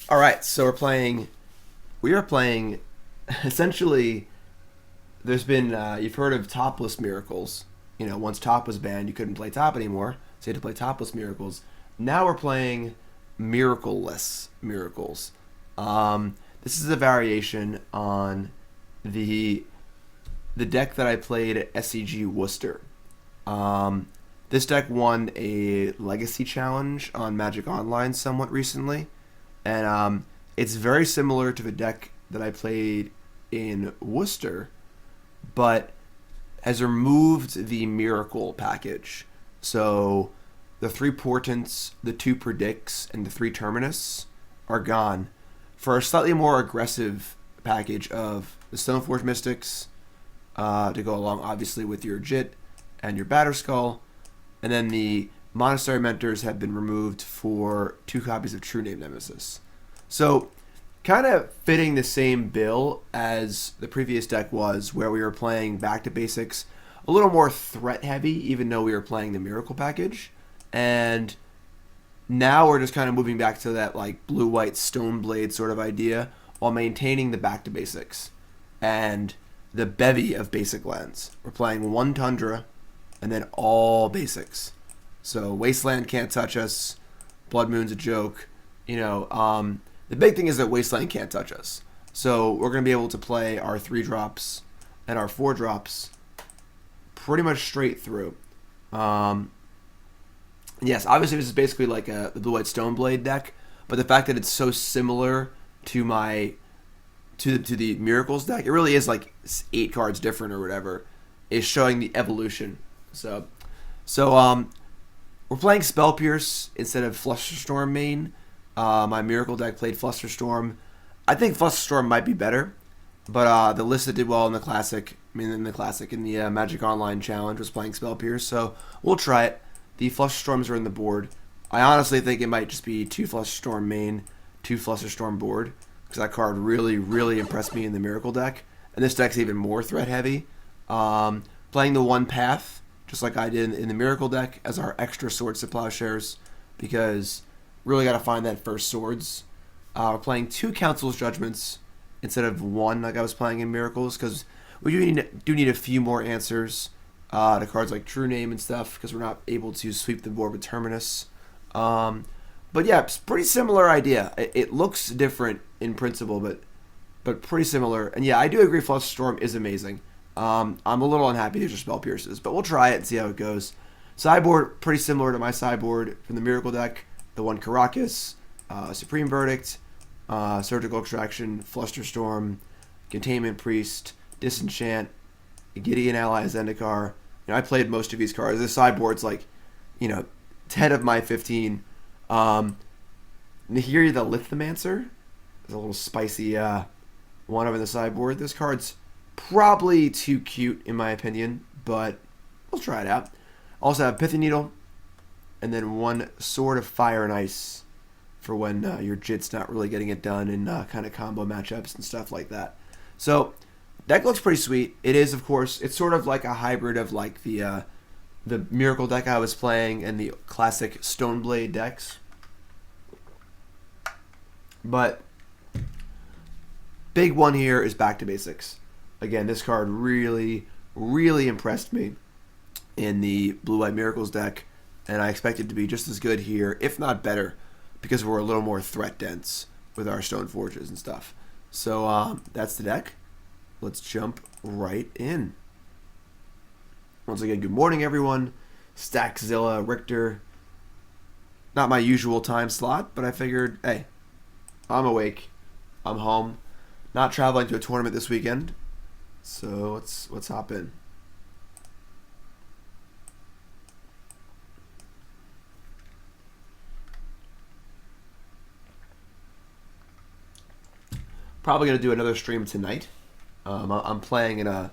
All right, so we are playing, essentially, there's been, you've heard of topless miracles. You know, once top was banned, you couldn't play top anymore, so you had to play topless miracles. Now we're playing miracleless miracles. This is a variation on the the deck that I played at SCG Worcester. This deck won a Legacy Challenge on Magic Online somewhat recently, and it's very similar to the deck that I played in Worcester, but has removed the Miracle package. So the 3 Portents, the 2 Predicts, and the 3 Terminus are gone for a slightly more aggressive package of the Stoneforge Mystics to go along, obviously, with your Jitte and your Batterskull. And then the Monastery Mentors have been removed for 2 copies of True-Name Nemesis. So, kind of fitting the same bill as the previous deck was, where we were playing back to basics, a little more threat heavy, even though we were playing the Miracle package. And now we're just kind of moving back to that like blue-white Stoneblade sort of idea, while maintaining the back to basics and the bevy of basic lands. We're playing 1 Tundra, and then all basics. So Wasteland can't touch us. Blood Moon's a joke. You know, the big thing is that Wasteland can't touch us. So we're going to be able to play our 3 drops and our 4 drops pretty much straight through. Yes, obviously this is basically like the Blue-White Stoneblade deck, but the fact that it's so similar to the Miracles deck, it really is like 8 cards different or whatever, is showing the evolution. So we're playing Spell Pierce instead of Flusterstorm main. My Miracle deck played Flusterstorm. I think Flusterstorm might be better, but the list that did well in the Classic, in the Magic Online Challenge was playing Spell Pierce, so we'll try it. The Flusterstorms are in the board. I honestly think it might just be 2 Flusterstorm main, 2 Flusterstorm board, because that card really, really impressed me in the Miracle deck, and this deck's even more threat heavy. Playing the 1 Path, just like I did in the Miracle deck, as our extra Swords to Plowshares, because really got to find that first Swords. We're playing 2 Council's Judgments instead of 1 like I was playing in Miracles, because we do need a few more answers to cards like True Name and stuff, because we're not able to sweep the board with Terminus. But yeah, it's pretty similar idea. It looks different in principle, but pretty similar. And yeah, I do agree Flusterstorm is amazing. I'm a little unhappy these are Spell Pierces, but we'll try it and see how it goes. Sideboard, pretty similar to my sideboard from the Miracle deck. The 1 Karakas, Supreme Verdict, Surgical Extraction, Flusterstorm, Containment Priest, Disenchant, Gideon ally Zendikar. You know, I played most of these cards. The sideboard's like, 10 of my 15. Nahiri the Lithomancer is a little spicy one over the sideboard. This card's probably too cute in my opinion, but we'll try it out. Also have Pithing Needle, and then 1 Sword of Fire and Ice for when your Jitte's not really getting it done in kind of combo matchups and stuff like that. So deck looks pretty sweet. It is, of course, it's sort of like a hybrid of like the Miracle deck I was playing and the classic Stoneblade decks. But big one here is back to basics. Again, this card really, really impressed me in the Blue-White Miracles deck, and I expect it to be just as good here, if not better, because we're a little more threat dense with our Stoneforges and stuff. So that's the deck. Let's jump right in. Once again, good morning, everyone. Stackzilla, Richter. Not my usual time slot, but I figured, hey, I'm awake. I'm home. Not traveling to a tournament this weekend. So let's hop in. Probably going to do another stream tonight. I'm playing in a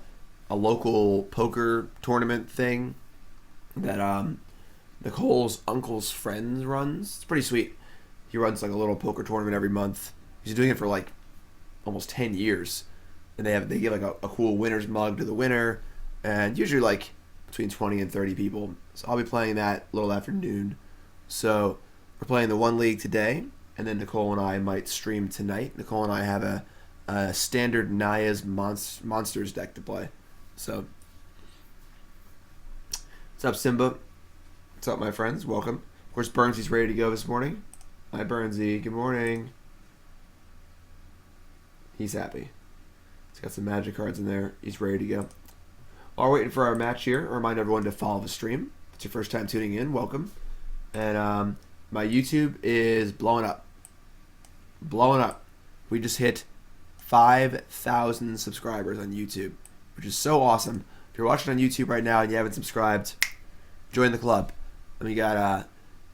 local poker tournament thing that Nicole's uncle's friend runs. It's pretty sweet. He runs like a little poker tournament every month. He's doing it for like almost 10 years. And they give like a cool winner's mug to the winner, and usually like between 20 and 30 people. So I'll be playing that a little afternoon. So we're playing the 1 league today. and then Nicole and I might stream tonight. Nicole and I have a standard Naya's monsters deck to play. So, what's up, Simba? What's up, my friends? Welcome. Of course, Burnsy's ready to go this morning. Hi, Burnsy. Good morning. He's happy. He's got some magic cards in there. He's ready to go. While we're waiting for our match here, I remind everyone to follow the stream. If it's your first time tuning in, welcome. And my YouTube is blowing up. Blowing up. We just hit 5,000 subscribers on YouTube, which is so awesome. If you're watching on YouTube right now and you haven't subscribed, join the club. And we got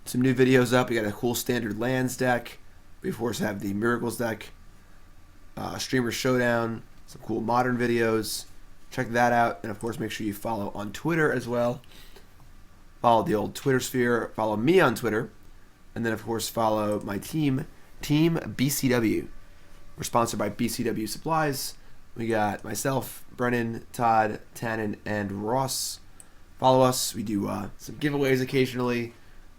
some new videos up. We got a cool standard lands deck. We, of course, have the Miracles deck. Streamer Showdown. Some cool modern videos. Check that out. And, of course, make sure you follow on Twitter as well. Follow the old Twitter sphere. Follow me on Twitter. And then, of course, follow my team, Team BCW. We're sponsored by BCW Supplies. We got myself, Brennan, Todd, Tannen, and Ross. Follow us. We do some giveaways occasionally.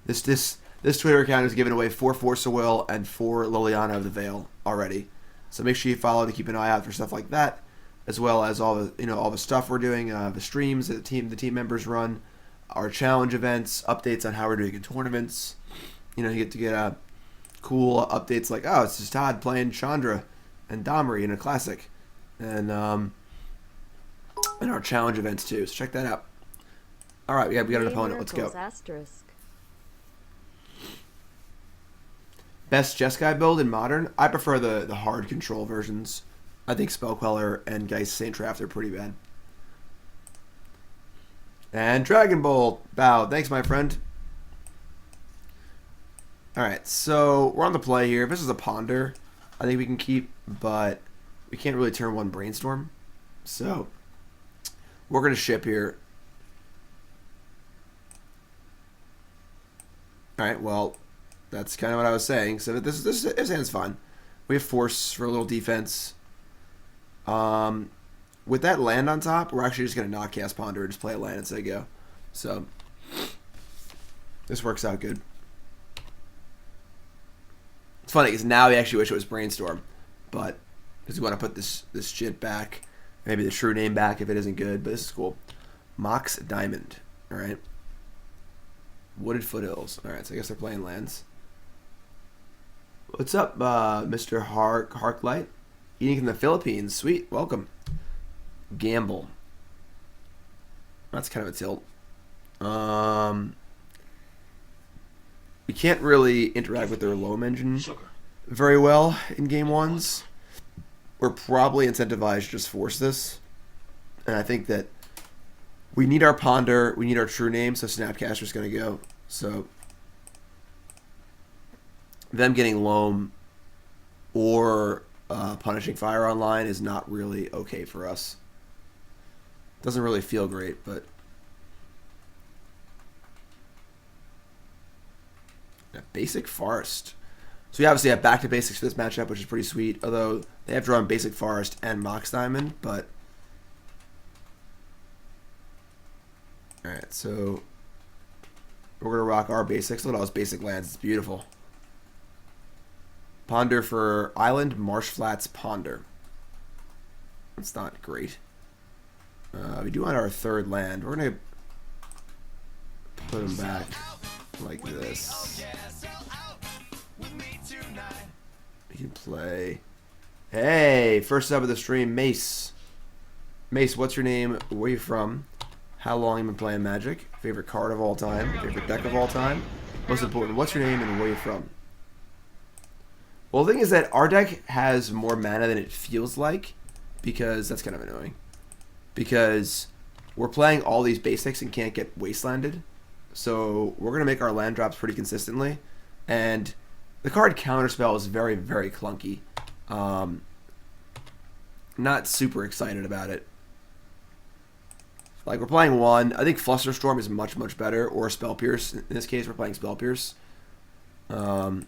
This Twitter account is giving away 4 Force of Will and 4 Liliana of the Veil already. So make sure you follow to keep an eye out for stuff like that, as well as all the stuff we're doing, the streams that the team members run, our challenge events, updates on how we're doing in tournaments. You get to get cool updates like, oh, it's just Todd playing Chandra and Domri in a classic, and our challenge events too. So check that out. All right, we got an opponent. Let's go. Asterisk. Best Jeskai build in Modern? I prefer the hard control versions. I think Spellqueller and Geist Saint Draft are pretty bad. And Dragon Bolt. Bow. Thanks, my friend. Alright, so we're on the play here. If this is a Ponder, I think we can keep, but we can't really turn one Brainstorm. So we're going to ship here. Alright, well, that's kind of what I was saying. So this hand's fine. We have Force for a little defense. With that land on top, we're actually just going to not cast Ponder and just play a land and say go. So this works out good. It's funny because now we actually wish it was Brainstorm, but because we want to put this shit back, maybe the True-Name back if it isn't good. But this is cool. Mox Diamond. All right. Wooded Foothills. All right. So I guess they're playing lands. What's up, Mr. Harklight? Eating in the Philippines. Sweet. Welcome. Gamble. That's kind of a tilt. We can't really interact with their loam engine very well in game ones. We're probably incentivized to just force this. And I think that we need our Ponder, we need our True-Name, so Snapcaster's going to go. So them getting loam or punishing fire online is not really okay for us. Doesn't really feel great, but Basic Forest. So we obviously have back to basics for this matchup, which is pretty sweet. Although they have drawn Basic Forest and Mox Diamond, but all right. So we're gonna rock our basics. Look at all those basic lands. It's beautiful. Ponder for Island, Marsh Flats, Ponder. It's not great. We do want our third land. We're gonna put him back like this. We can play. Hey, first up of the stream, Mace. Mace, what's your name? Where you from? How long you been playing Magic? Favorite card of all time? Favorite deck of all time? Most important, what's your name and where you from? Well, the thing is that our deck has more mana than it feels like, because that's kind of annoying. Because we're playing all these basics and can't get wastelanded. So we're going to make our land drops pretty consistently. And the card Counterspell is very, very clunky. Not super excited about it. Like, we're playing one. I think Flusterstorm is much, much better. Or Spell Pierce. In this case, we're playing Spell Pierce. Alright,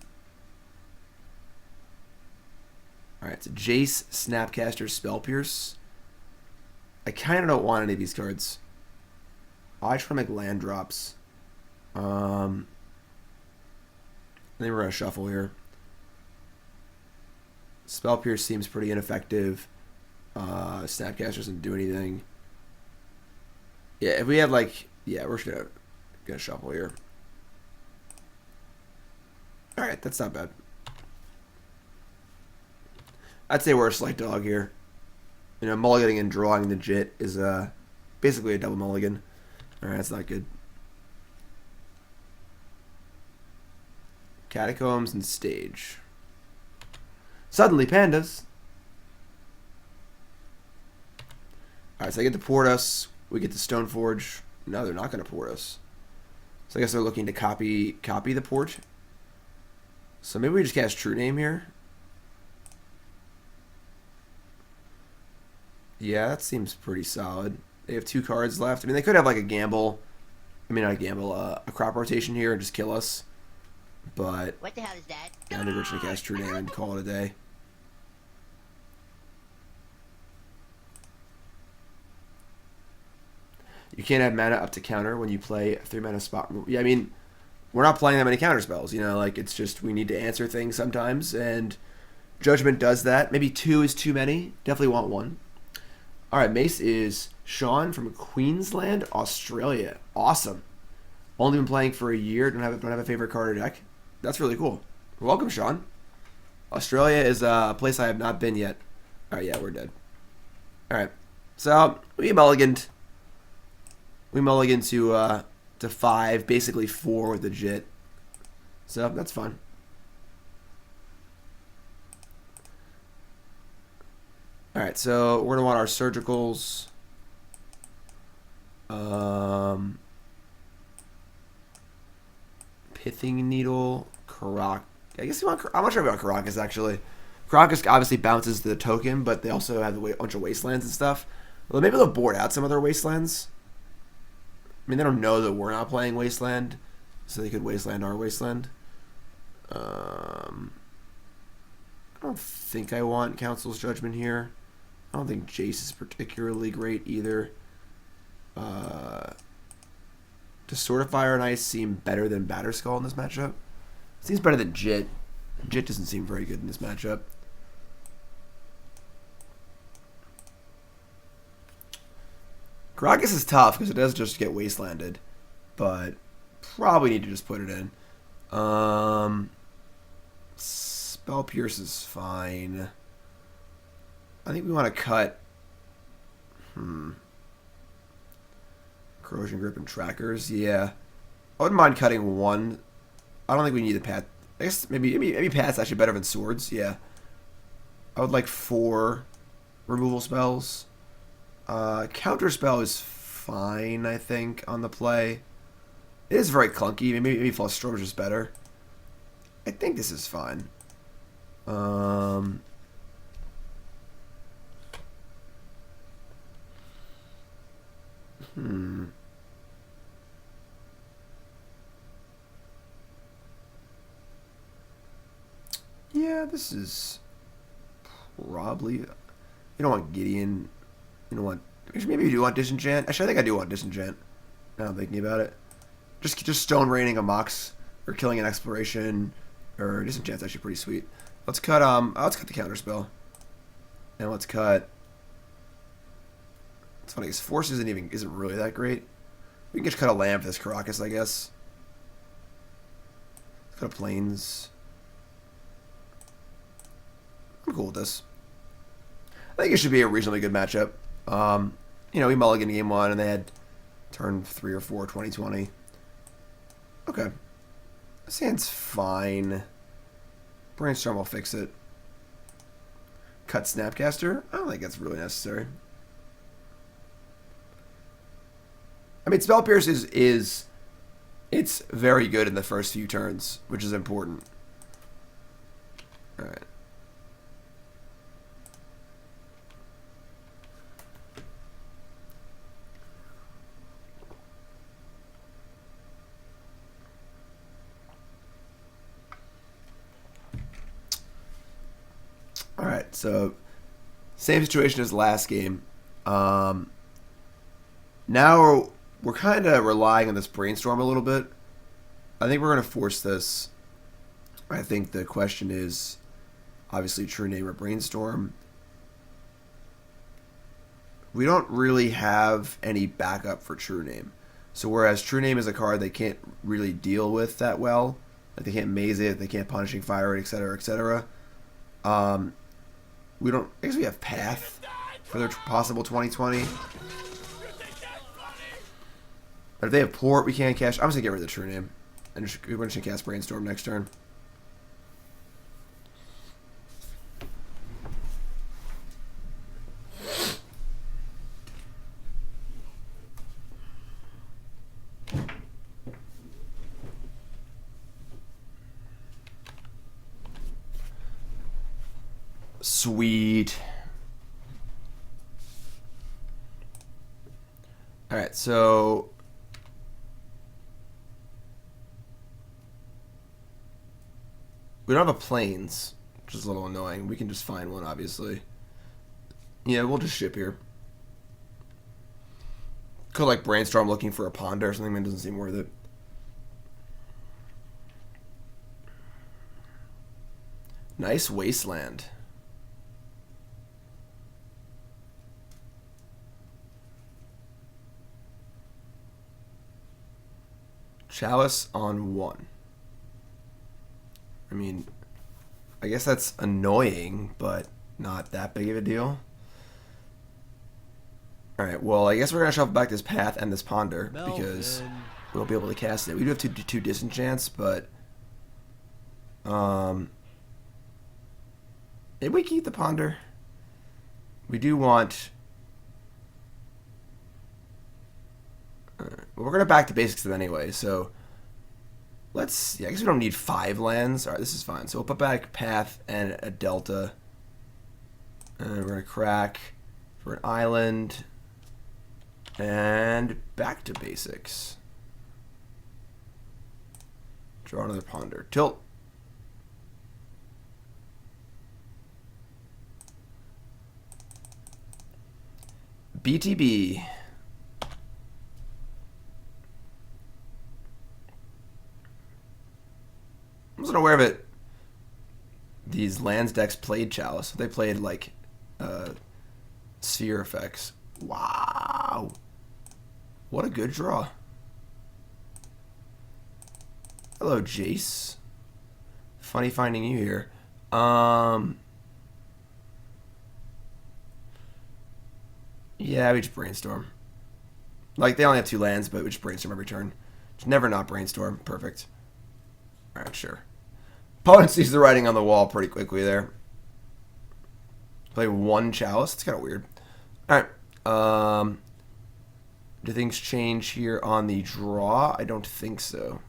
so Jace, Snapcaster, Spell Pierce. I kind of don't want any of these cards. I try to make land drops. I think we're going to shuffle here. Spell Pierce seems pretty ineffective. Snapcaster doesn't do anything. Yeah, if we had like... Yeah, we're just gonna shuffle here. Alright, that's not bad. I'd say we're a slight dog here. You know, mulliganing and drawing the Jitte is basically a double mulligan. Alright, that's not good. Catacombs and Stage. Suddenly, pandas. Alright, so I get to port us. We get to Stoneforge. No, they're not going to port us. So I guess they're looking to copy the port. So maybe we just cast True-Name here. Yeah, that seems pretty solid. They have 2 cards left. I mean, they could have like a gamble. I mean, not a gamble, a crop rotation here and just kill us. But what the hell is that? I think we're just gonna cast True-Name and call it a day. You can't add mana up to counter when you play 3 mana spot removal. Yeah, I mean, we're not playing that many counter spells. You know, like it's just we need to answer things sometimes, and Judgment does that. Maybe 2 is too many. Definitely want 1. All right, Mace is Sean from Queensland, Australia. Awesome. Only been playing for a year. Don't have a favorite card or deck. That's really cool. Welcome, Sean. Australia is a place I have not been yet. All right, yeah, we're dead. All right, so we mulliganed. We mulliganed to 5, basically 4 with the Jitte. So that's fun. All right, so we're gonna want our surgicals. Pithing Needle, Karakas. I guess I'm not sure about Karakas actually. Karakas obviously bounces the token, but they also have a bunch of wastelands and stuff. Well, maybe they'll board out some other wastelands. I mean, they don't know that we're not playing wasteland, so they could wasteland our wasteland. I don't think I want Council's Judgment here. I don't think Jace is particularly great either. Does Sword of Fire and Ice seem better than Batterskull in this matchup? Seems better than Jitte. Jitte doesn't seem very good in this matchup. Karakas is tough because it does just get wastelanded, but probably need to just put it in. Spell Pierce is fine. I think we want to cut. Corrosion Grip and Trackers. Yeah, I wouldn't mind cutting 1. I don't think we need a Pat. I guess maybe Pat's actually better than Swords. Yeah, I would like 4 removal spells. Counterspell is fine, I think, on the play. It is very clunky. Maybe Flusterstorm is just better. I think this is fine. Yeah, this is probably... You don't want Gideon. You don't want... Maybe you do want Disenchant. Actually, I think I do want Disenchant. Now I'm thinking about it. Just Stone Raining a Mox, or killing an Exploration, or Disenchant's actually pretty sweet. Let's cut the Counterspell. And let's cut... It's funny, because Force isn't really that great. We can just cut a land for this Karakas, I guess. Let's cut a Plains. I'm cool with this. I think it should be a reasonably good matchup. You know, we mulliganed game 1 and they had turn 3 or 4, 2020. Okay. This hand's fine. Brainstorm will fix it. Cut Snapcaster? I don't think that's really necessary. I mean, Spell Pierce is it's very good in the first few turns, which is important. Alright. Alright, so same situation as last game. Now we're kind of relying on this Brainstorm a little bit. I think we're going to force this. I think the question is, obviously True-Name or Brainstorm. We don't really have any backup for True-Name. So whereas True-Name is a card they can't really deal with that well, like they can't maze it, they can't Punishing Fire it, etc., etc. We don't. I guess we have Path for their possible 2020. But if they have Port, we can't cast. I'm just gonna get rid of the True-Name, and we're just gonna cast Brainstorm next turn. Sweet. Alright, so we don't have a plains, which is a little annoying. We can just find one, obviously. Yeah, we'll just ship here. Could like Brainstorm looking for a ponder or something that doesn't seem worth it. Nice Wasteland. Chalice on 1. I mean, I guess that's annoying, but not that big of a deal. Alright, well, I guess we're going to shuffle back this Path and this Ponder, because we won't be able to cast it. We do have two Disenchants, but maybe we keep the Ponder. We do want... Well, we're going to back to basics them anyway, so let's... Yeah, I guess we don't need 5 lands. Alright, this is fine. So we'll put back Path and a Delta. And we're going to crack for an island. And back to basics. Draw another Ponder. Tilt. BTB. I wasn't aware of it. These lands decks played Chalice. They played like sphere effects. Wow. What a good draw. Hello, Jace. Funny finding you here. Yeah, we just Brainstorm. Like, they only have 2 lands, but we just Brainstorm every turn. Just never not Brainstorm. Perfect. Alright, sure. Opponent sees the writing on the wall pretty quickly there. Play 1 Chalice. It's kind of weird. Alright. Do things change here on the draw? I don't think so.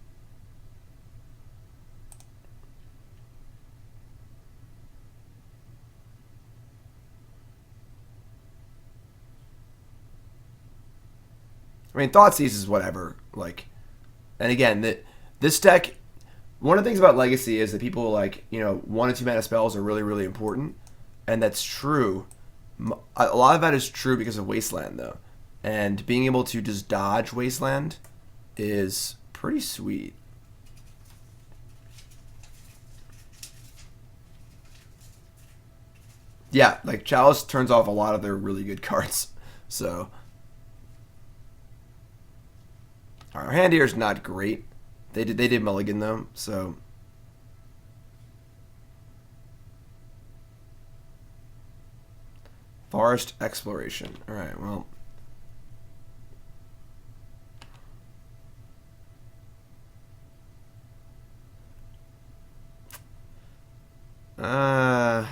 I mean, Thoughtseize is whatever. Like, and again, this deck... One of the things about Legacy is that people like, 1 and 2 mana spells are really, really important. And that's true. A lot of that is true because of Wasteland, though. And being able to just dodge Wasteland is pretty sweet. Yeah, like Chalice turns off a lot of their really good cards. So, our hand here is not great. They did mulligan though, so Forest Exploration. All right, well, I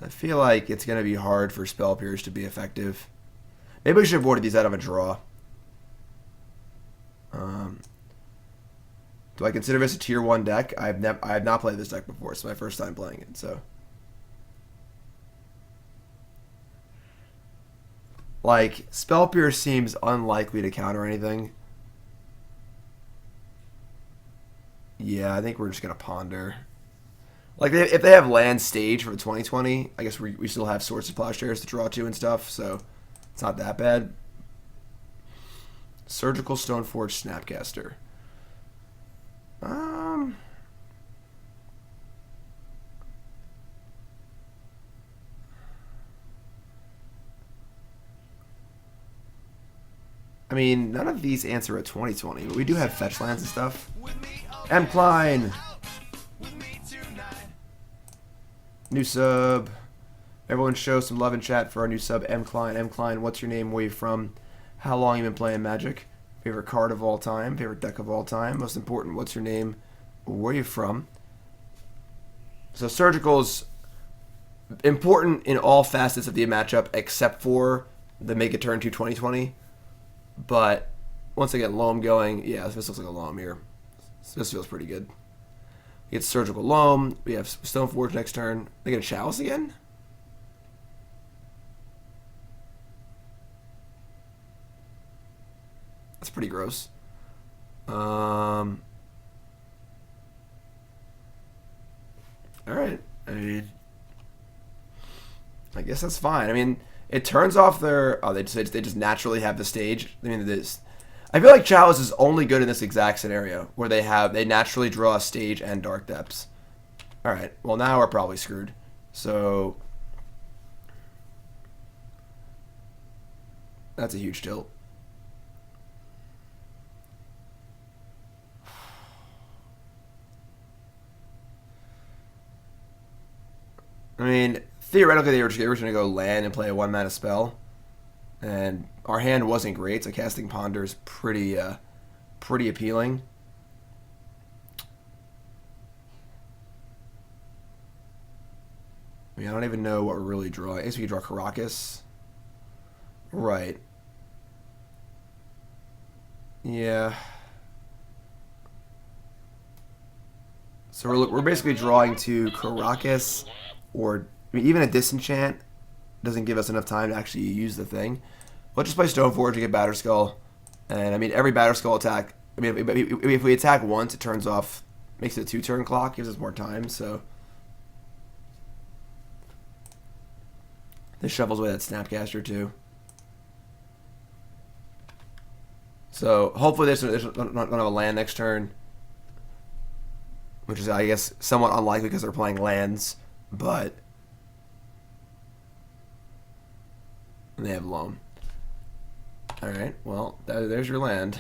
feel like it's gonna be hard for Spell Pierce to be effective. Maybe we should have avoided these out of a draw. Do I consider this a tier 1 deck? I have not played this deck before. It's my first time playing it, so. Like, Spell Pierce seems unlikely to counter anything. Yeah, I think we're just going to Ponder. Like, if they have land stage for 2020, I guess we still have Swords of Plowshares to draw to and stuff, so it's not that bad. Surgical Stoneforge Snapcaster. I mean, none of these answer at 2020, but we do have fetch lands and stuff. M. Klein. New sub. Everyone show some love in chat for our new sub, M. Klein. M. Klein, what's your name? Where you from? How long you been playing Magic? Favorite card of all time? Favorite deck of all time? Most important, what's your name? Where you from? So Surgical's important in all facets of the matchup except for the Make It Turn to 2020. But once I get Loam going, yeah, this looks like a Loam here. This feels pretty good. We get Surgical Loam. We have Stoneforge next turn. They get a Chalice again? That's pretty gross. Alright. I mean, I guess that's fine. I mean, it turns off their... Oh, they just naturally have the stage. I mean, I feel like Chalice is only good in this exact scenario, where they naturally draw a stage and Dark Depths. Alright, well now we're probably screwed. So... That's a huge tilt. I mean, theoretically, they were just going to go land and play a 1-mana spell. And our hand wasn't great, so casting Ponder is pretty appealing. I mean, I don't even know what we're really drawing. I guess we could draw Karakas. Right. Yeah. So we're basically drawing to Karakas, or I mean, even a Disenchant doesn't give us enough time to actually use the thing. We'll just play Stoneforge to get Batterskull. And I mean, every Batterskull attack, I mean, if we attack once, it turns off, makes it a 2-turn clock, gives us more time, so. This shovels away that Snapcaster too. So hopefully there's not have a land next turn. Which is, I guess, somewhat unlikely because they're playing lands, but. And they have Loam. Alright, well, there's your land.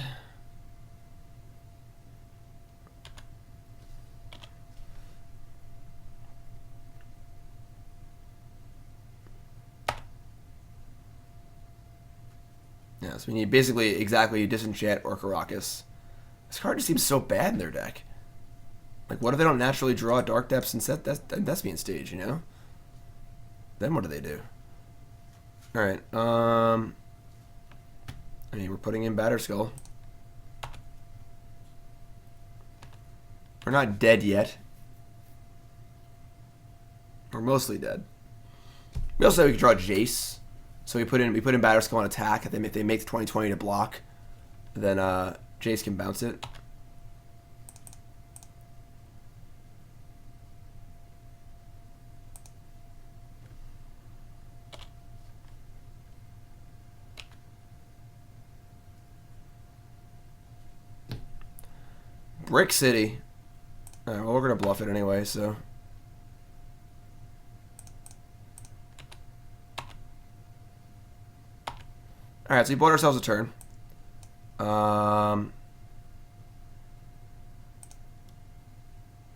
Yeah, so we need basically exactly Disenchant or Karakas. This card just seems so bad in their deck. Like, what if they don't naturally draw Dark Depths and set that's being staged, you know? Then what do they do? Alright, I mean, we're putting in Batterskull. We're not dead yet. We're mostly dead. We also we can draw Jace. So we put in Batterskull on attack. If they make the 2020 to block, then Jace can bounce it. Brick City. Alright, well, we're going to bluff it anyway, so. Alright, so we bought ourselves a turn.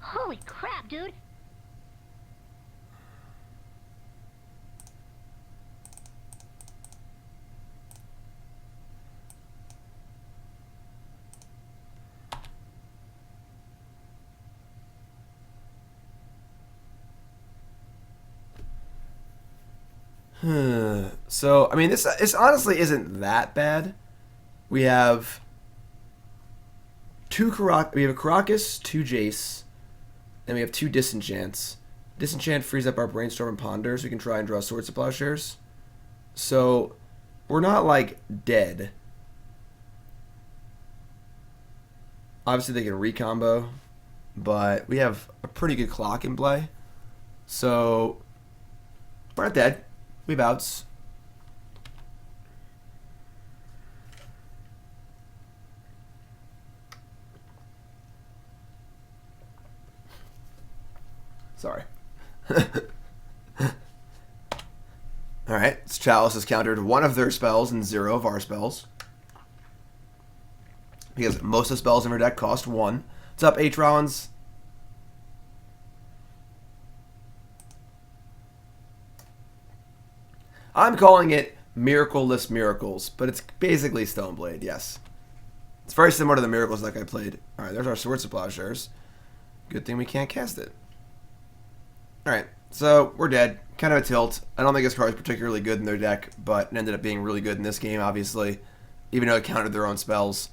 Holy crap, dude. So, I mean, this honestly isn't that bad. We have we have a Karakas, 2 Jace, and we have 2 Disenchants. Disenchant frees up our Brainstorm and Ponder, so we can try and draw Swords of Plowshares. So, we're not, like, dead. Obviously, they can recombo, but we have a pretty good clock in play. So, we're not dead. We bounce. Sorry. Alright, Chalice has countered one of their spells and 0 of our spells. because most of the spells in her deck cost 1. What's up, H. Rollins? I'm calling it Miracle-less Miracles, but it's basically Stoneblade, yes. It's very similar to the Miracles deck I played. Alright, there's our Swords of Plowshares. Good thing we can't cast it. Alright, so we're dead. Kind of a tilt. I don't think this card is particularly good in their deck, but it ended up being really good in this game, obviously, even though it countered their own spells.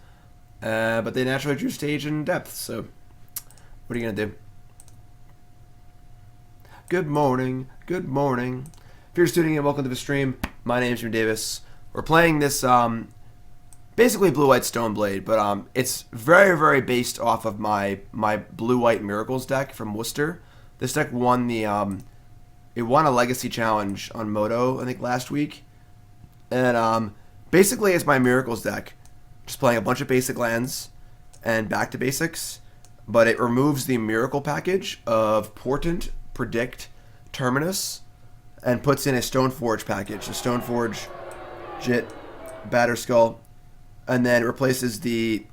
But they naturally drew stage and depth, so what are you going to do? Good morning. Good morning. If you're tuning in, welcome to the stream. My name is Jim Davis. We're playing this basically blue-white Stoneblade, but it's very, very based off of my blue-white Miracles deck from Worcester. This deck won the it won a Legacy Challenge on Moto, I think, last week. And basically it's my Miracles deck, just playing a bunch of basic lands and back to basics, but it removes the Miracle package of Portent, Predict, Terminus, and puts in a Stoneforge package, a Stoneforge, Jitte, Batterskull, and then replaces the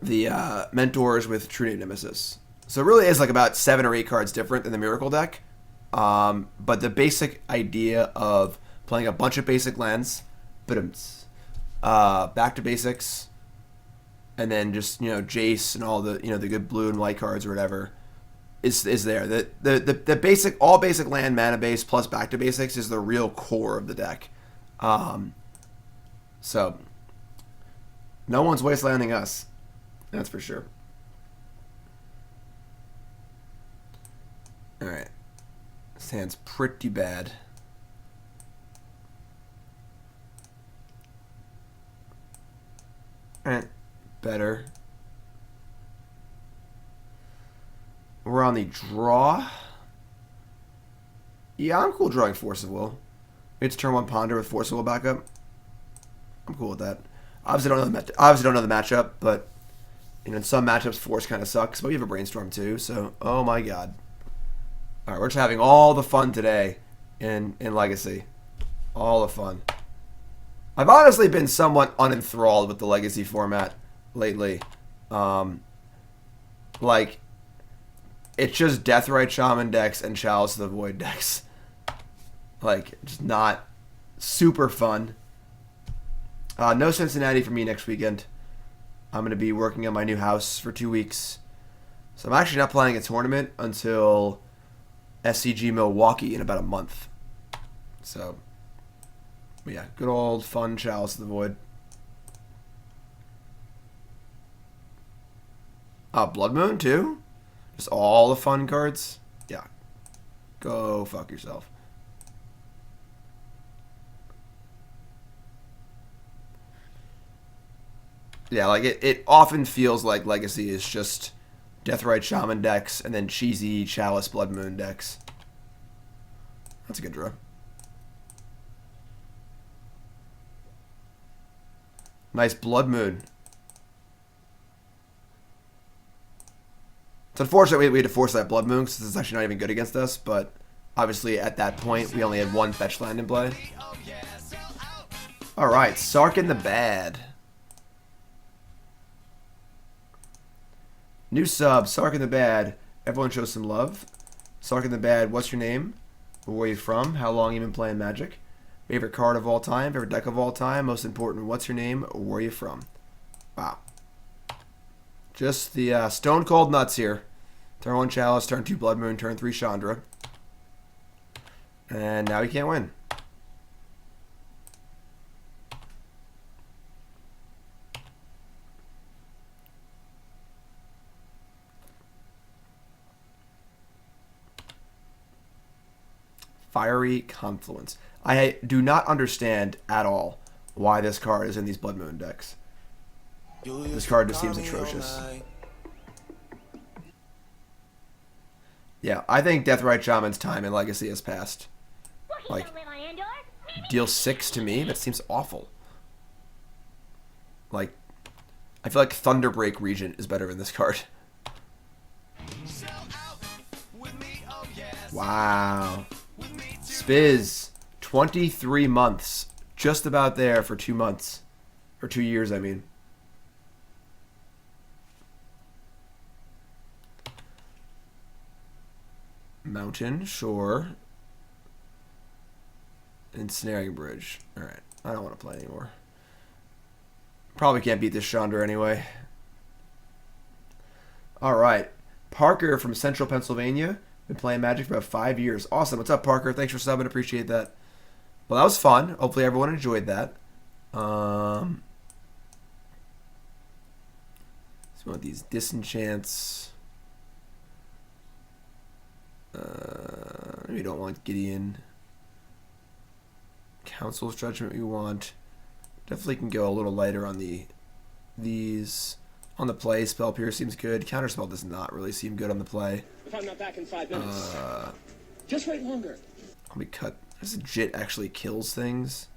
Mentors with True-Name Nemesis. So it really is like about 7 or 8 cards different than the Miracle deck. But the basic idea of playing a bunch of basic lands, back to basics, and then just, Jace and all the, the good blue and white cards or whatever, is there. The basic, all basic land mana base plus back to basics is the real core of the deck. So no one's wastelanding us, that's for sure. Alright. This hand's pretty bad. Alright. Better. We're on the draw. Yeah, I'm cool drawing Force of Will. It's turn 1 Ponder with Force of Will backup. I'm cool with that. Obviously don't know the matchup, but in some matchups Force kind of sucks. But we have a Brainstorm too, so oh my god. Alright, we're just having all the fun today in Legacy. All the fun. I've honestly been somewhat unenthralled with the Legacy format lately. Like, it's just Deathrite Shaman decks and Chalice of the Void decks. Like, just not super fun. No Cincinnati for me next weekend. I'm going to be working on my new house for 2 weeks. So I'm actually not playing a tournament until SCG Milwaukee in about a month. So, yeah, good old fun Chalice of the Void. Blood Moon too? Just all the fun cards? Yeah. Go fuck yourself. Yeah, like it often feels like Legacy is just Deathrite Shaman decks and then cheesy Chalice Blood Moon decks. That's a good draw. Nice Blood Moon. It's unfortunate we had to force that Blood Moon because it's actually not even good against us, but obviously at that point we only had 1 fetch land in play. Alright, Sarkin the Bad. New sub, Sarkin the Bad. Everyone show some love. Sarkin the Bad, what's your name? Where are you from? How long you been playing Magic? Favorite card of all time? Favorite deck of all time? Most important, what's your name? Where are you from? Wow. Just the stone cold nuts here. Turn 1 Chalice, turn 2 Blood Moon, turn 3 Chandra. And now he can't win. Fiery Confluence. I do not understand at all why this card is in these Blood Moon decks. This card just seems atrocious. Yeah, I think Deathrite Shaman's time in Legacy has passed. Like, deal 6 to me? That seems awful. Like, I feel like Thunderbreak Regent is better than this card. Wow. Spiz. 23 months. Just about there for 2 months. Or 2 years, I mean. Mountain, sure. Ensnaring Bridge. Alright, I don't want to play anymore. Probably can't beat this Chandra anyway. Alright. Parker from Central Pennsylvania. Been playing Magic for about 5 years. Awesome. What's up, Parker? Thanks for subbing. Appreciate that. Well, that was fun. Hopefully everyone enjoyed that. So we want these disenchants. We don't want Gideon. Council's Judgment we want. Definitely can go a little lighter on these. On the play, Spell Pierce seems good. Counterspell does not really seem good on the play. If I'm not back in 5 minutes, just wait longer. Let me cut. This Jitte actually kills things.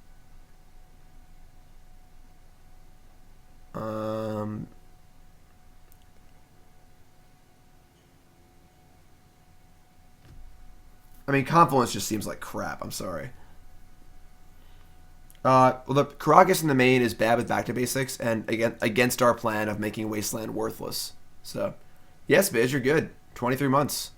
I mean, Confluence just seems like crap. I'm sorry. Well, the Karakas in the main is bad with back to basics, and again against our plan of making Wasteland worthless. So, yes, Biz, you're good. 23 months.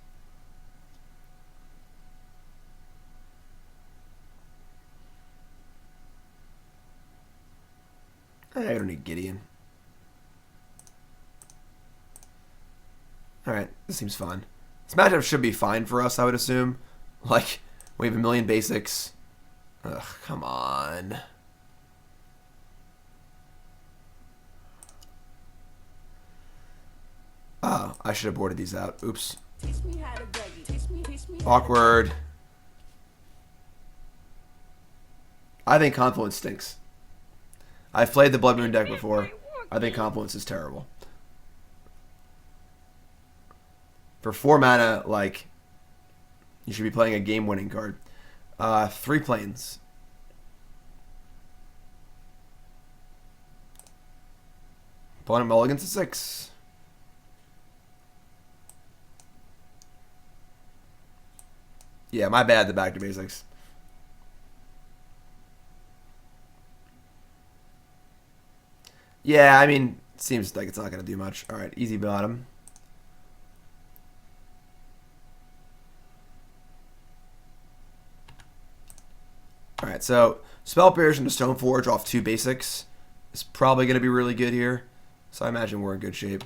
I don't need Gideon. Alright, this seems fun. This matchup should be fine for us, I would assume. Like, we have a million basics. Ugh, come on. Oh, I should have boarded these out. Oops. Awkward. I think Confluence stinks. I've played the Blood Moon deck before. I think Confluence is terrible. For 4 mana, like, you should be playing a game-winning card. 3 planes. Opponent mulligans to 6. Yeah, my bad, the back to basics. Yeah, I mean, seems like it's not going to do much. Alright, easy bottom. Alright, so Spell Pierce into Stoneforge off 2 basics is probably going to be really good here. So I imagine we're in good shape.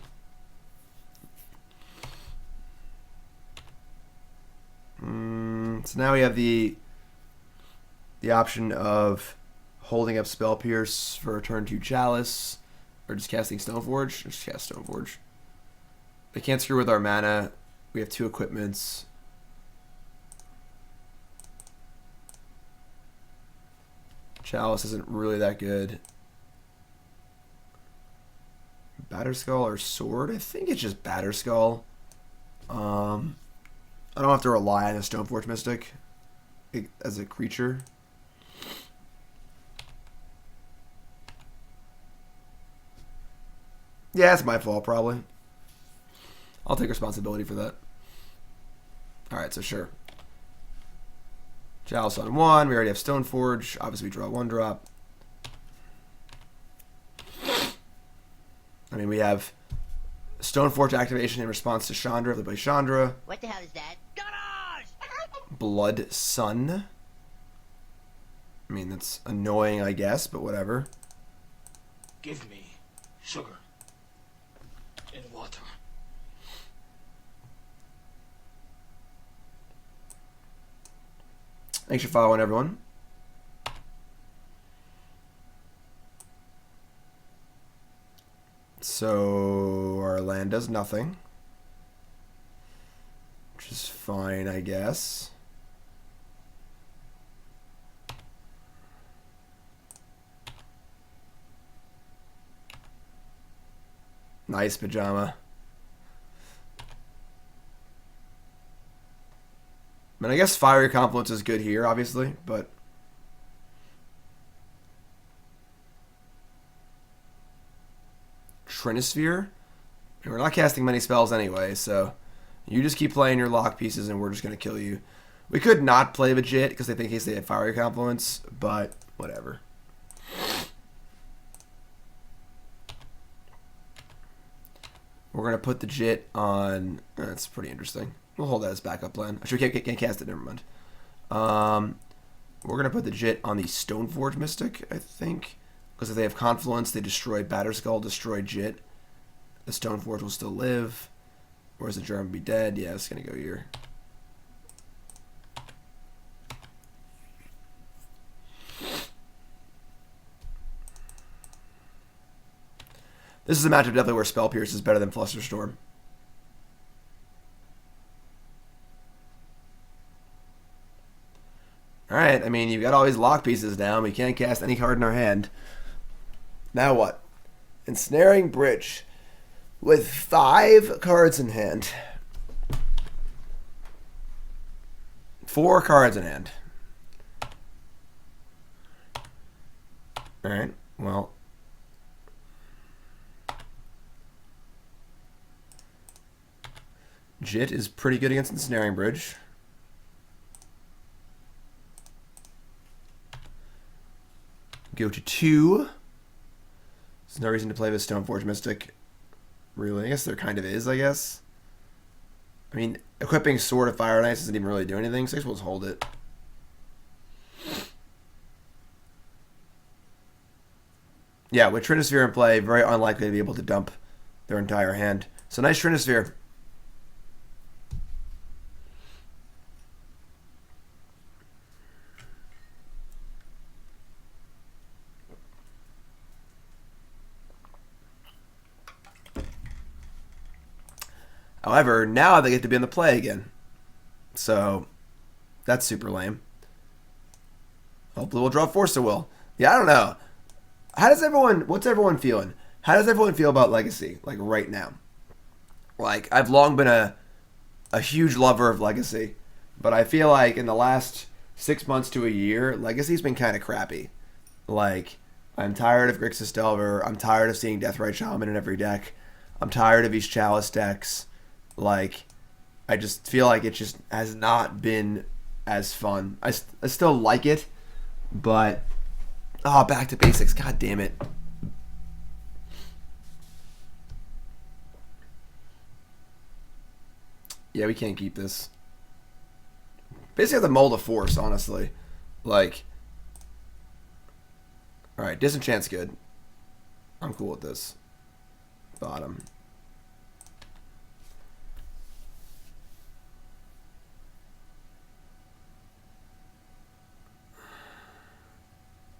So now we have the option of holding up Spell Pierce for a turn 2 Chalice, or just casting Stoneforge. Just cast Stoneforge. They can't screw with our mana. We have 2 equipments. Chalice isn't really that good. Batterskull or Sword? I think it's just Batterskull. I don't have to rely on a Stoneforge Mystic as a creature. Yeah, it's my fault, probably. I'll take responsibility for that. Alright, so sure. Chalice on 1. We already have Stoneforge. Obviously, we draw 1-drop. I mean, we have Stoneforge activation in response to Chandra if they play Chandra. What the hell is that? Blood Sun. I mean, that's annoying, I guess, but whatever. Give me sugar and water. Thanks for following, everyone. So our land does nothing, which is fine, I guess. Nice pajama. I mean, I guess Fiery Confluence is good here, obviously, but Trinisphere? And we're not casting many spells anyway, so you just keep playing your lock pieces and we're just going to kill you. We could not play with Jitte because they think they had Fiery Confluence, but whatever. We're going to put the Jitte on... That's pretty interesting. We'll hold that as backup plan. Actually, we can't cast it. Never mind. We're going to put the Jitte on the Stoneforge Mystic, I think. Because if they have Confluence, they destroy Batterskull, destroy Jitte. The Stoneforge will still live. Whereas the Germ be dead. Yeah, it's going to go here. This is a matchup definitely where Spell Pierce is better than Flusterstorm. Alright, I mean, you've got all these lock pieces down. We can't cast any card in our hand. Now what? Ensnaring Bridge. With 5 cards in hand. 4 cards in hand. Alright, well. Jitte is pretty good against Ensnaring Bridge. Go to 2. There's no reason to play with Stoneforge Mystic. Really? I guess there kind of is, I guess. I mean, equipping Sword of Fire and Ice doesn't even really do anything, so I guess we'll just hold it. Yeah, with Trinisphere in play, very unlikely to be able to dump their entire hand. So nice Trinisphere. However, now they get to be in the play again. So, that's super lame. Hopefully we'll draw Force of Will. Yeah, I don't know. What's everyone feeling? How does everyone feel about Legacy, like, right now? Like, I've long been a huge lover of Legacy, but I feel like in the last 6 months to a year, Legacy's been kind of crappy. Like, I'm tired of Grixis Delver. I'm tired of seeing Deathrite Shaman in every deck. I'm tired of these Chalice decks. Like, I just feel like it just has not been as fun. I still like it, but... Oh, back to basics. God damn it. Yeah, we can't keep this. Basically have to mold a force, honestly. Like... Alright, Disenchant's good. I'm cool with this. Bottom.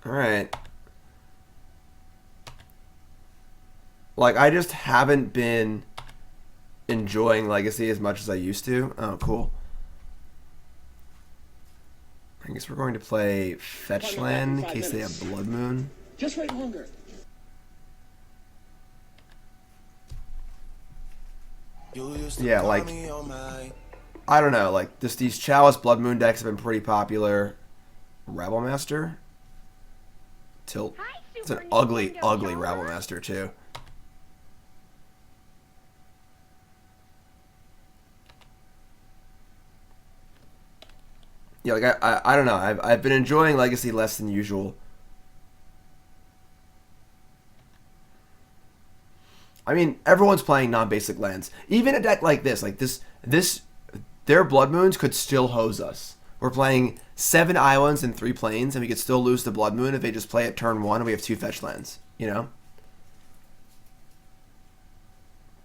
Alright. Like, I just haven't been enjoying Legacy as much as I used to. Oh, cool. I guess we're going to play Fetch Land in case they have Blood Moon. Just wait longer. Yeah, like, I don't know, like, these Chalice Blood Moon decks have been pretty popular. Rebel Master? Tilt. It's an ugly, ugly Rebel Master, too. Yeah, like, I don't know. I've been enjoying Legacy less than usual. I mean, everyone's playing non-basic lands. Even a deck like this, their Blood Moons could still hose us. We're playing 7 islands and 3 plains, and we could still lose the Blood Moon if they just play at turn 1 and we have 2 fetch lands, you know?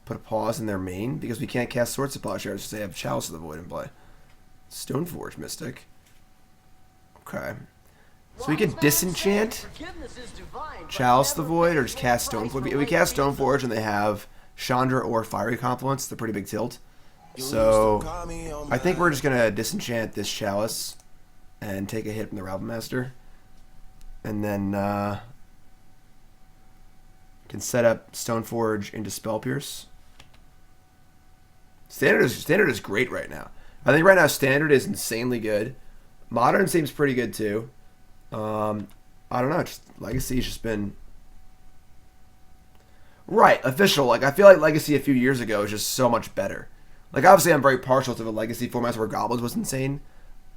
Put a pause in their main, because we can't cast Swords of Plowshares because they have Chalice of the Void in play. Stoneforge Mystic. Okay. So we can Disenchant Chalice of the Void or just cast Stoneforge. If we cast Stoneforge and they have Chandra or Fiery Confluence, it's a pretty big tilt. So I think we're just going to Disenchant this Chalice and take a hit from the Rebel Master. And then can set up Stoneforge into Spell Pierce. Standard is great right now. I think right now Standard is insanely good. Modern seems pretty good too. I don't know. Just Legacy's just been right. Official. Like, I feel like Legacy a few years ago was just so much better. Like, obviously, I'm very partial to the Legacy formats where Goblins was insane.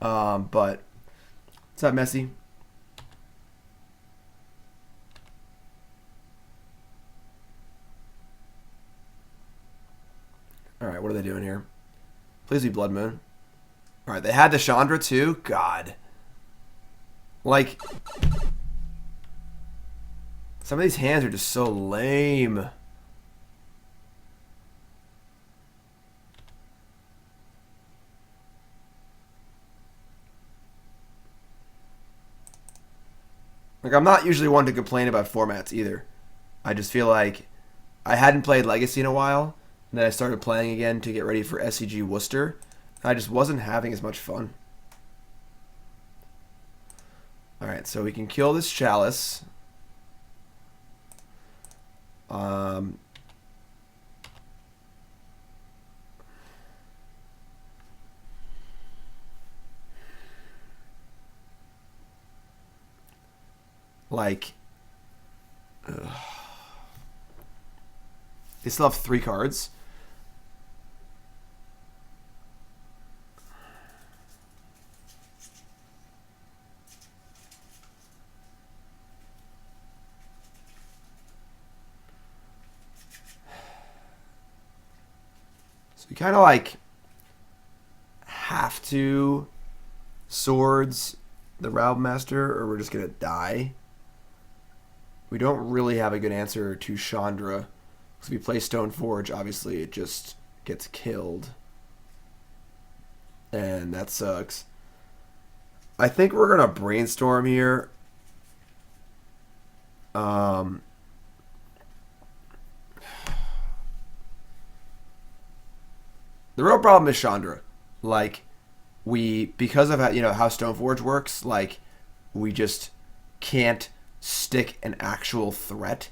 But what's up, Messi? Alright, what are they doing here? Please be Blood Moon. Alright, they had the Chandra too? God. Like, some of these hands are just so lame. Like, I'm not usually one to complain about formats either. I just feel like I hadn't played Legacy in a while, and then I started playing again to get ready for SCG Worcester. I just wasn't having as much fun. Alright, so we can kill this Chalice. Like, they still have 3 cards. So we kind of like have to swords the Realm Master, or we're just gonna die. We don't really have a good answer to Chandra. Because if we play Stoneforge, obviously it just gets killed. And that sucks. I think we're going to Brainstorm here. The real problem is Chandra. Like, because of how, how Stoneforge works, like, we just can't stick an actual threat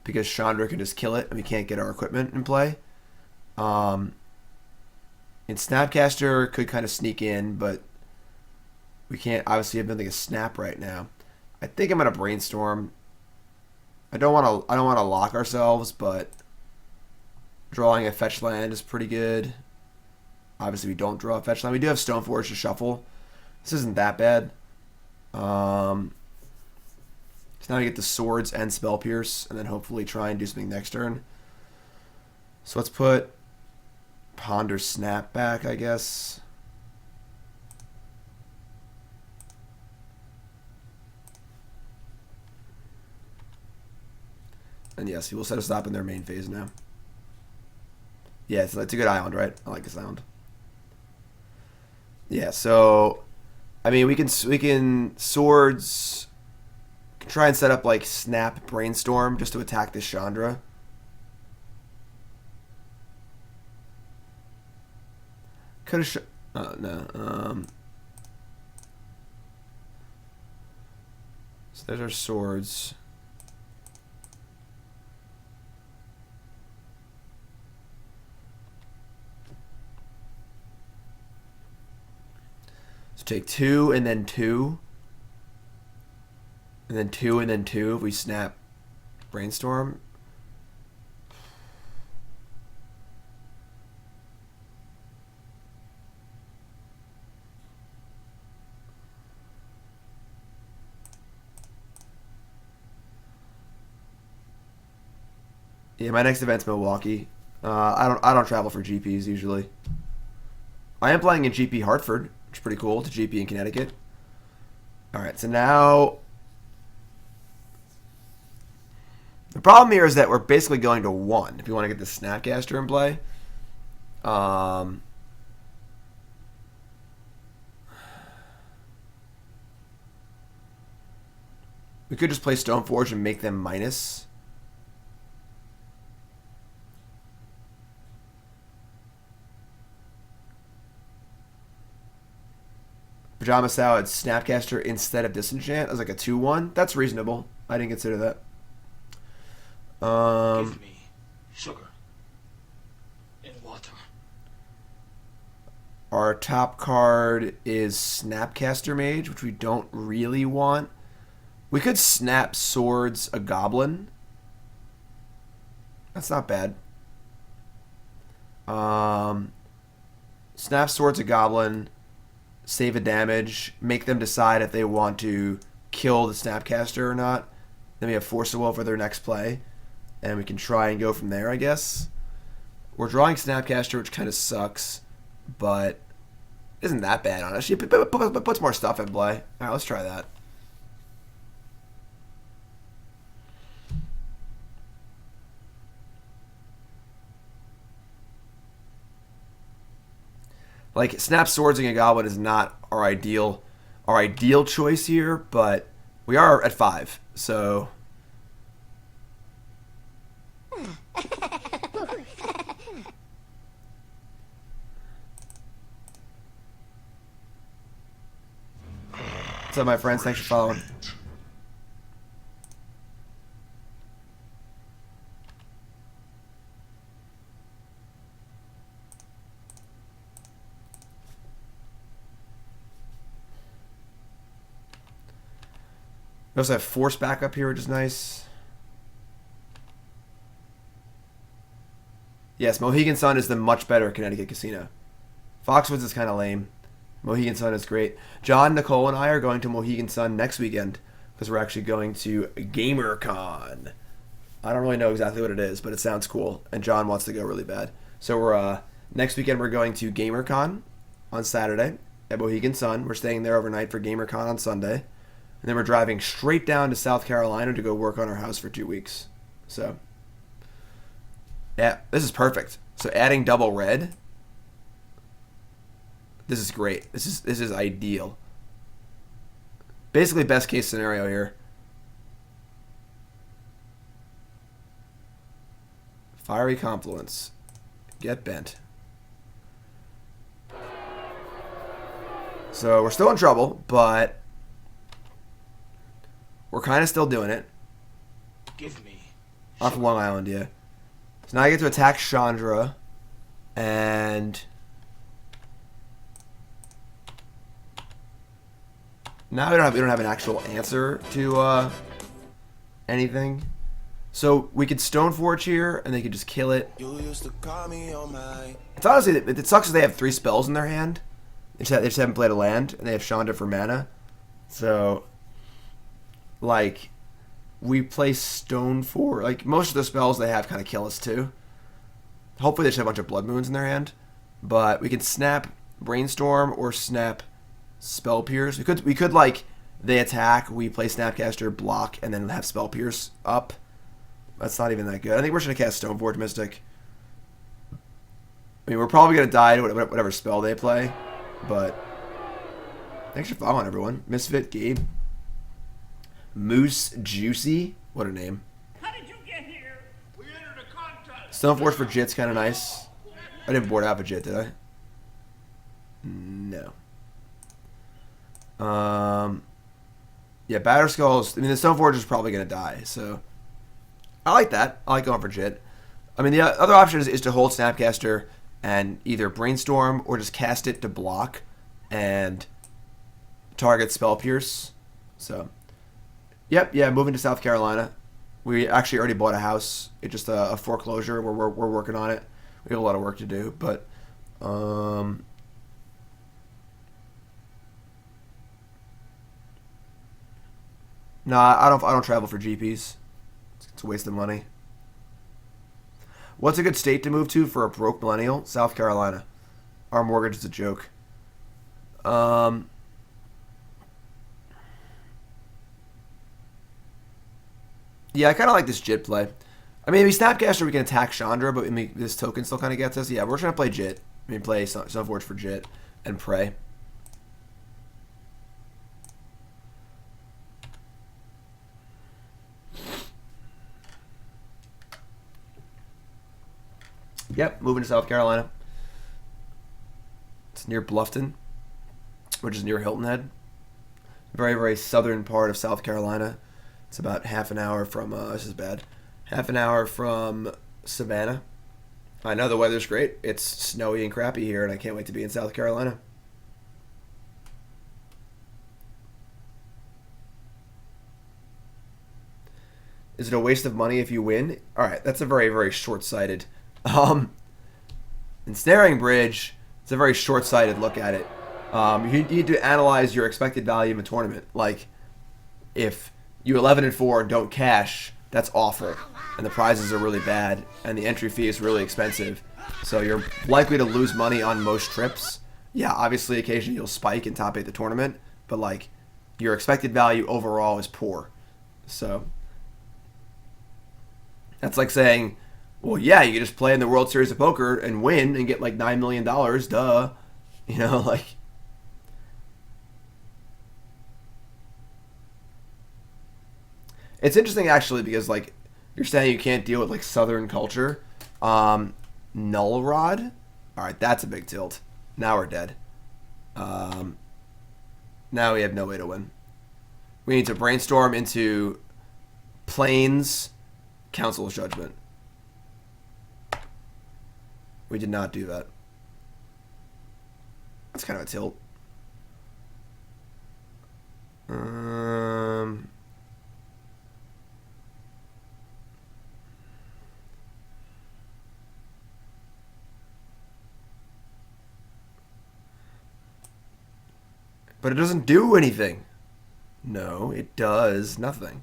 because Chandra can just kill it and we can't get our equipment in play. And Snapcaster could kind of sneak in, but we can't obviously have nothing to snap right now. I think I'm gonna Brainstorm. I don't want to lock ourselves, but drawing a fetch land is pretty good. Obviously we don't draw a fetch land. We do have Stoneforge to shuffle. This isn't that bad. So now we get the swords and Spell Pierce, and then hopefully try and do something next turn. So let's put Ponder Snap back, I guess. And yes, he will set a stop in their main phase now. Yeah, it's a good island, right? I like this island. Yeah, so I mean we can swords. Try and set up like Snap Brainstorm just to attack this Chandra. Could have. Oh no. So there's our swords. So take 2 and then 2. And then 2 and then 2 if we snap Brainstorm. Yeah, my next event's Milwaukee. I don't travel for GPs usually. I am playing in GP Hartford, which is pretty cool, to GP in Connecticut. Alright, so now the problem here is that we're basically going to 1 if we want to get the Snapcaster in play. We could just play Stoneforge and make them minus. Pajama Salad Snapcaster instead of Disenchant as like a 2-1. That's reasonable. I didn't consider that. Give me sugar and water. Our top card is Snapcaster Mage, which we don't really want. We could snap Swords a Goblin. That's not bad. Snap Swords a Goblin, save a damage, make them decide if they want to kill the Snapcaster or not. Then we have Force of Will for their next play. And we can try and go from there, I guess. We're drawing Snapcaster, which kind of sucks, but isn't that bad, honestly. It puts more stuff in play. All right, let's try that. Like, Snap Swords and Goblin is not our ideal choice here, but we are at 5, so... What's up, my friends? Thanks for following. We also have Force backup here, which is nice. Yes, Mohegan Sun is the much better Connecticut casino. Foxwoods is kind of lame. Mohegan Sun is great. John, Nicole, and I are going to Mohegan Sun next weekend because we're actually going to GamerCon. I don't really know exactly what it is, but it sounds cool, and John wants to go really bad. So we're next weekend we're going to GamerCon on Saturday at Mohegan Sun. We're staying there overnight for GamerCon on Sunday. And then we're driving straight down to South Carolina to go work on our house for 2 weeks. So, yeah, this is perfect. So adding double red, this is great. This is ideal. Basically, best case scenario here. Fiery Confluence. Get bent. So we're still in trouble, but we're kind of still doing it. Give me. Off of Long Island, yeah. So now I get to attack Chandra, and now we don't have an actual answer to anything. So we could Stoneforge here, and they could just kill it. It's honestly, it sucks that they have 3 spells in their hand. They just haven't played a land, and they have Chandra for mana. So, like, we play Stoneforge. Like, most of the spells they have kind of kill us too. Hopefully they just have a bunch of Blood Moons in their hand. But we can snap Brainstorm or snap Spell Pierce. We could like, they attack, we play Snapcaster, block, and then have Spell Pierce up. That's not even that good. I think we're just going to cast Stoneforge Mystic. I mean, we're probably going to die to whatever spell they play. But thanks for following, everyone. Misfit, Gabe. Moose Juicy. What a name. How did you get here? We entered a contest. Stoneforge for Jit's kind of nice. I didn't board out for Jit, did I? No. Yeah, Batterskull. I mean, the Stoneforge is probably going to die, so I like that. I like going for Jit. I mean, the other option is to hold Snapcaster and either Brainstorm or just cast it to block and target Spell Pierce. So, yep, yeah, moving to South Carolina. We actually already bought a house. It's just a foreclosure. We're working on it. We have a lot of work to do, but no, I don't travel for GPs. It's a waste of money. What's a good state to move to for a broke millennial? South Carolina. Our mortgage is a joke. Yeah, I kind of like this Jit play. I mean, we Snapcaster, we can attack Chandra, but I mean, this token still kind of gets us. Yeah, we're trying to play Jit. I mean, play Stoneforge for Jit and pray. Yep, moving to South Carolina. It's near Bluffton, which is near Hilton Head. Very, very southern part of South Carolina. It's about half an hour from, this is bad, half an hour from Savannah. I know the weather's great. It's snowy and crappy here, and I can't wait to be in South Carolina. Is it a waste of money if you win? All right, that's a very, very short-sighted. Ensnaring Bridge, it's a very short-sighted look at it. You need to analyze your expected value in a tournament. Like, if you 11-4 and don't cash, that's awful. And the prizes are really bad, and the entry fee is really expensive. So you're likely to lose money on most trips. Yeah, obviously occasionally you'll spike and top 8 the tournament, but like your expected value overall is poor. So that's like saying, well, yeah, you can just play in the World Series of Poker and win and get like $9 million, duh. You know, like... It's interesting, actually, because, like, you're saying you can't deal with, like, Southern culture. Null Rod? Alright, that's a big tilt. Now we're dead. Now we have no way to win. We need to brainstorm into Plains Council's Judgment. We did not do that. That's kind of a tilt. But it doesn't do anything. No, it does nothing.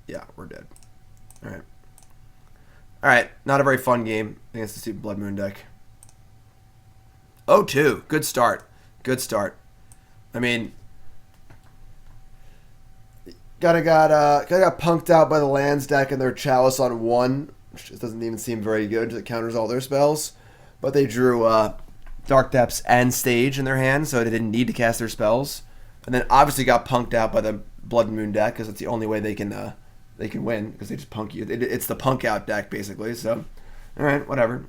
Yeah, we're dead. Alright. Alright, not a very fun game against the stupid Blood Moon deck. 0-2. Good start. Good start. I mean, got punked out by the lands deck and their Chalice on 1, which just doesn't even seem very good. It counters all their spells. But they drew Dark Depths and Stage in their hand, so they didn't need to cast their spells. And then obviously got punked out by the Blood Moon deck, because it's the only way they can win, because they just punk you. It's the punk out deck, basically. So, alright, whatever.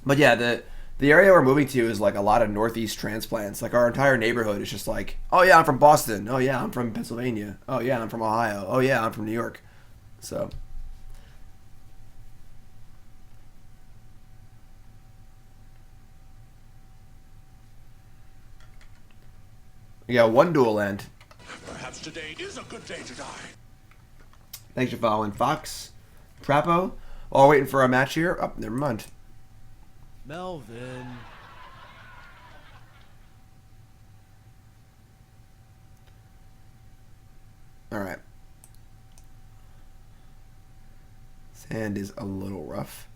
But yeah, the area we're moving to is like a lot of Northeast transplants. Like our entire neighborhood is just like, oh yeah, I'm from Boston. Oh yeah, I'm from Pennsylvania. Oh yeah, I'm from Ohio. Oh yeah, I'm from New York. So... We got 1 dual land. Perhaps today is a good day to die. Thanks for following. Fox, Trapo. All waiting for a match here. Oh, never mind. Melvin. Alright. This hand is a little rough.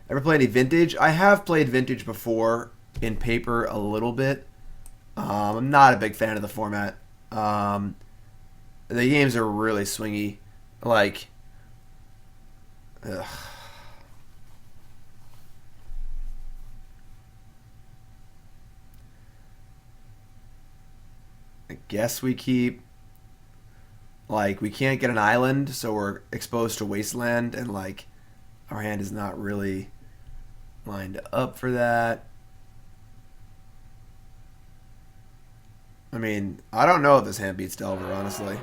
Ever play any Vintage? I have played Vintage before in paper a little bit. I'm not a big fan of the format. The games are really swingy. Like, ugh. I guess we keep... Like, we can't get an island, so we're exposed to Wasteland, and, like, our hand is not really lined up for that. I mean, I don't know if this hand beats Delver, honestly.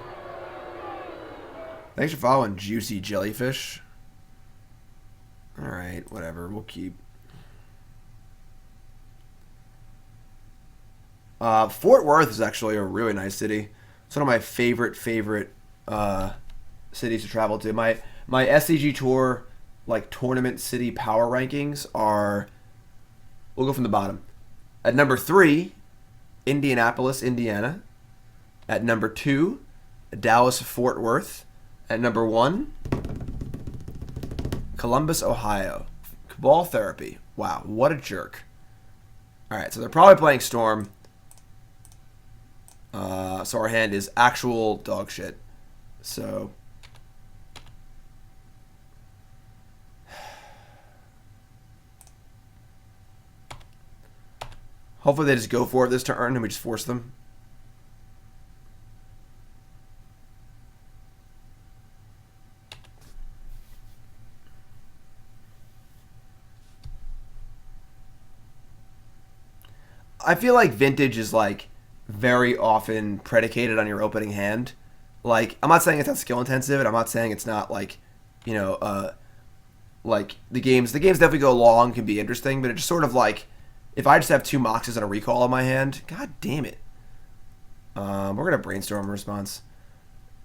Thanks for following, Juicy Jellyfish. Alright, whatever. We'll keep. Fort Worth is actually a really nice city. It's one of my favorite cities to travel to. My SCG Tour, like, tournament city power rankings are... We'll go from the bottom. At number 3... Indianapolis, Indiana. At number 2, Dallas, Fort Worth. At number 1, Columbus, Ohio. Cabal Therapy. Wow, what a jerk. Alright, so they're probably playing Storm. So our hand is actual dog shit. So... Hopefully they just go for it this turn and we just force them. I feel like Vintage is like very often predicated on your opening hand. Like, I'm not saying it's not skill intensive, and I'm not saying it's not like, you know, like the games definitely go long, can be interesting, but it's just sort of like, if I just have 2 Moxes and a recall in my hand, god damn it. We're going to brainstorm a response.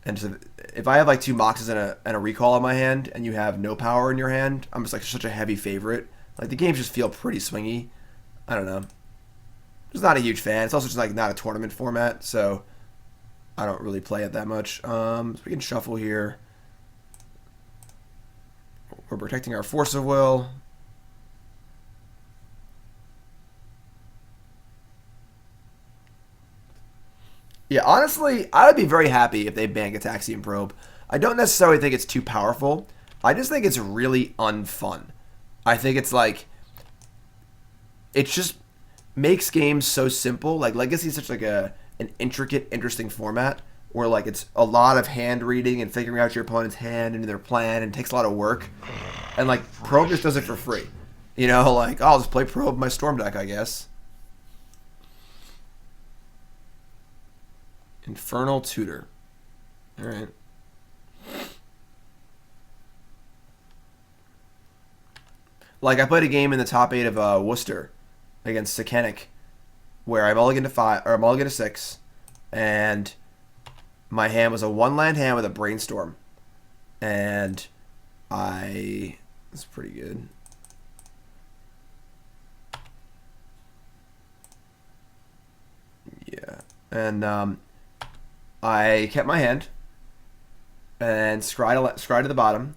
And so if I have like 2 Moxes and a recall in my hand, and you have no power in your hand, I'm just like such a heavy favorite. Like, the games just feel pretty swingy. I don't know. Just not a huge fan. It's also just like not a tournament format, so I don't really play it that much. So we can shuffle here. We're protecting our Force of Will. Yeah, honestly, I would be very happy if they banned Gitaxian Probe. I don't necessarily think it's too powerful. I just think it's really unfun. I think it's like, it just makes games so simple. Like Legacy is such like an intricate, interesting format where like it's a lot of hand reading and figuring out your opponent's hand and their plan, and it takes a lot of work. And like Probe just does it for free. You know, like, oh, I'll just play Probe my Storm deck, I guess. Infernal Tutor. All right. Like, I played a game in the top 8 of Worcester against Sakenic, where I mulliganed to 5 or mulliganed to 6, and my hand was a 1-land hand with a Brainstorm, and it's pretty good. Yeah, and I kept my hand and scry to the bottom.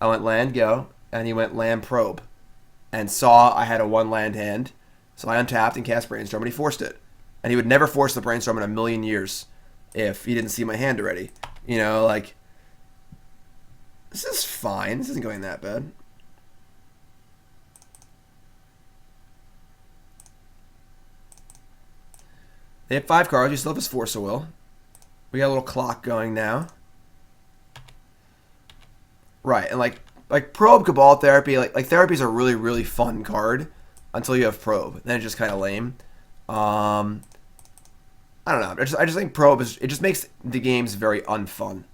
I went land go, and he went land probe, and saw I had a 1-land hand, so I untapped and cast Brainstorm, and he forced it. And he would never force the Brainstorm in a million years if he didn't see my hand already. You know, like, this is fine. This isn't going that bad. They have 5 cards. You still have his Force of Will. We got a little clock going now. Right, and like Probe Cabal Therapy, like Therapy is a really, really fun card until you have Probe. Then it's just kind of lame. I don't know. I just think Probe it just makes the games very unfun.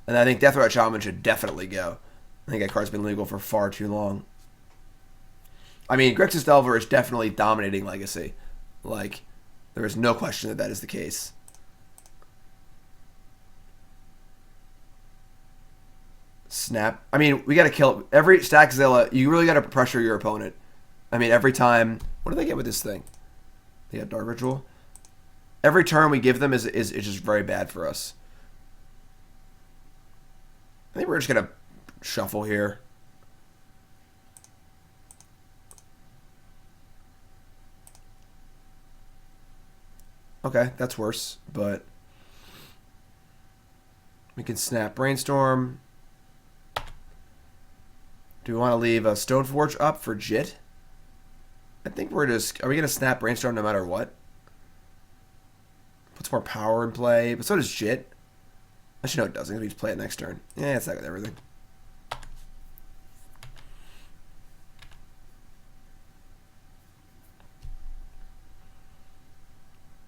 And I think Deathrite Shaman should definitely go. I think that card's been legal for far too long. I mean, Grixis Delver is definitely dominating Legacy. Like, there is no question that is the case. Snap. I mean, we got to kill every Stackzilla. You really got to pressure your opponent. I mean, every time. What do they get with this thing? They got Dark Ritual. Every turn we give them is just very bad for us. I think we're just gonna shuffle here. Okay, that's worse, but we can snap Brainstorm. Do we want to leave a Stoneforge up for Jitte? I think we're just... Are we going to snap Brainstorm no matter what? Puts more power in play, but so does Jitte. Actually, no, it doesn't. We just play it next turn. Yeah, it's not with everything.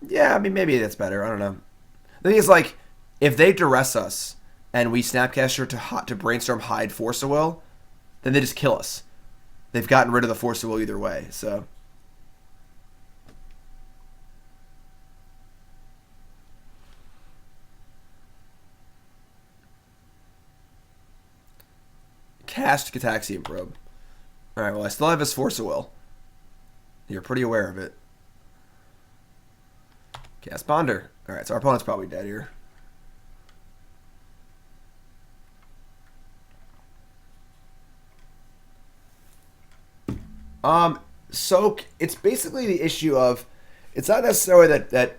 Yeah, I mean, maybe that's better. I don't know. The thing is, like, if they duress us and we Snapcaster to Brainstorm hide Force of Will, then they just kill us. They've gotten rid of the Force of Will either way, so... Cast Gitaxian Probe. Alright, well, I still have his Force of Will. You're pretty aware of it. Cast Ponder. Alright, so our opponent's probably dead here. So it's basically the issue of, it's not necessarily that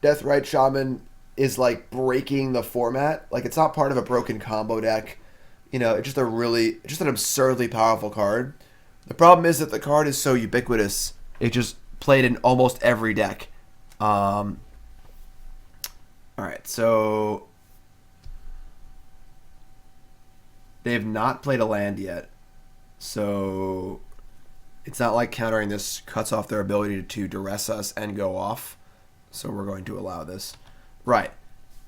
Deathrite Shaman is like breaking the format. Like, it's not part of a broken combo deck. You know, it's just an absurdly powerful card. The problem is that the card is so ubiquitous. It just played in almost every deck. Alright, so they have not played a land yet. So it's not like countering this cuts off their ability to duress us and go off. So we're going to allow this. Right.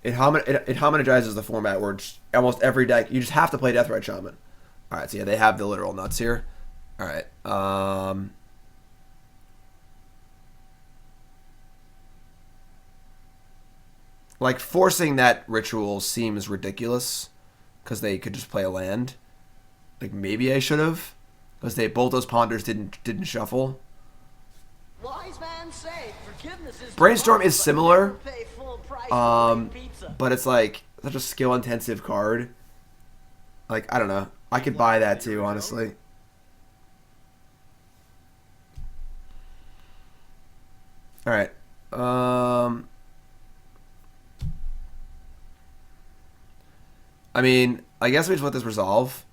It homogenizes the format where it's almost every deck, you just have to play Deathrite Shaman. Alright, so yeah, they have the literal nuts here. Alright. Like, forcing that ritual seems ridiculous because they could just play a land. Like, maybe I should have, because both those ponders didn't shuffle. Why Brainstorm is similar, but it's like such a skill-intensive card. Like, I don't know. I could buy that too, honestly. All right. I mean, I guess we just let this resolve,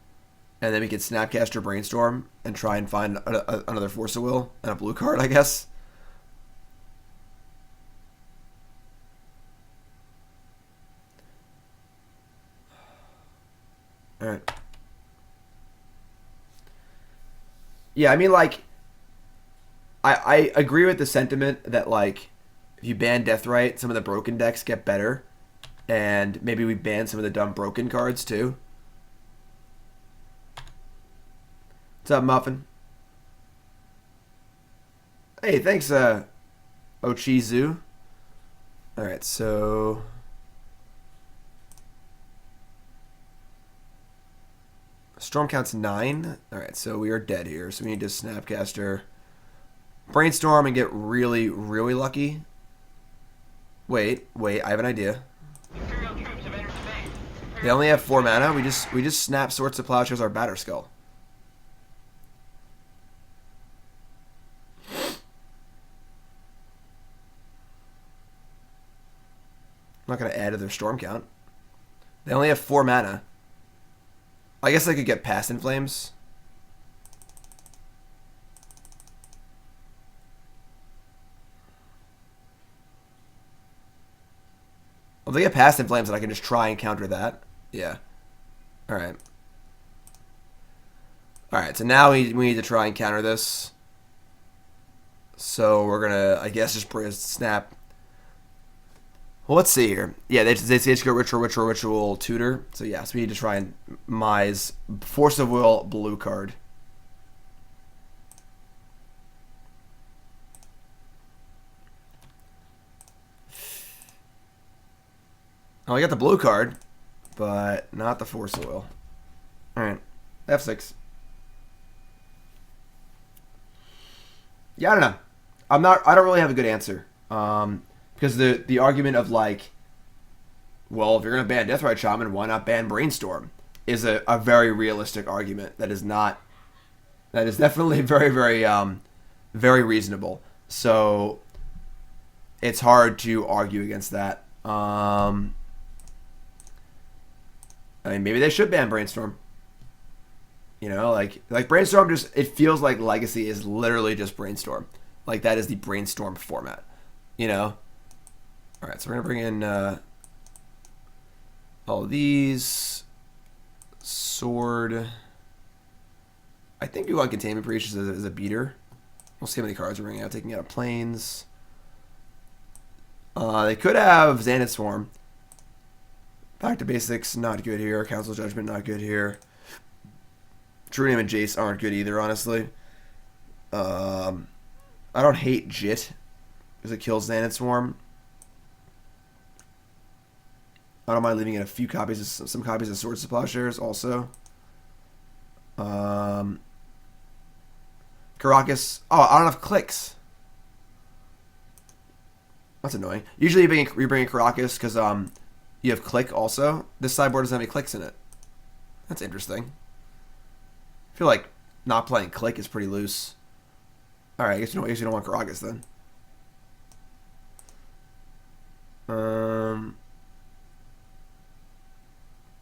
and then we could Snapcaster Brainstorm and try and find another Force of Will and a blue card, I guess. All right. Yeah, I mean, like, I agree with the sentiment that, like, if you ban Deathrite, some of the broken decks get better. And maybe we ban some of the dumb broken cards, too. What's up, Muffin? Hey, thanks, Ochizu. Alright, so... Storm count's 9. Alright, so we are dead here. So we need to Snapcaster Brainstorm and get really, really lucky. Wait, I have an idea. They only have 4 mana. We just snap Swords to Plowshares our Batterskull. I'm not gonna add to their storm count. They only have 4 mana. I guess I could get Past in Flames. Well, if they get Past in Flames, then I can just try and counter that. Yeah. Alright. Alright, so now we need to try and counter this. So we're gonna, I guess, just snap. Well, let's see here. Yeah, they just go Ritual, Tutor. So yeah, so we need to try and mise Force of Will blue card. Oh, I got the blue card, but not the Force of Will. Alright. F6. Yeah, I don't know. I don't really have a good answer. Because the argument of, like, well, if you're gonna ban Deathrite Shaman, why not ban Brainstorm? Is a very realistic argument that is definitely very, very very reasonable. So it's hard to argue against that. I mean, maybe they should ban Brainstorm. You know, like Brainstorm just, it feels like Legacy is literally just Brainstorm. Like, that is the Brainstorm format. You know? Alright, so we're going to bring in all of these. Sword. I think we want Containment Priest as a beater. We'll see how many cards we're bringing out. Taking out Plains. They could have Xanad Swarm. Back to Basics, not good here. Council Judgment, not good here. True-Name and Jace aren't good either, honestly. I don't hate Jitte, because it kills Xanad Swarm. I don't mind leaving in a few copies of some copies of Swords to Plowshares also. Karakas. Oh, I don't have clicks. That's annoying. Usually you bring in Karakas because you have click also. This sideboard doesn't have any clicks in it. That's interesting. I feel like not playing click is pretty loose. Alright, I guess you don't want Karakas then.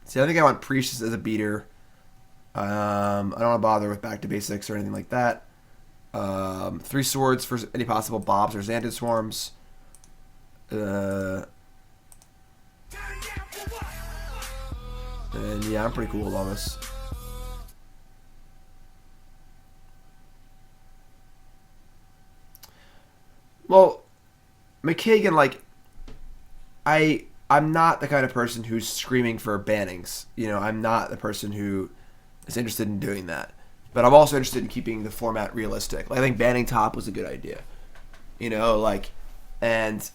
See, I think I want Priest as a beater. I don't want to bother with Back to Basics or anything like that. 3 swords for any possible Bobs or Xanad Swarms. And yeah, I'm pretty cool with all this. Well, McKagan, like, I'm not the kind of person who's screaming for bannings. You know, I'm not the person who is interested in doing that. But I'm also interested in keeping the format realistic. Like, I think banning top was a good idea. You know, like, and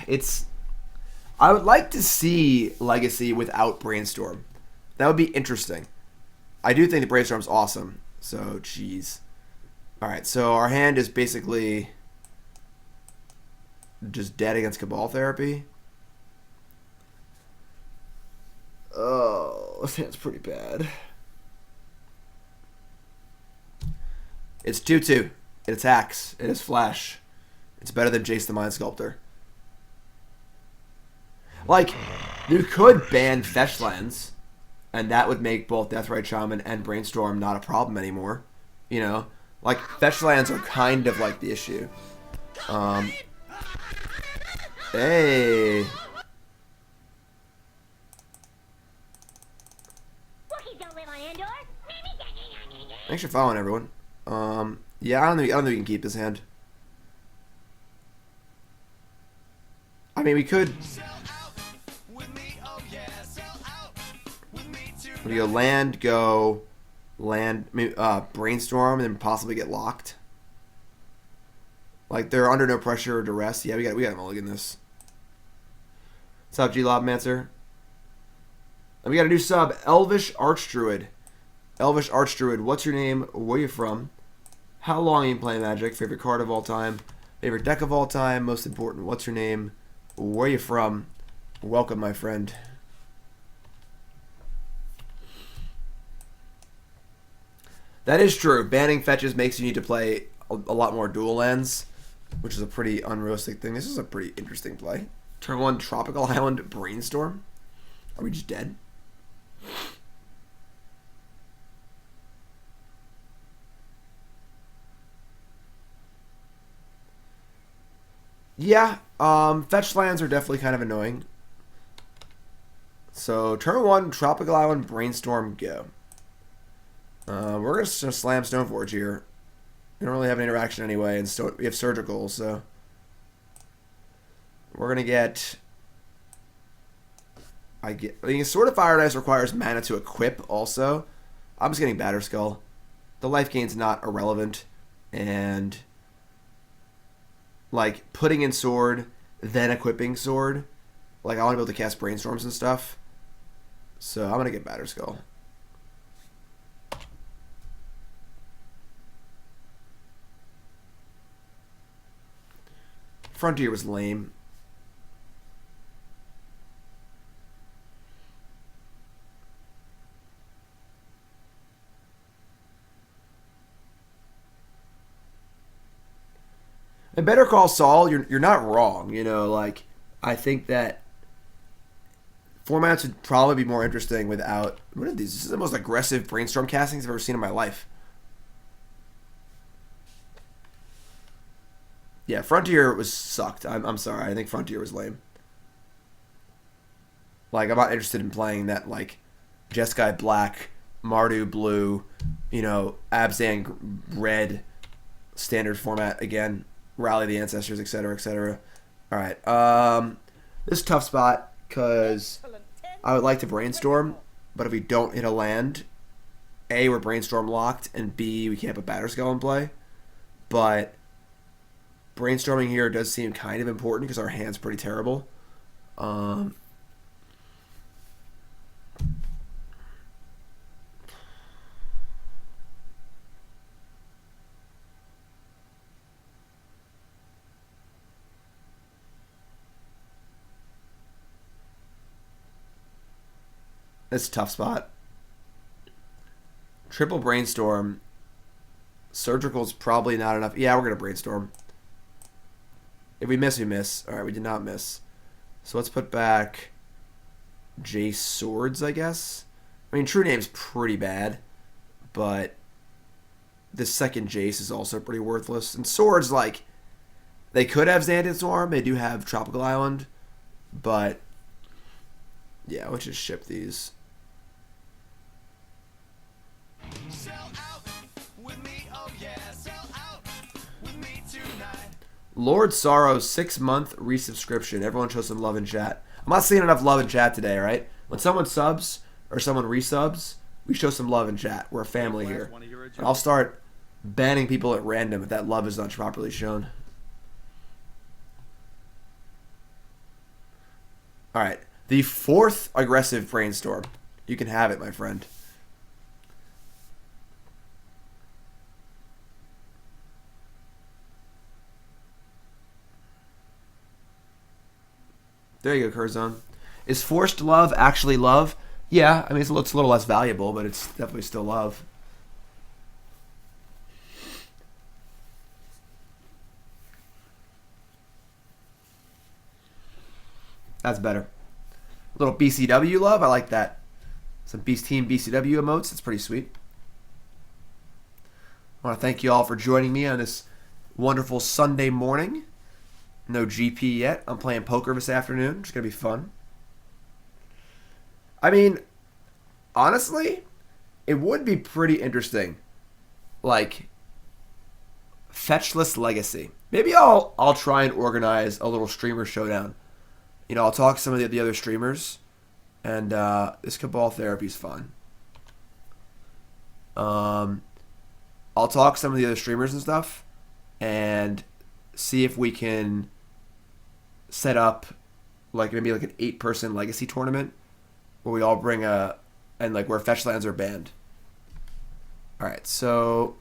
it's... I would like to see Legacy without Brainstorm. That would be interesting. I do think the Brainstorm's awesome. So, jeez. Alright, so our hand is basically... just dead against Cabal Therapy. Oh, this hand's pretty bad. It's 2/2. It attacks. It has flash. It's better than Jace the Mind Sculptor. Like, you could ban fetch lands, and that would make both Deathrite Shaman and Brainstorm not a problem anymore. You know? Like, fetch lands are kind of like the issue. Hey. Thanks for following, everyone. Yeah, I don't think we can keep this hand. I mean, we could. We go land, maybe, Brainstorm, and then possibly get locked. Like, they're under no pressure or duress. Yeah, we got to mulligan this. What's up, G-Lobmancer? And we got a new sub, Elvish Archdruid. Elvish Archdruid, what's your name? Where you from? How long have you been playing Magic? Favorite card of all time? Favorite deck of all time? Most important, what's your name? Where you from? Welcome, my friend. That is true. Banning fetches makes you need to play a lot more dual lands, which is a pretty unrealistic thing. This is a pretty interesting play. Turn 1, Tropical Island, Brainstorm. Are we just dead? Yeah, fetch lands are definitely kind of annoying. So, turn 1, Tropical Island, Brainstorm, go. We're going to slam Stoneforge here. We don't really have an interaction anyway, and we have Surgical, so... We're going to get... I mean, Sword of Fire and Ice requires mana to equip also. I'm just getting Batterskull. The life gain's not irrelevant, and... Like, putting in Sword, then equipping Sword. Like, I want to be able to cast Brainstorms and stuff. So, I'm going to get Batterskull. Frontier was lame. And Better Call Saul, you're not wrong. You know, like, I think that formats would probably be more interesting without... What are these? This is the most aggressive Brainstorm castings I've ever seen in my life. Yeah, Frontier was sucked. I'm sorry. I think Frontier was lame. Like, I'm not interested in playing that, like, Jeskai black, Mardu blue, you know, Abzan red standard format again. Rally the Ancestors, etc., etc. All right. This is a tough spot because I would like to Brainstorm, but if we don't hit a land, A, we're Brainstorm locked, and B, we can't put Batterskull in play. But brainstorming here does seem kind of important because our hand's pretty terrible. It's a tough spot. Triple Brainstorm. Surgical's probably not enough. Yeah, we're going to Brainstorm. If we miss, we miss. Alright, we did not miss. So let's put back Jace Swords, I guess. I mean, True-Name's pretty bad, but the second Jace is also pretty worthless. And Swords, like, they could have Xandan Swarm. They do have Tropical Island, but yeah, let's just ship these. Lord Sorrow's 6-month resubscription. Everyone show some love in chat. I'm not seeing enough love in chat today, right? When someone subs or someone resubs, we show some love in chat. We're a family here. And I'll start banning people at random if that love is not properly shown. Alright. The 4th aggressive Brainstorm. You can have it, my friend. There you go, Curzon. Is forced love actually love? Yeah, I mean, it's a little less valuable, but it's definitely still love. That's better. A little BCW love, I like that. Some Beast Team BCW emotes, that's pretty sweet. I want to thank you all for joining me on this wonderful Sunday morning. No GP yet. I'm playing poker this afternoon. It's going to be fun. I mean, honestly, it would be pretty interesting. Like, Fetchless Legacy. Maybe I'll try and organize a little streamer showdown. You know, I'll talk to some of the other streamers. And this Cabal Therapy is fun. I'll talk to some of the other streamers and stuff. And see if we can set up like maybe like an 8-person legacy tournament where we all bring and like where fetch lands are banned. Alright, so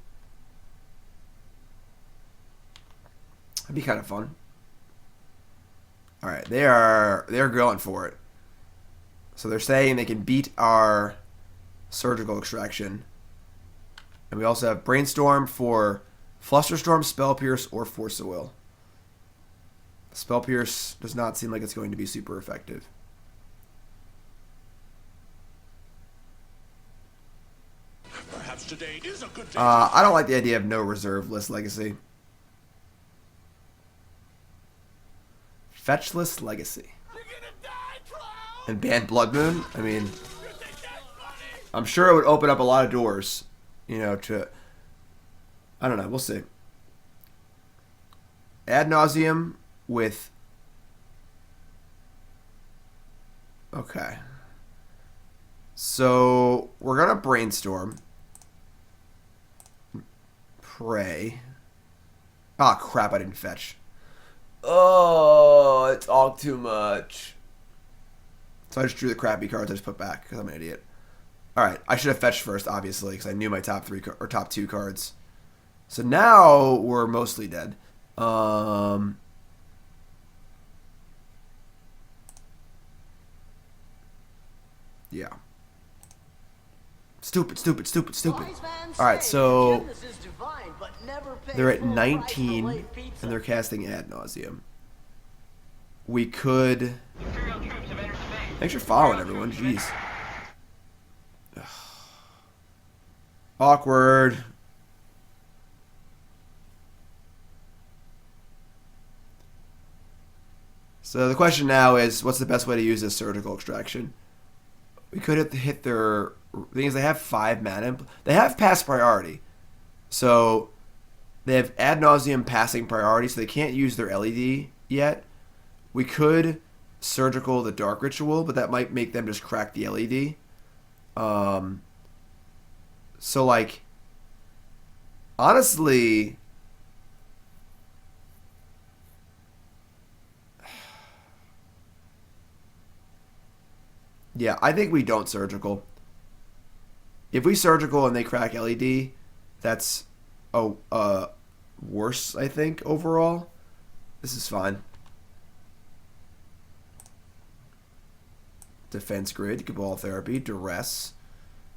that'd be kind of fun. Alright, they're going for it. So they're saying they can beat our Surgical Extraction. And we also have Brainstorm for Flusterstorm, Spell Pierce, or Force of Will. Spell Pierce does not seem like it's going to be super effective. Perhaps today is a good day. I don't like the idea of no reserve list legacy. Fetchless Legacy. And ban Blood Moon? I mean, I'm sure it would open up a lot of doors, you know, to... I don't know. We'll see. Ad nauseum with... Okay. So, we're going to Brainstorm. Pray. Ah, crap, I didn't fetch. Oh, it's all too much. So I just drew the crappy cards I just put back because I'm an idiot. Alright, I should have fetched first, obviously, because I knew my top 2 cards. So now we're mostly dead. Yeah. Stupid. Alright, so they're at 19 and they're casting Ad Nauseum. We could... Thanks for following, everyone. Jeez. Awkward. So the question now is, what's the best way to use this Surgical Extraction? We could hit their... The thing is, they have 5 mana. They have Pass Priority. So they have Ad Nauseum passing priority, so they can't use their LED yet. We could Surgical the Dark Ritual, but that might make them just crack the LED. So, like, honestly... Yeah, I think we don't Surgical. If we Surgical and they crack LED, that's worse, I think, overall. This is fine. Defense Grid, Cabal Therapy, Duress,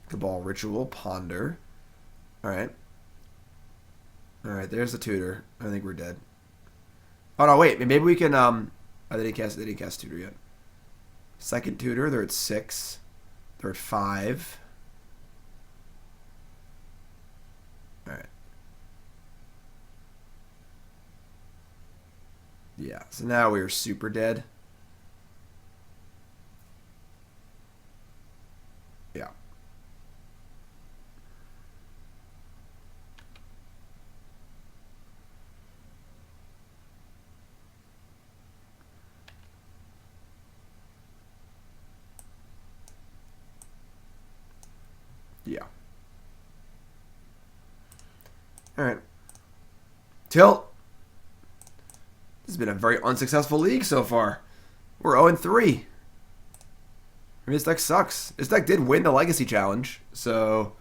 Cabal Ritual, Ponder. Alright. Alright, there's the tutor. I think we're dead. Oh no, wait, maybe we can oh, they didn't cast tutor yet. Second tutor, they're at 6. They're at 5. Alright. Yeah, so now we are super dead. Yeah. Yeah. Alright. Tilt. This has been a very unsuccessful league so far. We're 0-3. I mean, this deck sucks. This deck did win the Legacy Challenge, so...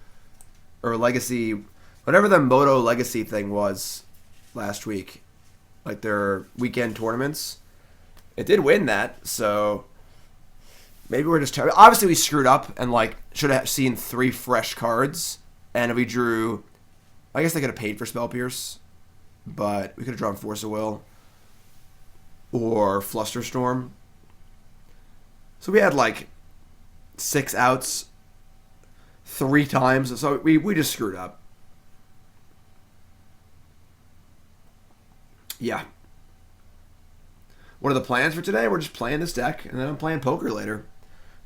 Or Legacy... Whatever the Moto Legacy thing was last week. Like their weekend tournaments. It did win that, so maybe we're just obviously we screwed up and like should have seen 3 fresh cards, and we drew. I guess they could have paid for Spell Pierce, but we could have drawn Force of Will or Flusterstorm. So we had like 6 outs 3 times, so we just screwed up. Yeah. What are the plans for today? We're just playing this deck, and then I'm playing poker later.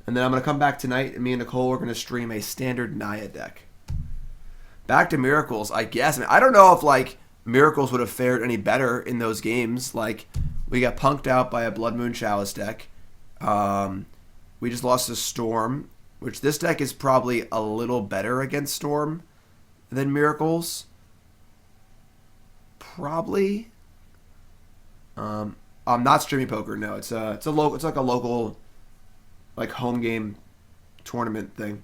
And then I'm going to come back tonight, and me and Nicole are going to stream a standard Naya deck. Back to Miracles, I guess. I mean, I don't know if, like, Miracles would have fared any better in those games. Like, we got punked out by a Blood Moon Chalice deck. We just lost to Storm, which this deck is probably a little better against Storm than Miracles. Probably. I'm not streaming poker. No, it's like a local, like home game tournament thing.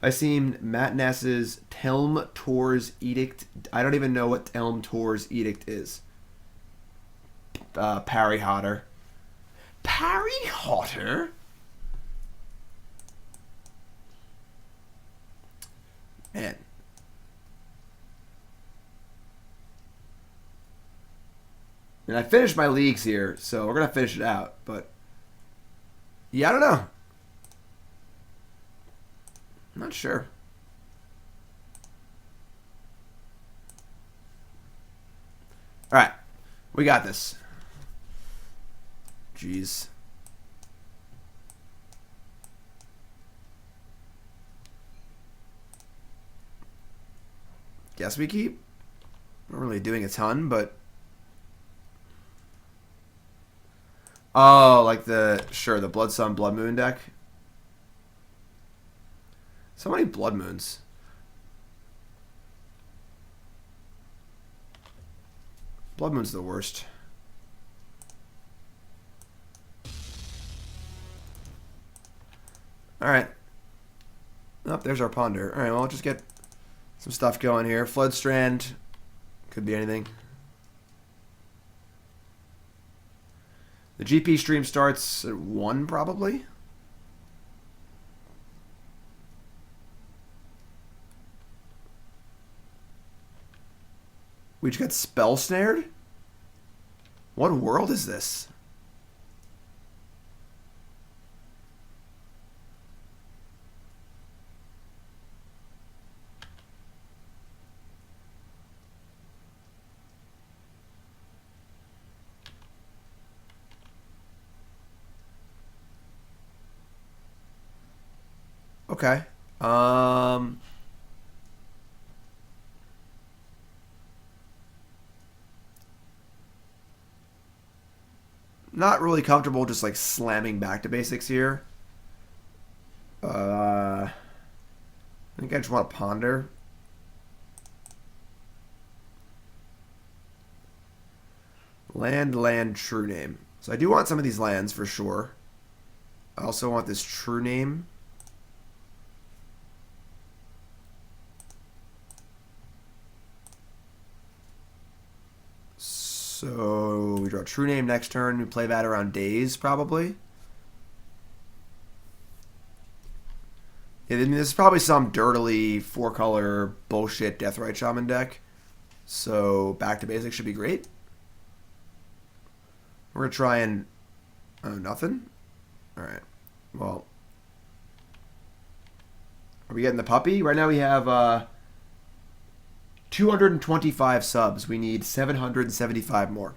I seen Matt Ness's Telm Tor's Edict. I don't even know what Telm Tor's Edict is. Parry Hotter. Parry Hotter? Man. And I finished my leagues here, so we're going to finish it out. But, yeah, I don't know. I'm not sure. All right. We got this. Jeez. Guess we keep. Not really doing a ton, but... Oh, like the Blood Sun, Blood Moon deck. So many Blood Moons. Blood Moon's the worst. Alright. Oh, there's our Ponder. Alright, well, I'll just get some stuff going here. Flood Strand. Could be anything. The GP stream starts at 1, probably. We just got spell snared? What world is this? Okay. Not really comfortable just like slamming back to basics here. I think I just want to ponder. Land, true name. So I do want some of these lands for sure. I also want this true name. So we draw True Name next turn. We play that around Days, probably. Yeah, I mean, this is probably some dirtily 4-color bullshit Deathrite Shaman deck. So back to basics should be great. We're going to try and... Oh, nothing? Alright. Well. Are we getting the puppy? Right now we have... 225 subs. We need 775 more.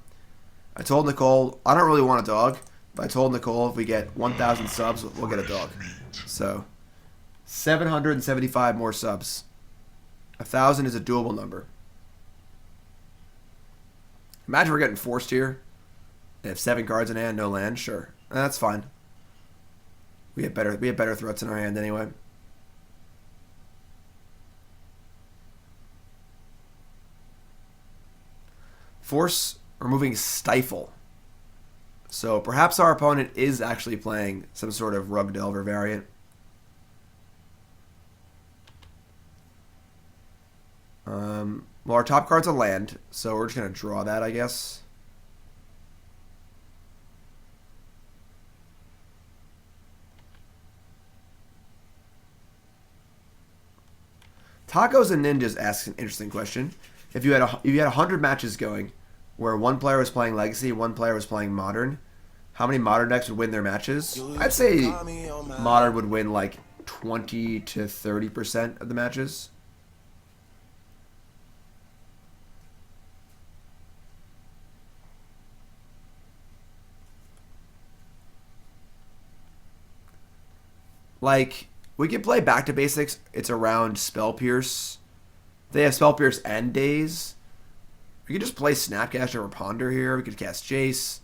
I told Nicole, I don't really want a dog, but I told Nicole if we get 1,000 subs, we'll get a dog. So, 775 more subs. 1,000 is a doable number. Imagine we're getting forced here. They have 7 cards in hand, no land. Sure, that's fine. We have better threats in our hand anyway. Force, removing Stifle. So perhaps our opponent is actually playing some sort of Rug Delver variant. Well, our top card's a land, so we're just going to draw that, I guess. Tacos and Ninjas asks an interesting question. If you had 100 matches going, where one player was playing Legacy, one player was playing Modern, how many Modern decks would win their matches? I'd say Modern would win like 20 to 30% of the matches. Like, we could play back to basics. It's around Spell Pierce. They have Spell Pierce and Daze. We could just play Snapcaster or Ponder here. We could cast Jace.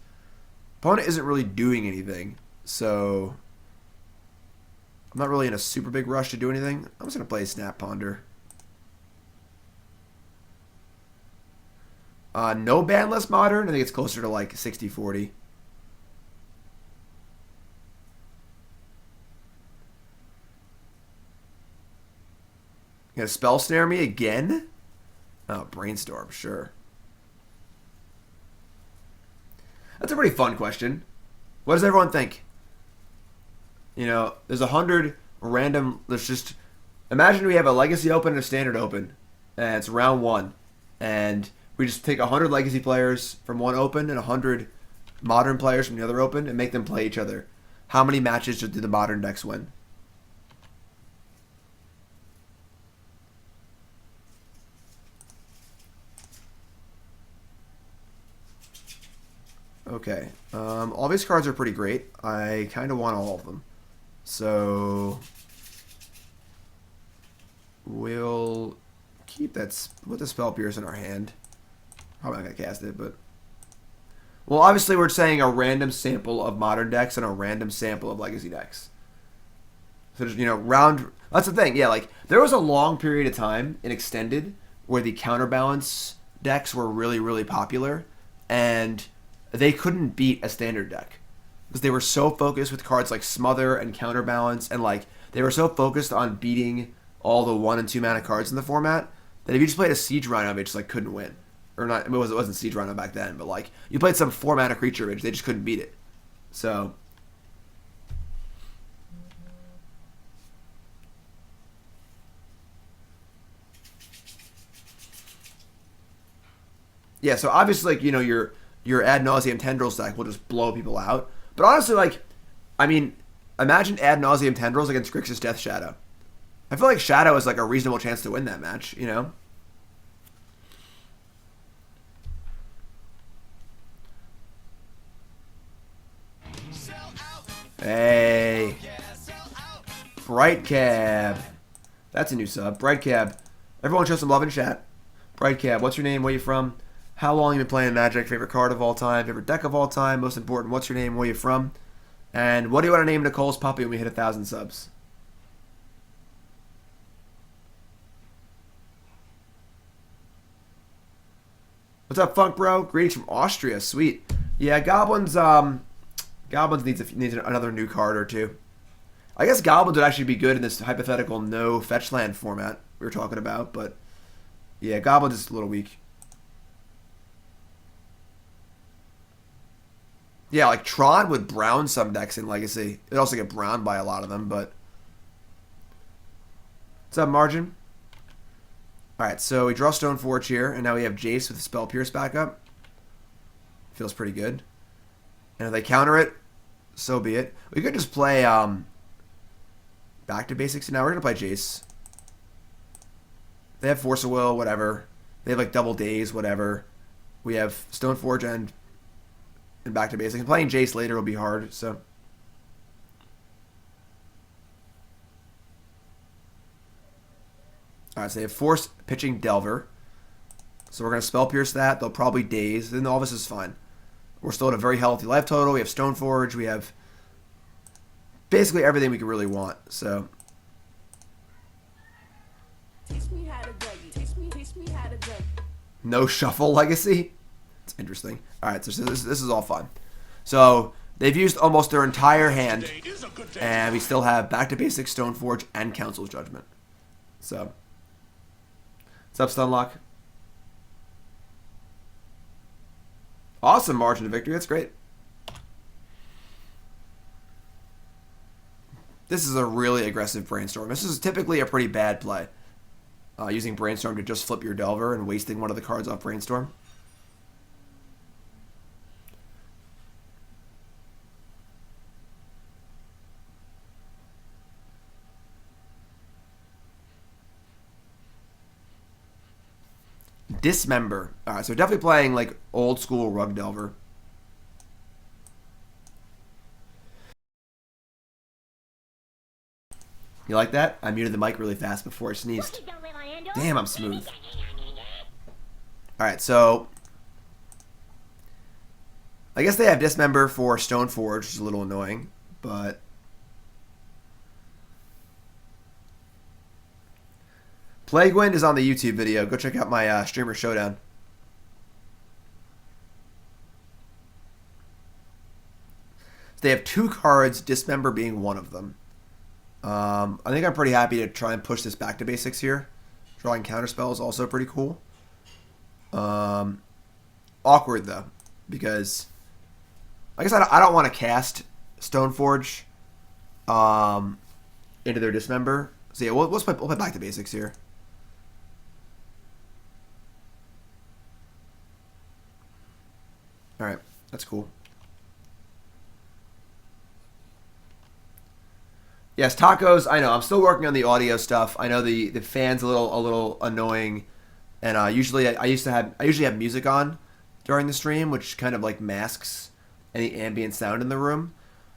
Opponent isn't really doing anything, so I'm not really in a super big rush to do anything. I'm just going to play Snap Ponder. No banless Modern. I think it's closer to like 60-40. You gonna spell snare me again? Oh, Brainstorm, sure. That's a pretty fun question. What does everyone think? You know, there's 100 random. Let's just imagine we have a Legacy Open and a Standard Open, and it's round 1, and we just take 100 Legacy players from one Open and 100 Modern players from the other Open and make them play each other. How many matches do the Modern decks win? Okay, all these cards are pretty great. I kind of want all of them. So, we'll keep that, put the Spell Pierce in our hand. Probably not going to cast it, but... Well, obviously we're saying a random sample of Modern decks and a random sample of Legacy decks. So, just, you know, that's the thing, yeah, like, there was a long period of time in Extended where the Counterbalance decks were really, really popular, and they couldn't beat a Standard deck because they were so focused with cards like Smother and Counterbalance, and like they were so focused on beating all the 1 and 2 mana cards in the format that if you just played a Siege Rhino, they just like couldn't win. Or not, it wasn't Siege Rhino back then, but like you played some 4 mana creature image, they just couldn't beat it. So yeah, so obviously, like, you know, your Ad Nauseam Tendrils deck will just blow people out. But honestly, like, I mean, imagine Ad Nauseam Tendrils against Grixis Death Shadow. I feel like Shadow is like a reasonable chance to win that match, you know? Hey. Bright Cab. That's a new sub. Bright Cab. Everyone show some love in chat. Bright Cab, what's your name? Where you from? How long you been playing Magic? Favorite card of all time? Favorite deck of all time? Most important, what's your name? Where you from? And what do you want to name Nicole's puppy when we hit 1,000 subs? What's up, Funk Bro? Greetings from Austria. Sweet. Yeah, Goblins needs another new card or two. I guess Goblins would actually be good in this hypothetical no fetch land format we were talking about, but yeah, Goblins is a little weak. Yeah, like Tron would brown some decks in Legacy. It'd also get browned by a lot of them, but... What's up, Margin? Alright, so we draw Stoneforge here, and now we have Jace with Spell Pierce backup. Feels pretty good. And if they counter it, so be it. We could just play back to basics. Now we're going to play Jace. They have Force of Will, whatever. They have like double days, whatever. We have Stoneforge and back to basics. And playing Jace later will be hard, so. Alright, so they have Force pitching Delver. So we're going to Spell Pierce that. They'll probably Daze. Then all this is fine. We're still at a very healthy life total. We have Stoneforge. We have basically everything we could really want. So. No Shuffle Legacy? It's interesting. Alright, so this is all fun. So, they've used almost their entire hand, and we still have Back to Basics, Stoneforge, and Council's Judgment. So, what's up, Stunlock? Awesome margin of victory. That's great. This is a really aggressive Brainstorm. This is typically a pretty bad play. using Brainstorm to just flip your Delver and wasting one of the cards off Brainstorm. Dismember. Alright, so definitely playing like old school Rug Delver. You like that? I muted the mic really fast before I sneezed. Damn, I'm smooth. Alright, so I guess they have Dismember for Stoneforge, which is a little annoying, but Plague Wind is on the YouTube video. Go check out my Streamer Showdown. So they have 2 cards, Dismember being one of them. I think I'm pretty happy to try and push this back to basics here. Drawing Counterspell is also pretty cool. Awkward, though, because I guess I don't want to cast Stoneforge into their Dismember. So yeah, we'll play back to basics here. Alright, that's cool. Yes, tacos. I know. I'm still working on the audio stuff. I know the fan's a little annoying, and usually I usually have music on during the stream, which kind of like masks any ambient sound in the room.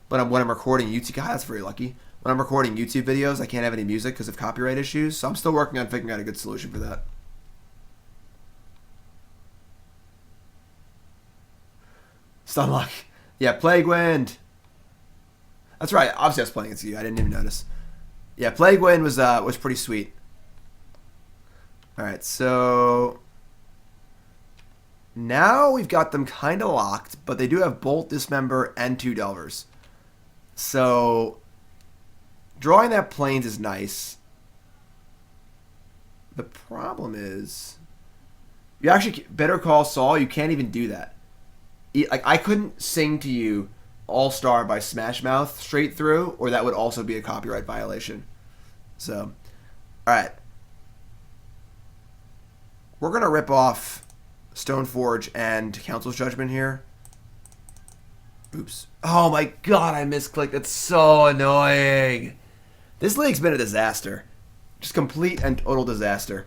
But when I'm recording YouTube, God, that's very lucky. When I'm recording YouTube videos, I can't have any music because of copyright issues. So I'm still working on figuring out a good solution for that. Stunlock. Yeah, Plague Wind. That's right. Obviously, I was playing against you. I didn't even notice. Yeah, Plague Wind was pretty sweet. All right, so now we've got them kind of locked, but they do have Bolt, Dismember, and 2 Delvers. So drawing that Plains is nice. The problem is you actually Better Call Saul. You can't even do that. Like I couldn't sing to you All-Star by Smash Mouth straight through, or that would also be a copyright violation. So, alright. We're going to rip off Stoneforge and Council's Judgment here. Oops. Oh my god, I misclicked. That's so annoying. This league's been a disaster. Just complete and total disaster.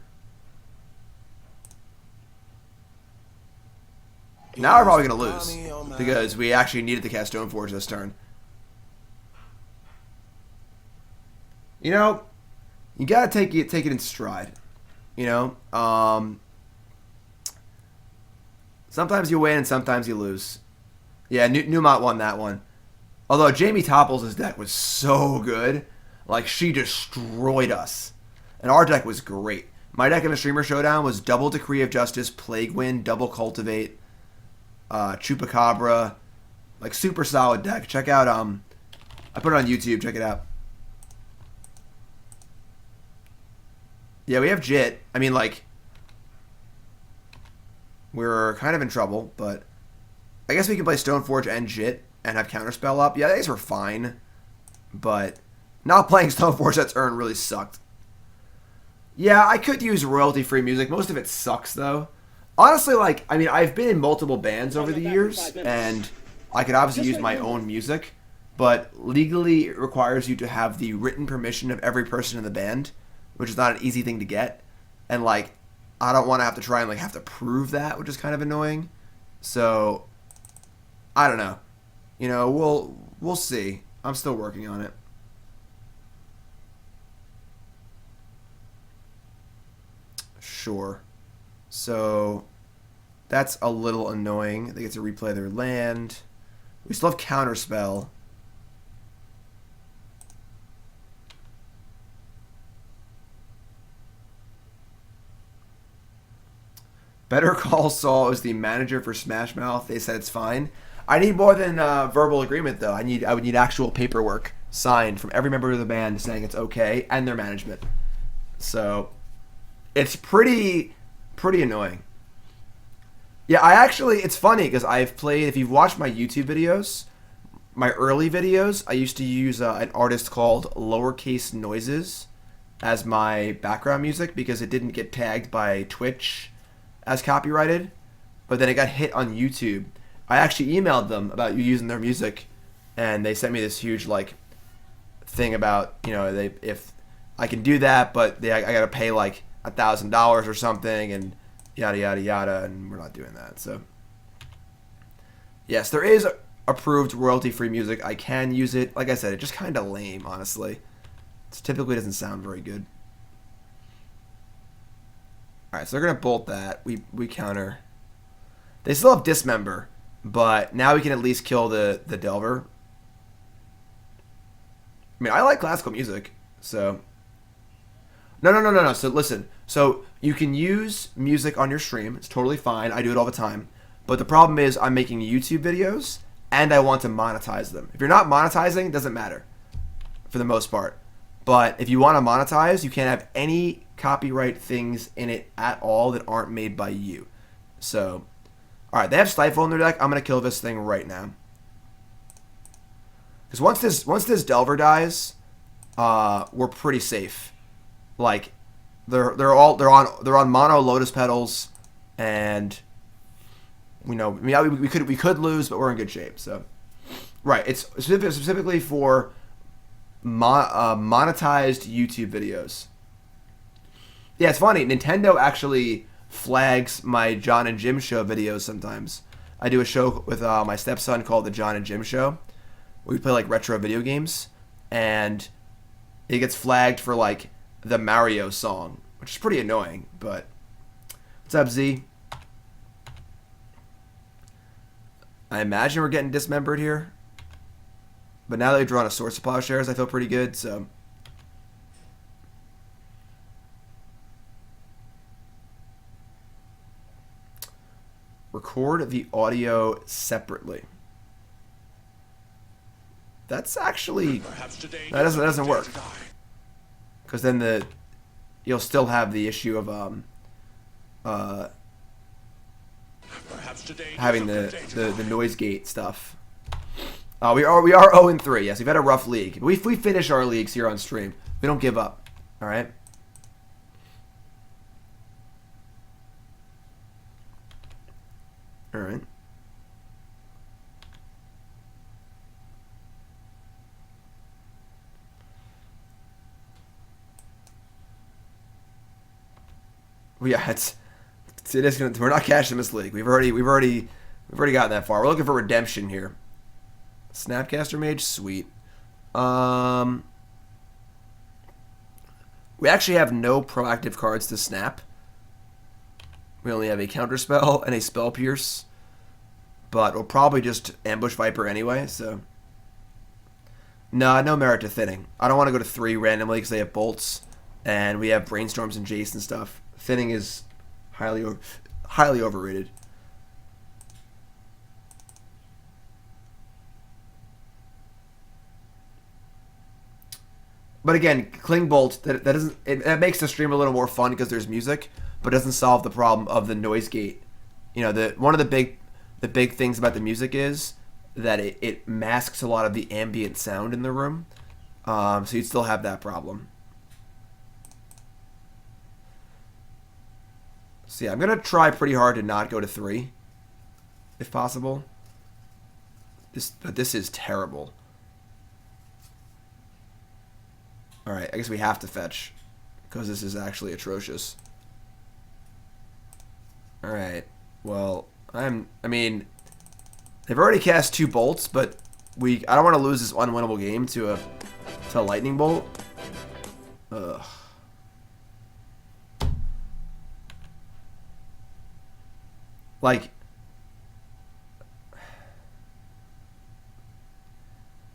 Now we're probably going to lose, because we actually needed to cast Stoneforge this turn. You know, you got to take it in stride. You know, sometimes you win and sometimes you lose. Yeah, Newmont won that one. Although Jamie Topples' deck was so good. Like, she destroyed us. And our deck was great. My deck in the Streamer Showdown was double Decree of Justice, Plague Wind, double Cultivate, Chupacabra, like super solid deck. Check out I put it on YouTube, check it out. Yeah, we have Jitte. I mean, like, we're kind of in trouble, but I guess we can play Stoneforge and Jitte and have Counterspell up. Yeah, these were fine, but not playing Stoneforge that turn really sucked. Yeah, I could use royalty-free music. Most of it sucks, though. Honestly, like, I mean, I've been in multiple bands over the years, and I could obviously use my own music, but legally it requires you to have the written permission of every person in the band, which is not an easy thing to get. And, like, I don't want to have to try and, like, have to prove that, which is kind of annoying. So, I don't know. You know, we'll see. I'm still working on it. Sure. So that's a little annoying. They get to replay their land. We still have Counterspell. Better Call Saul is the manager for Smash Mouth. They said it's fine. I need more than verbal agreement, though. I would need actual paperwork signed from every member of the band saying it's okay, and their management. So it's pretty annoying. Yeah, it's funny because I've played, if you've watched my YouTube videos, my early videos, I used to use an artist called Lowercase Noises as my background music because it didn't get tagged by Twitch as copyrighted, but then it got hit on YouTube. I actually emailed them about you using their music, and they sent me this huge like thing about, you know, if I can do that, but I got to pay like $1,000 or something, and yada yada yada, and we're not doing that. So yes, there is approved royalty-free music. I can use it. Like I said, it's just kind of lame, honestly. It typically doesn't sound very good. All right, so they're gonna bolt that. We counter. They still have Dismember, but now we can at least kill the Delver. I mean, I like classical music, so no. So listen, so you can use music on your stream. It's totally fine. I do it all the time. But the problem is I'm making YouTube videos and I want to monetize them. If you're not monetizing, it doesn't matter for the most part. But if you want to monetize, you can't have any copyright things in it at all that aren't made by you. So, all right, they have Stifle in their deck. I'm going to kill this thing right now. Because once this Delver dies, we're pretty safe. Like they're on mono Lotus Petals, and we know we could lose, but we're in good shape. So right, it's specifically for monetized YouTube videos. Yeah, it's funny. Nintendo actually flags my John and Jim Show videos sometimes. I do a show with my stepson called the John and Jim Show. We play like retro video games, and it gets flagged for like the Mario song, which is pretty annoying. But what's up, Z? I imagine we're getting dismembered here, but now that they've drawn a Source of Plowshares, I feel pretty good. So record the audio separately. That's actually that doesn't work, because then you'll still have the issue of having the noise gate stuff. We are 0-3. Yes, we've had a rough league. We finish our leagues here on stream. We don't give up. All right. All right. Well, yeah, it is gonna. We're not cashing this league. We've already gotten that far. We're looking for redemption here. Snapcaster Mage, sweet. We actually have no proactive cards to snap. We only have a Counterspell and a Spell Pierce, but we'll probably just Ambush Viper anyway. So, no merit to thinning. I don't want to go to 3 randomly because they have bolts, and we have Brainstorms and Jace and stuff. Thinning is highly overrated. But again, Cling Bolt that doesn't it makes the stream a little more fun because there's music, but doesn't solve the problem of the noise gate. You know, one of the big things about the music is that it masks a lot of the ambient sound in the room, so you'd still have that problem. So yeah, I'm gonna try pretty hard to not go to 3, if possible. But this is terrible. All right, I guess we have to fetch because this is actually atrocious. All right, well, I mean, they've already cast 2 bolts, but I don't want to lose this unwinnable game to a lightning bolt. Ugh. Like,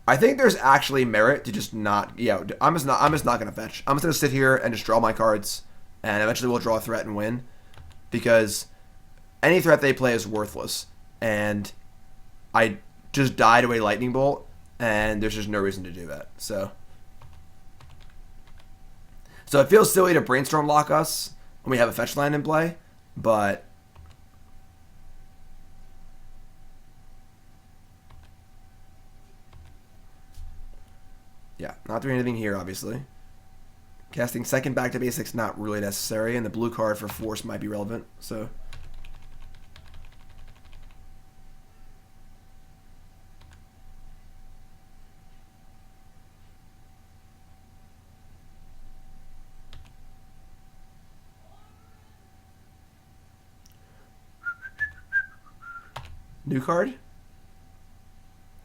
I think there's actually merit to just not. Yeah, I'm just not gonna fetch. I'm just gonna sit here and just draw my cards, and eventually we'll draw a threat and win, because any threat they play is worthless, and I just die to a lightning bolt, and there's just no reason to do that. So it feels silly to Brainstorm lock us when we have a fetch land in play, but. Yeah, not doing anything here, obviously. Casting second back to basics not really necessary, and the blue card for force might be relevant. So. New card?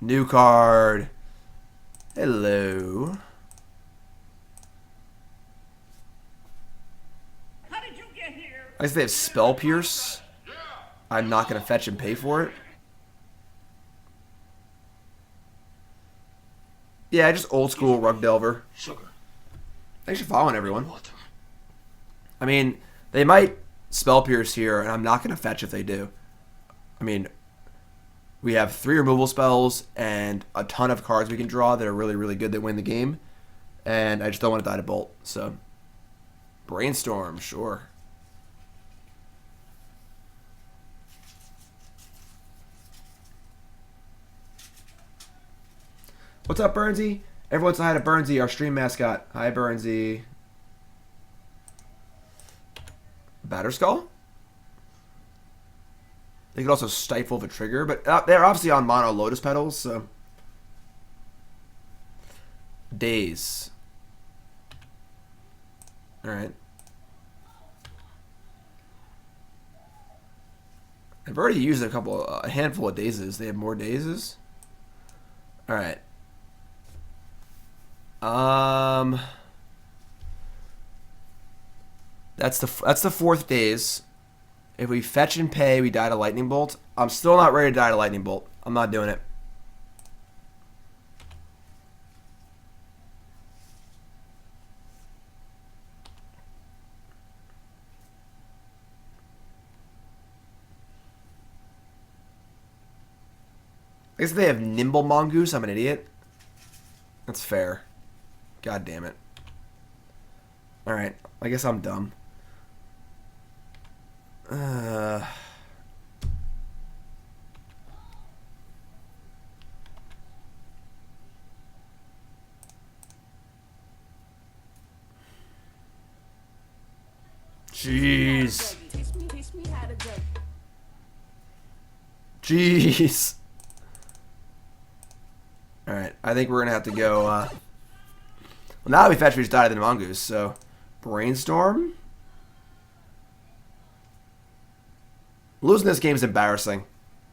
New card. Hello. How did you get here? I guess they have Spell Pierce. I'm not going to fetch and pay for it. Yeah, just old school Rug Delver. Sugar. Thanks for following, everyone. Water. I mean, they might Spell Pierce here, and I'm not going to fetch if they do. I mean, we have 3 removal spells and a ton of cards we can draw that are really, really good that win the game. And I just don't want to die to Bolt. So, Brainstorm, sure. What's up, Burnsy? Everyone say hi to Burnsy, our stream mascot. Hi, Burnsy. Batterskull? They could also stifle the trigger, but they're obviously on mono Lotus Petals, so. Daze. Alright. I've already used a handful of Dazes. They have more Dazes? Alright. That's the 4th Daze. If we fetch and pay, we die to Lightning Bolt. I'm still not ready to die to Lightning Bolt. I'm not doing it. I guess they have Nimble Mongoose. I'm an idiot. That's fair. God damn it. Alright. I guess I'm dumb. Jeez. Jeez. Alright, I think we're going to have to go, well, now we fetch, we just died to the Mongoose, so Brainstorm? Losing this game is embarrassing.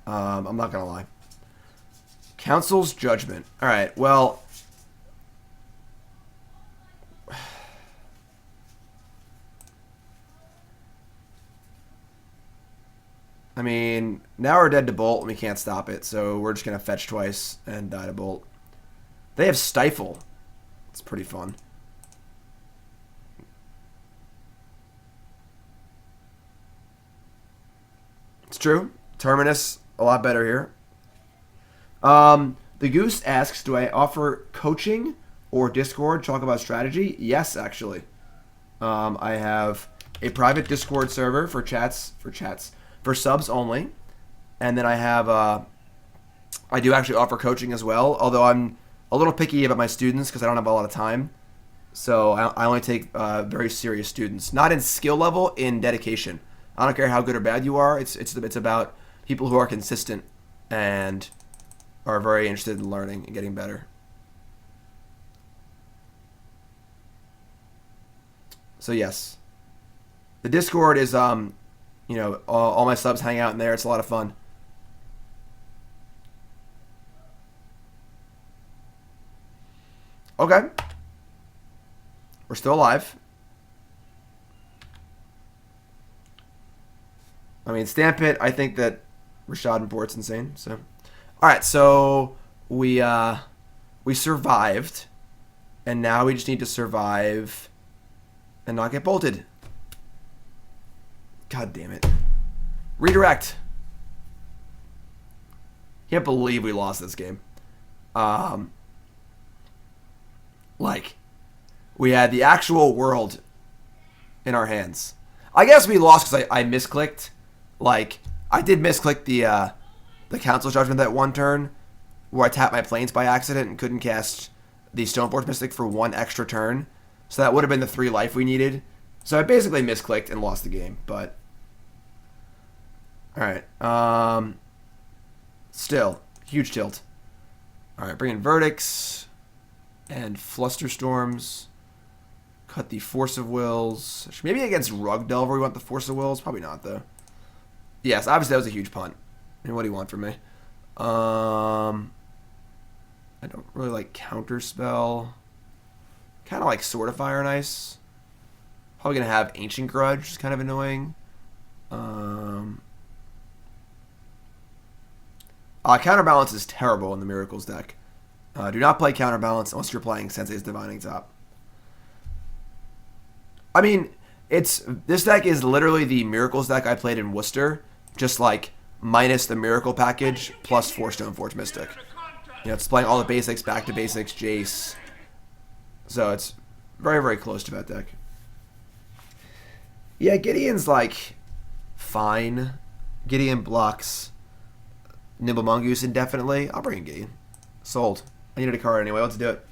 I'm not going to lie. Council's Judgment. Alright, well, I mean, now we're dead to Bolt and we can't stop it, so we're just going to fetch twice and die to Bolt. They have Stifle. It's pretty fun. It's true. Terminus, a lot better here. The Goose asks, do I offer coaching or Discord, talk about strategy? Yes, actually. I have a private Discord server for subs only. And then I have, I do actually offer coaching as well, although I'm a little picky about my students because I don't have a lot of time. So I only take very serious students. Not in skill level, in dedication. I don't care how good or bad you are. It's about people who are consistent and are very interested in learning and getting better. So yes. The Discord is, you know, all my subs hang out in there. It's a lot of fun. Okay. We're still alive. I mean, Stamp It, I think that Rashad and Bort's insane. So, alright, so we survived. And now we just need to survive and not get bolted. God damn it. Redirect. Can't believe we lost this game. Like, we had the actual world in our hands. I guess we lost because I misclicked. Like, I did misclick the Council Judgment that one turn where I tapped my planes by accident and couldn't cast the Stoneforge Mystic for one extra turn. So that would have been the 3 life we needed. So I basically misclicked and lost the game. But all right. Still huge tilt. All right, bring in Verdicts and Flusterstorms. Cut the Force of Wills. Maybe against Rug Delver we want the Force of Wills. Probably not though. Yes, obviously that was a huge punt. And what do you want from me? I don't really like Counterspell. Kind of like Sword of Fire and Ice. Probably going to have Ancient Grudge, which is kind of annoying. Counterbalance is terrible in the Miracles deck. Do not play Counterbalance unless you're playing Sensei's Divining Top. I mean, this deck is literally the Miracles deck I played in Worcester, just like minus the Miracle package plus 4 Stoneforge Mystic. You know, it's playing all the basics, back to basics, Jace. So it's very, very close to that deck. Yeah, Gideon's like fine. Gideon blocks Nimble Mongoose indefinitely. I'll bring in Gideon. Sold. I needed a card anyway. Let's do it.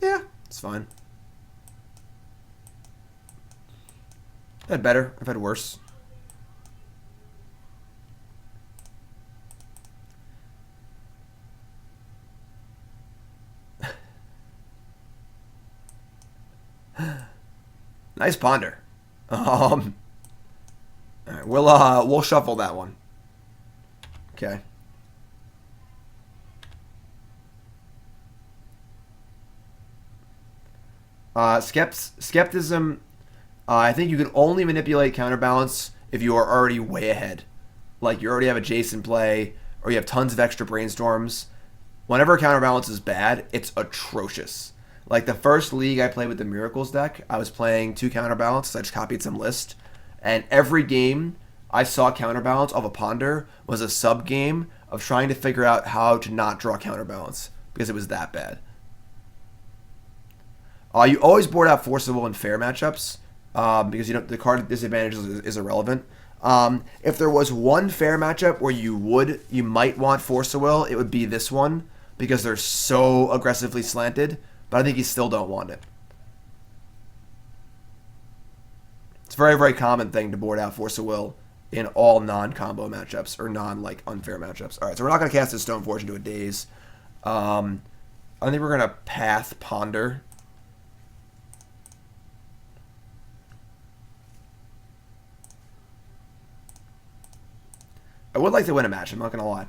Yeah, it's fine. I've had better. I've had worse. Nice ponder. All right, we'll shuffle that one. Okay. Skepticism. I think you can only manipulate Counterbalance if you are already way ahead. Like you already have a Jace in play, or you have tons of extra Brainstorms. Whenever Counterbalance is bad, it's atrocious. Like the first league I played with the Miracles deck, I was playing 2 Counterbalance, so I just copied some list. And every game I saw Counterbalance of a Ponder was a sub game of trying to figure out how to not draw Counterbalance because it was that bad. You always board out Force of Will in fair matchups because you know the card disadvantage is irrelevant. If there was one fair matchup where you might want Force of Will, it would be this one because they're so aggressively slanted. But I think you still don't want it. It's a very, very common thing to board out Force of Will in all non-combo matchups or unfair matchups. All right, so we're not going to cast this Stoneforge into a Daze. I think we're going to Path Ponder. I would like to win a match, I'm not going to lie.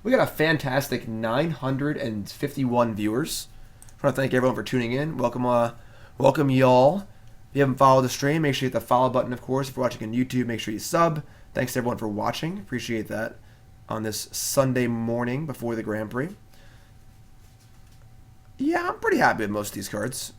We got a fantastic 951 viewers. I want to thank everyone for tuning in. Welcome y'all. If you haven't followed the stream, make sure you hit the follow button, of course. If you're watching on YouTube, make sure you sub. Thanks to everyone for watching. Appreciate that on this Sunday morning before the Grand Prix. Yeah, I'm pretty happy with most of these cards.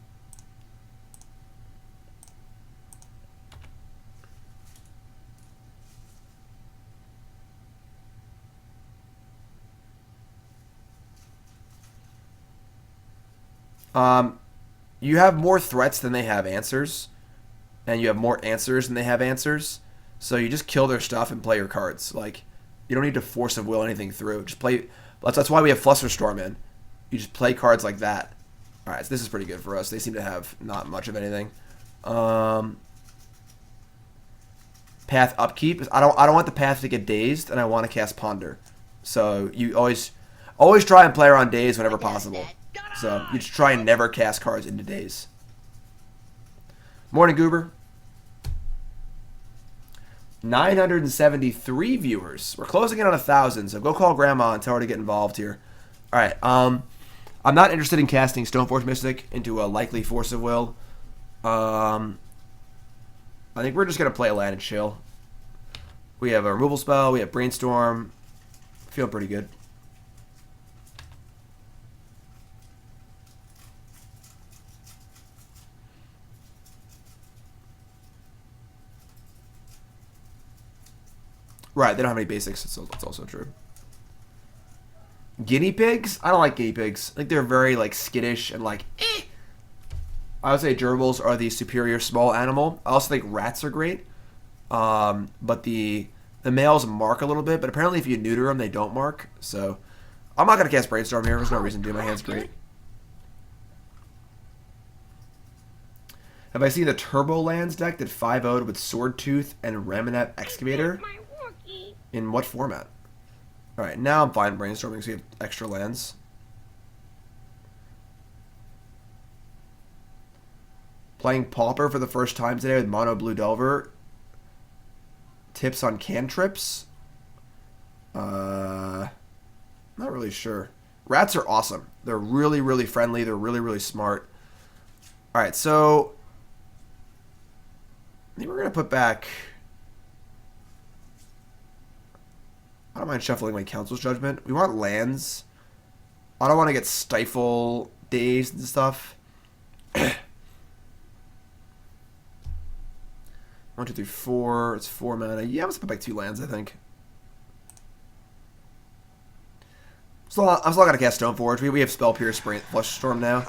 You have more threats than they have answers, and you have more answers than they have answers. So you just kill their stuff and play your cards. Like, you don't need to Force of Will anything through. Just play. That's why we have Flusterstorm in. You just play cards like that. All right, so this is pretty good for us. They seem to have not much of anything. Path Upkeep. I don't want the path to get dazed, and I want to cast Ponder. So you always try and play around daze whenever possible. So you just try and never cast cards into daze. Morning, Goober. 973 viewers. We're closing in on 1,000, so go call Grandma and tell her to get involved here. All right. I'm not interested in casting Stoneforge Mystic into a likely Force of Will. I think we're just going to play a land and chill. We have a removal spell. We have Brainstorm. Feeling pretty good. Right, they don't have any basics, so that's also true. Guinea pigs? I don't like guinea pigs. I think they're very like skittish and like eh. I would say gerbils are the superior small animal. I also think rats are great. But the males mark a little bit, but apparently if you neuter them, they don't mark. So I'm not going to cast Brainstorm here. There's no reason to. My hand's great. Have I seen the Turbo Lands deck that 5-0'd with Swordtooth and Ramonette Excavator? In what format? Alright, now I'm fine brainstorming because we have extra lands. Playing Pauper for the first time today with Mono Blue Delver. Tips on cantrips? Not really sure. Rats are awesome. They're really, really friendly. They're really, really smart. Alright, so I think we're going to put back... I don't mind shuffling my Council's Judgment. We want lands. I don't want to get Stifle Days and stuff. 1, 2, 3, 4. It's 4 mana. Yeah, let's put back 2 lands, I think. I'm still not going to cast Stoneforge. We have Spell Pierce, Flusterstorm now.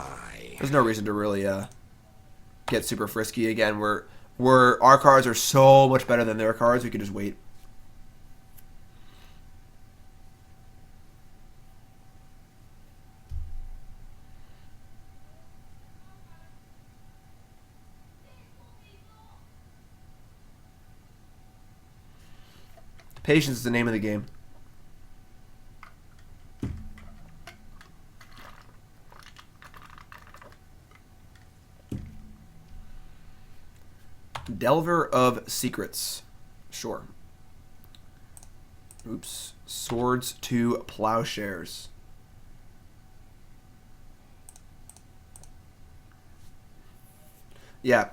There's no reason to really get super frisky again. Our cards are so much better than their cards, we can just wait. Patience is the name of the game. Delver of Secrets. Sure. Oops. Swords to Plowshares. Yeah.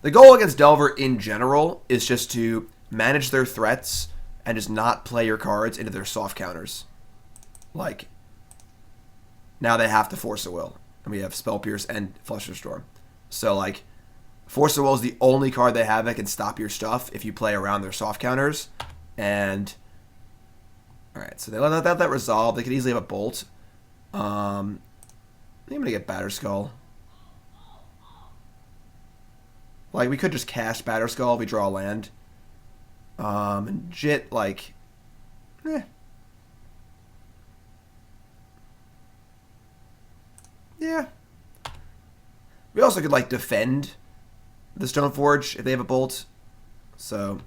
The goal against Delver in general is just to manage their threats and just not play your cards into their soft counters. Like, now they have to Force of Will. And we have Spell Pierce and Flusterstorm. So, like, Force of Will is the only card they have that can stop your stuff if you play around their soft counters. And, alright, so they let that resolve. They could easily have a Bolt. I think I'm going to get Batterskull. Like, we could just cast Batterskull if we draw a land. And Jitte, like, yeah. We also could, like, defend the Stoneforge if they have a Bolt. So,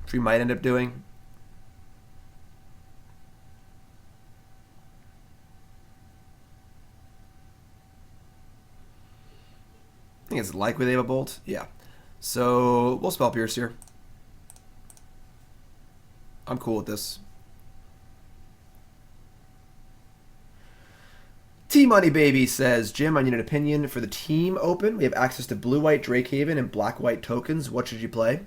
which we might end up doing. I think it's likely they have a Bolt. Yeah. So, we'll Spell Pierce here. I'm cool with this. T-Money Baby says, Jim, I need an opinion for the team open. We have access to blue-white Drakehaven and black-white tokens. What should you play?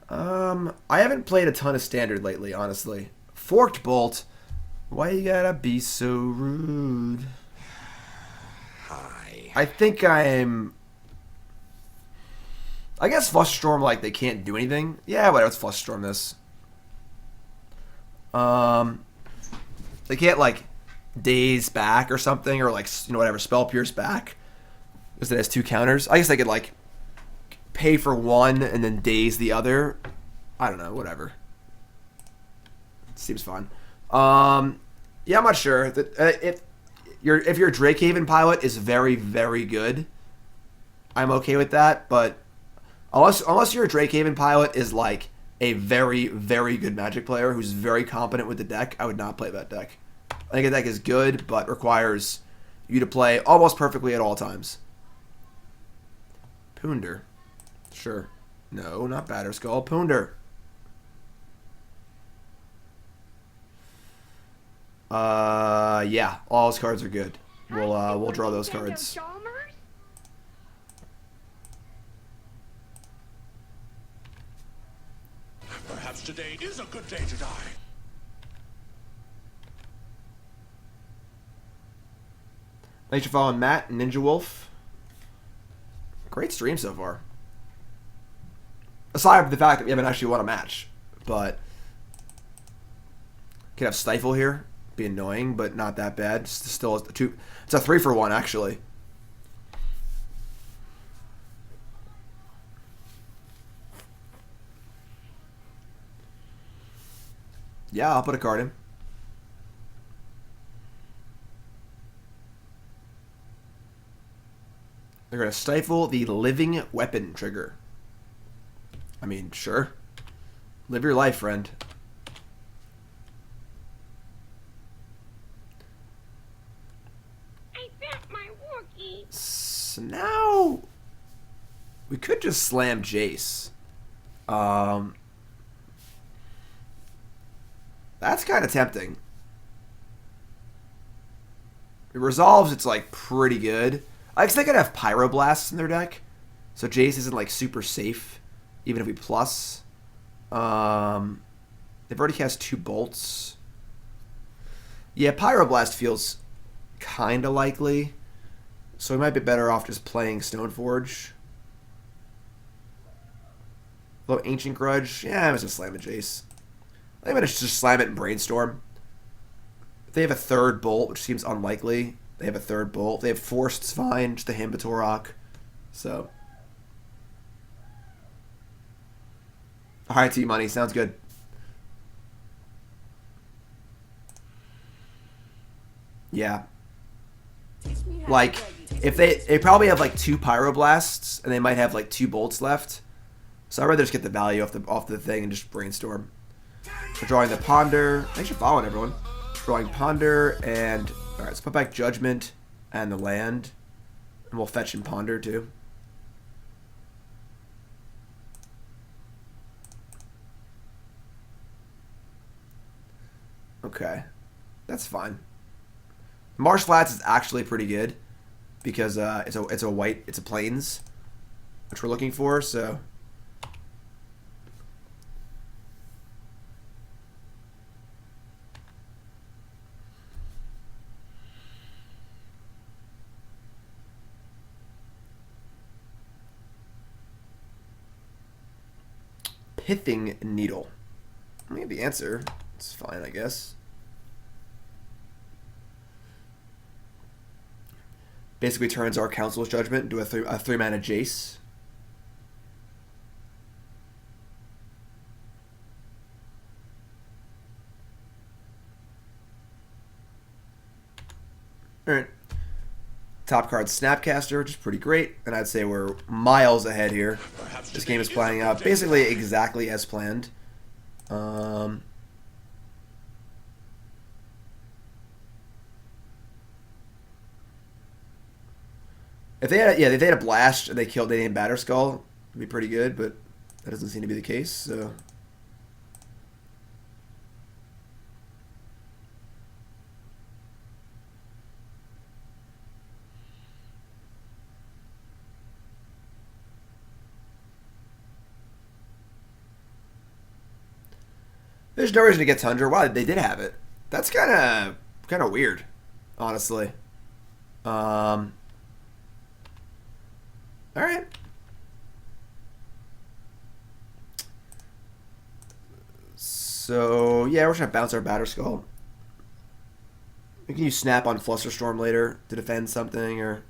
I haven't played a ton of Standard lately, honestly. Forked Bolt. Why you gotta be so rude? I think I guess Flusterstorm, like, they can't do anything. Yeah, whatever, let's Flusterstorm this. They can't, like, Daze back or something, or, like, you know, whatever, Spell Pierce back. Because it has 2 counters. I guess they could, like, pay for one and then Daze the other. I don't know, whatever. Seems fun. Yeah, I'm not sure. If your Drakehaven pilot is very, very good, I'm okay with that. But unless your Drakehaven pilot is like a very, very good Magic player who's very competent with the deck, I would not play that deck. I think the deck is good, but requires you to play almost perfectly at all times. Punder. Sure. No, not Batterskull. Punder. Yeah, all his cards are good. We'll draw those cards. Perhaps today is a good day to die. Thanks for following Matt and Ninja Wolf. Great stream so far. Aside from the fact that we haven't actually won a match. but could have Stifle here. Be annoying, but not that bad. Still, it's a 3-for-1 actually. Yeah, I'll put a card in. They're going to stifle the living weapon trigger. I mean, sure. Live your life, friend. I bet my Wookiee. So now we could just slam Jace. That's kind of tempting. It resolves, it's like pretty good. I guess they could have Pyroblasts in their deck, so Jace isn't like super safe, even if we plus. They've already cast 2 bolts. Yeah, Pyroblast feels kind of likely, so we might be better off just playing Stoneforge. Although Ancient Grudge, yeah, I was just slamming Jace. I think I'm going to just slam it in Brainstorm. If they have a 3rd bolt, which seems unlikely, they have a 3rd bolt. If they have Forced, it's fine, just a Hambatorok. So. Alright, T-Money, sounds good. Yeah. Like, if they probably have like 2 Pyroblasts, and they might have like 2 bolts left. So I'd rather just get the value off the thing and just Brainstorm. We're drawing the Ponder. Thanks for following, everyone. Drawing Ponder, and alright, let's put back Judgment and the land. And we'll fetch and Ponder too. Okay. That's fine. Marsh Flats is actually pretty good because it's a plains, which we're looking for, so Pithing Needle. I mean, the answer. It's fine, I guess. Basically turns our Council's Judgment into a 3-mana Jace. Alright. Top card Snapcaster, which is pretty great, and I'd say we're miles ahead here. This game is playing out basically exactly as planned. If they had a blast and they named Batterskull, it'd be pretty good, but that doesn't seem to be the case, so. There's no reason to get Tundra. Wow, they did have it. That's kind of weird, honestly. All right. So yeah, we're trying to bounce our Batterskull. We can use Snap on Flusterstorm later to defend something, or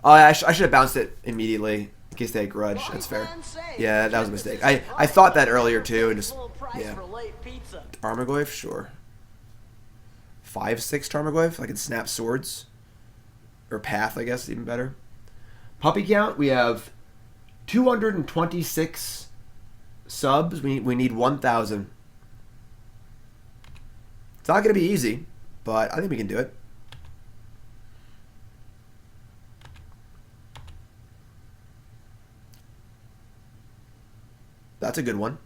oh, I should have bounced it immediately in case they had Grudge. That's fair. Yeah, that was a mistake. I thought that earlier too, and just yeah. Tarmogoyf, sure. 5/6 Tarmogoyf. I can snap swords. Or Path, I guess, even better. Puppy count, we have 226 subs. We need 1,000. It's not going to be easy, but I think we can do it. That's a good one.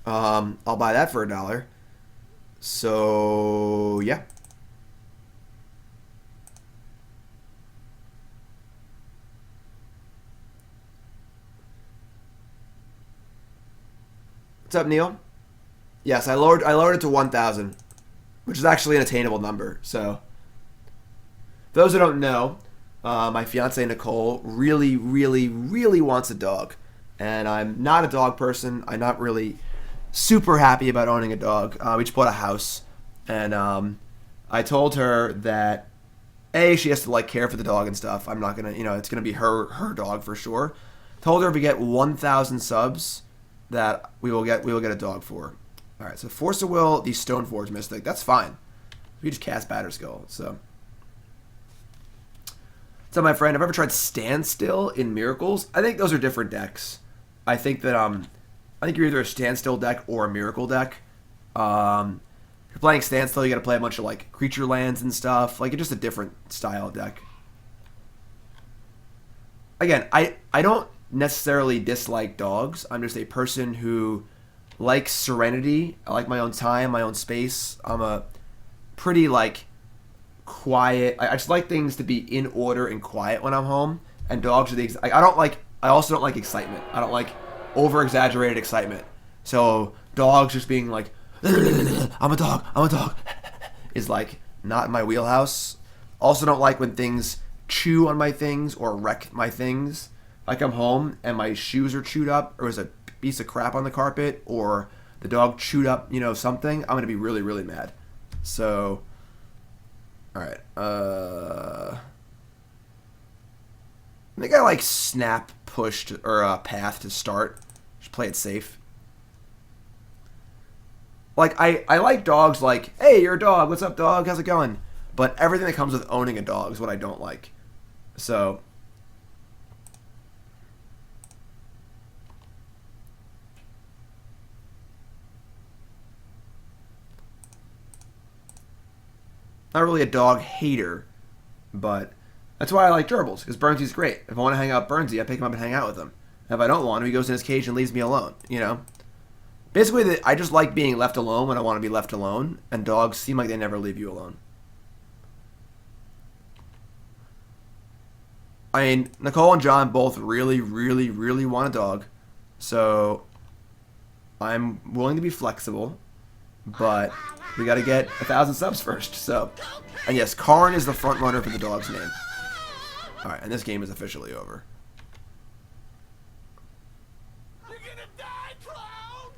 I'll buy that for $1. So, yeah. What's up, Neil? Yes, I lowered it to 1,000, which is actually an attainable number. So, for those who don't know, my fiance Nicole really, really, really wants a dog, and I'm not a dog person. I'm not really super happy about owning a dog. We just bought a house, and I told her that she has to like care for the dog and stuff. I'm not gonna, it's gonna be her dog for sure. Told her if we get 1,000 subs, that we will get a dog for. All right, so Force of Will, the Stoneforge Mystic. That's fine. We just cast Batterskull. So my friend, I've ever tried Standstill in Miracles. I think those are different decks. I think that I think you're either a Standstill deck or a Miracle deck. If you're playing Standstill, you got to play a bunch of like creature lands and stuff. Like it's just a different style deck. Again, I don't necessarily dislike dogs. I'm just a person who likes serenity. I like my own time, my own space. I'm a pretty like quiet. I just like things to be in order and quiet when I'm home. And dogs are the I also don't like excitement. I don't like over exaggerated excitement. So dogs just being like I'm a dog is like not in my wheelhouse. Also don't like when things chew on my things or wreck my things. Like I'm home and my shoes are chewed up, or there's a piece of crap on the carpet, or the dog chewed up, something. I'm gonna be really, really mad. So, all right. I think I like snap pushed or path to start. Just play it safe. Like I like dogs. Like, hey, you're a dog. What's up, dog? How's it going? But everything that comes with owning a dog is what I don't like. So. Not really a dog hater, but that's why I like gerbils, because Burnsy's great. If I want to hang out with Burnsy, I pick him up and hang out with him. And if I don't want him, he goes in his cage and leaves me alone, Basically, I just like being left alone when I want to be left alone, and dogs seem like they never leave you alone. I mean, Nicole and John both really, really, really want a dog, so I'm willing to be flexible, but we got to get 1,000 subs first. So, and yes, Karn is the front runner for the dog's name. All right, and this game is officially over. You're gonna die, clown!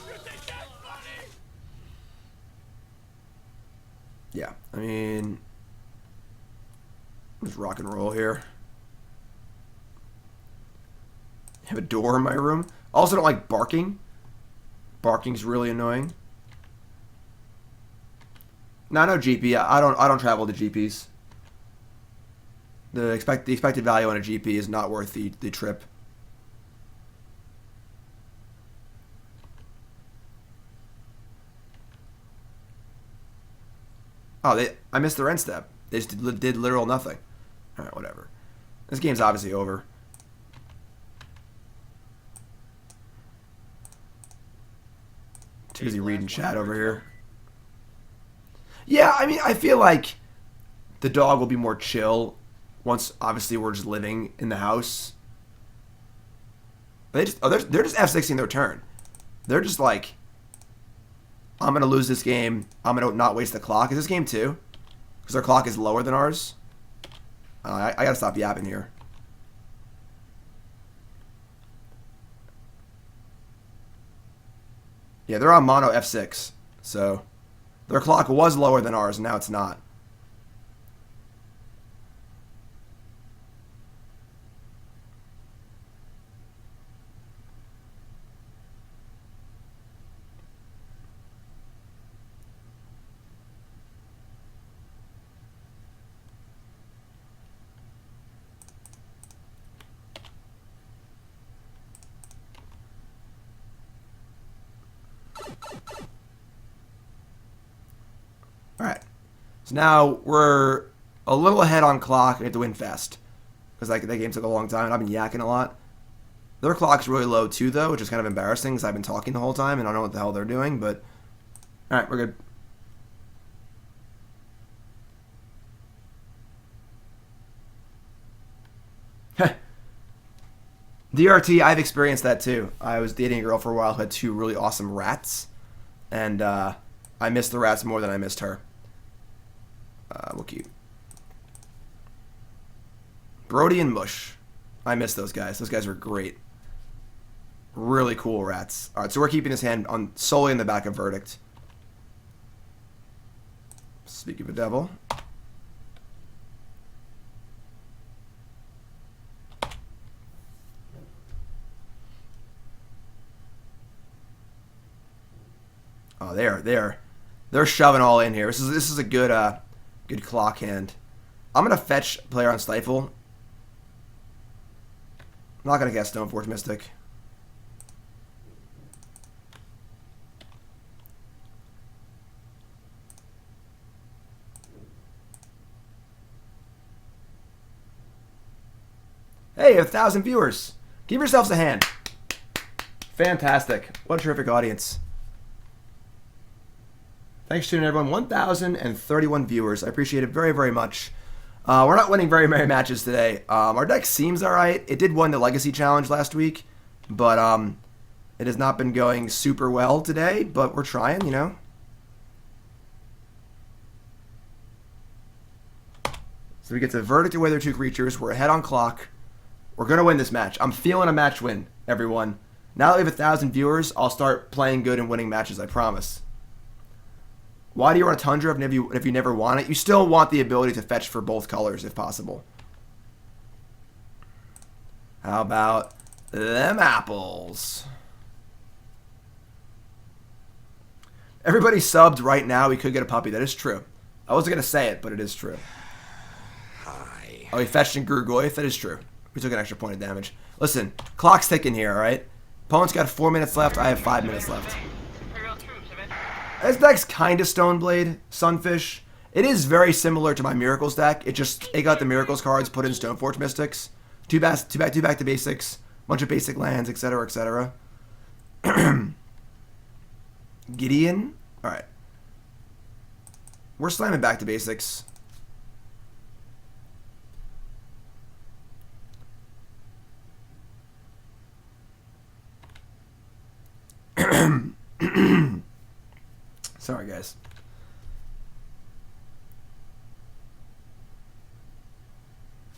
You think that's funny? Yeah, I mean, just rock and roll here. Have a door in my room. Also don't like barking. Barking's really annoying. No GP. I don't travel to GPs. The expected value on a GP is not worth the trip. Oh, I missed the end step. They just did literal nothing. All right, whatever. This game's obviously over. Too busy reading chat over here. Yeah, I mean, I feel like the dog will be more chill once, obviously, we're just living in the house. They're just F6ing their turn. They're just like, I'm going to lose this game. I'm going to not waste the clock. Is this game 2? Because our clock is lower than ours. I got to stop yapping here. Yeah, they're on mono F6. So their clock was lower than ours, and now it's not. Alright, so now we're a little ahead on clock. We have to win fast. Because that game took a long time, and I've been yakking a lot. Their clock's really low too, though, which is kind of embarrassing, because I've been talking the whole time, and I don't know what the hell they're doing, but... Alright, we're good. DRT, I've experienced that too. I was dating a girl for a while who had 2 really awesome rats, and I missed the rats more than I missed her. Well, cute. Brody and Mush. I miss those guys. Those guys were great. Really cool, rats. All right, so we're keeping this hand on solely in the back of Verdict. Speak of the devil. Oh, they're shoving all in here. This is a good good clock hand. I'm gonna fetch player on Stifle. I'm not gonna guess Stoneforge Mystic. Hey, 1,000 viewers. Give yourselves a hand. Fantastic. What a terrific audience. Thanks for tuning in, everyone. 1,031 viewers. I appreciate it very, very much. We're not winning very many matches today. Our deck seems alright. It did win the Legacy Challenge last week, but it has not been going super well today, but we're trying, you know. So we get to Verdict away their 2 creatures. We're ahead on clock. We're going to win this match. I'm feeling a match win, everyone. Now that we have 1,000 viewers, I'll start playing good and winning matches, I promise. Why do you want a Tundra if you never want it? You still want the ability to fetch for both colors if possible. How about them apples? Everybody subbed right now. We could get a puppy. That is true. I wasn't going to say it, but it is true. Hi. Oh, he fetched in Grugoyf? That is true. We took an extra point of damage. Listen, clock's ticking here, alright? Opponent's got 4 minutes left. I have 5 minutes left. This deck's kind of Stoneblade, Sunfish. It is very similar to my Miracles deck. It got the Miracles cards, put in Stoneforge Mystics. Two back to basics, bunch of basic lands, etc., etc. Gideon? Alright. We're slamming back to basics. Sorry, guys.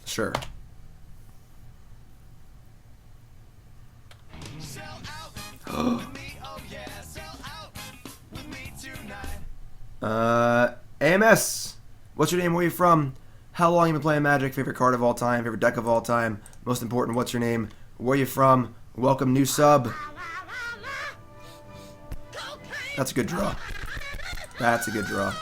Sure. Sell out with me, oh yeah, sell out with me tonight. AMS. What's your name? Where are you from? How long you been playing Magic? Favorite card of all time? Favorite deck of all time? Most important, what's your name? Where are you from? Welcome, new sub. That's a good draw. That's a good draw.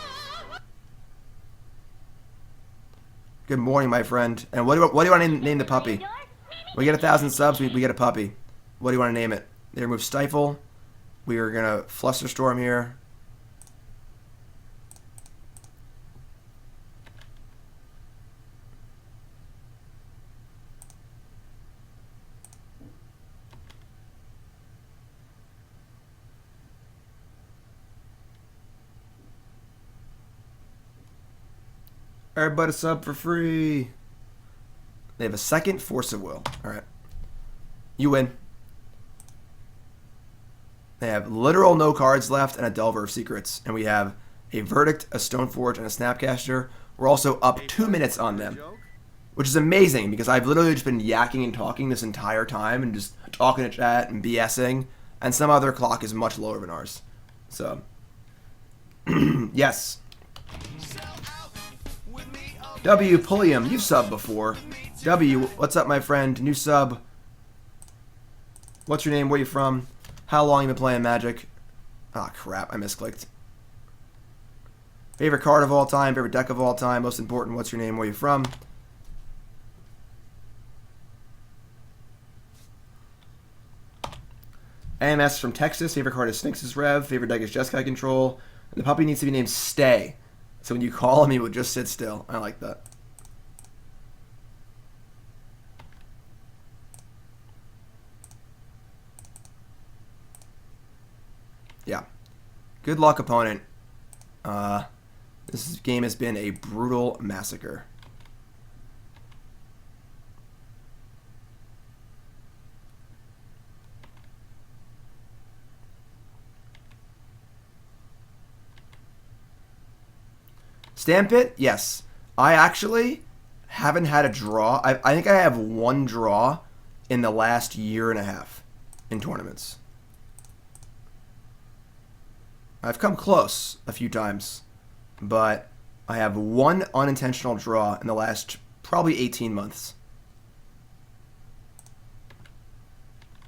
Good morning, my friend. And what do you want to name the puppy? We get 1,000 subs, we get a puppy. What do you want to name it? They remove Stifle. We are going to Flusterstorm here. Everybody sub for free. They have a second Force of Will. Alright. You win. They have literal no cards left and a Delver of Secrets. And we have a Verdict, a Stoneforge, and a Snapcaster. We're also up 2 minutes on them. Which is amazing because I've literally just been yakking and talking this entire time and just talking to chat and BSing. And some other clock is much lower than ours. So, yes. W, Pulliam, you've subbed before. W, what's up, my friend? New sub. What's your name? Where you from? How long you been playing Magic? Ah, crap, I misclicked. Favorite card of all time, favorite deck of all time, most important, what's your name? Where you from? AMS from Texas, favorite card is Sphinx's Rev, favorite deck is Jeskai Control, and the puppy needs to be named Stay. So when you call him, he would just sit still. I like that. Yeah. Good luck, opponent. This game has been a brutal massacre. Stamp it? Yes. I actually haven't had a draw. I think I have one draw in the last year and a half. in tournaments. I've come close a few times, but I have one unintentional draw in the last probably 18 months.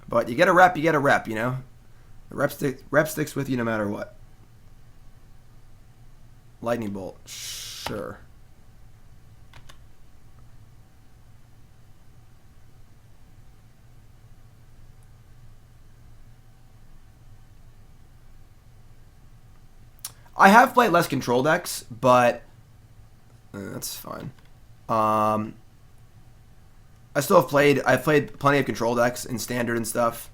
But you get a rep, you know? The rep sticks with you no matter what. Lightning Bolt, sure. I have played less control decks, but that's fine. I still have played. I've played plenty of control decks in standard and stuff.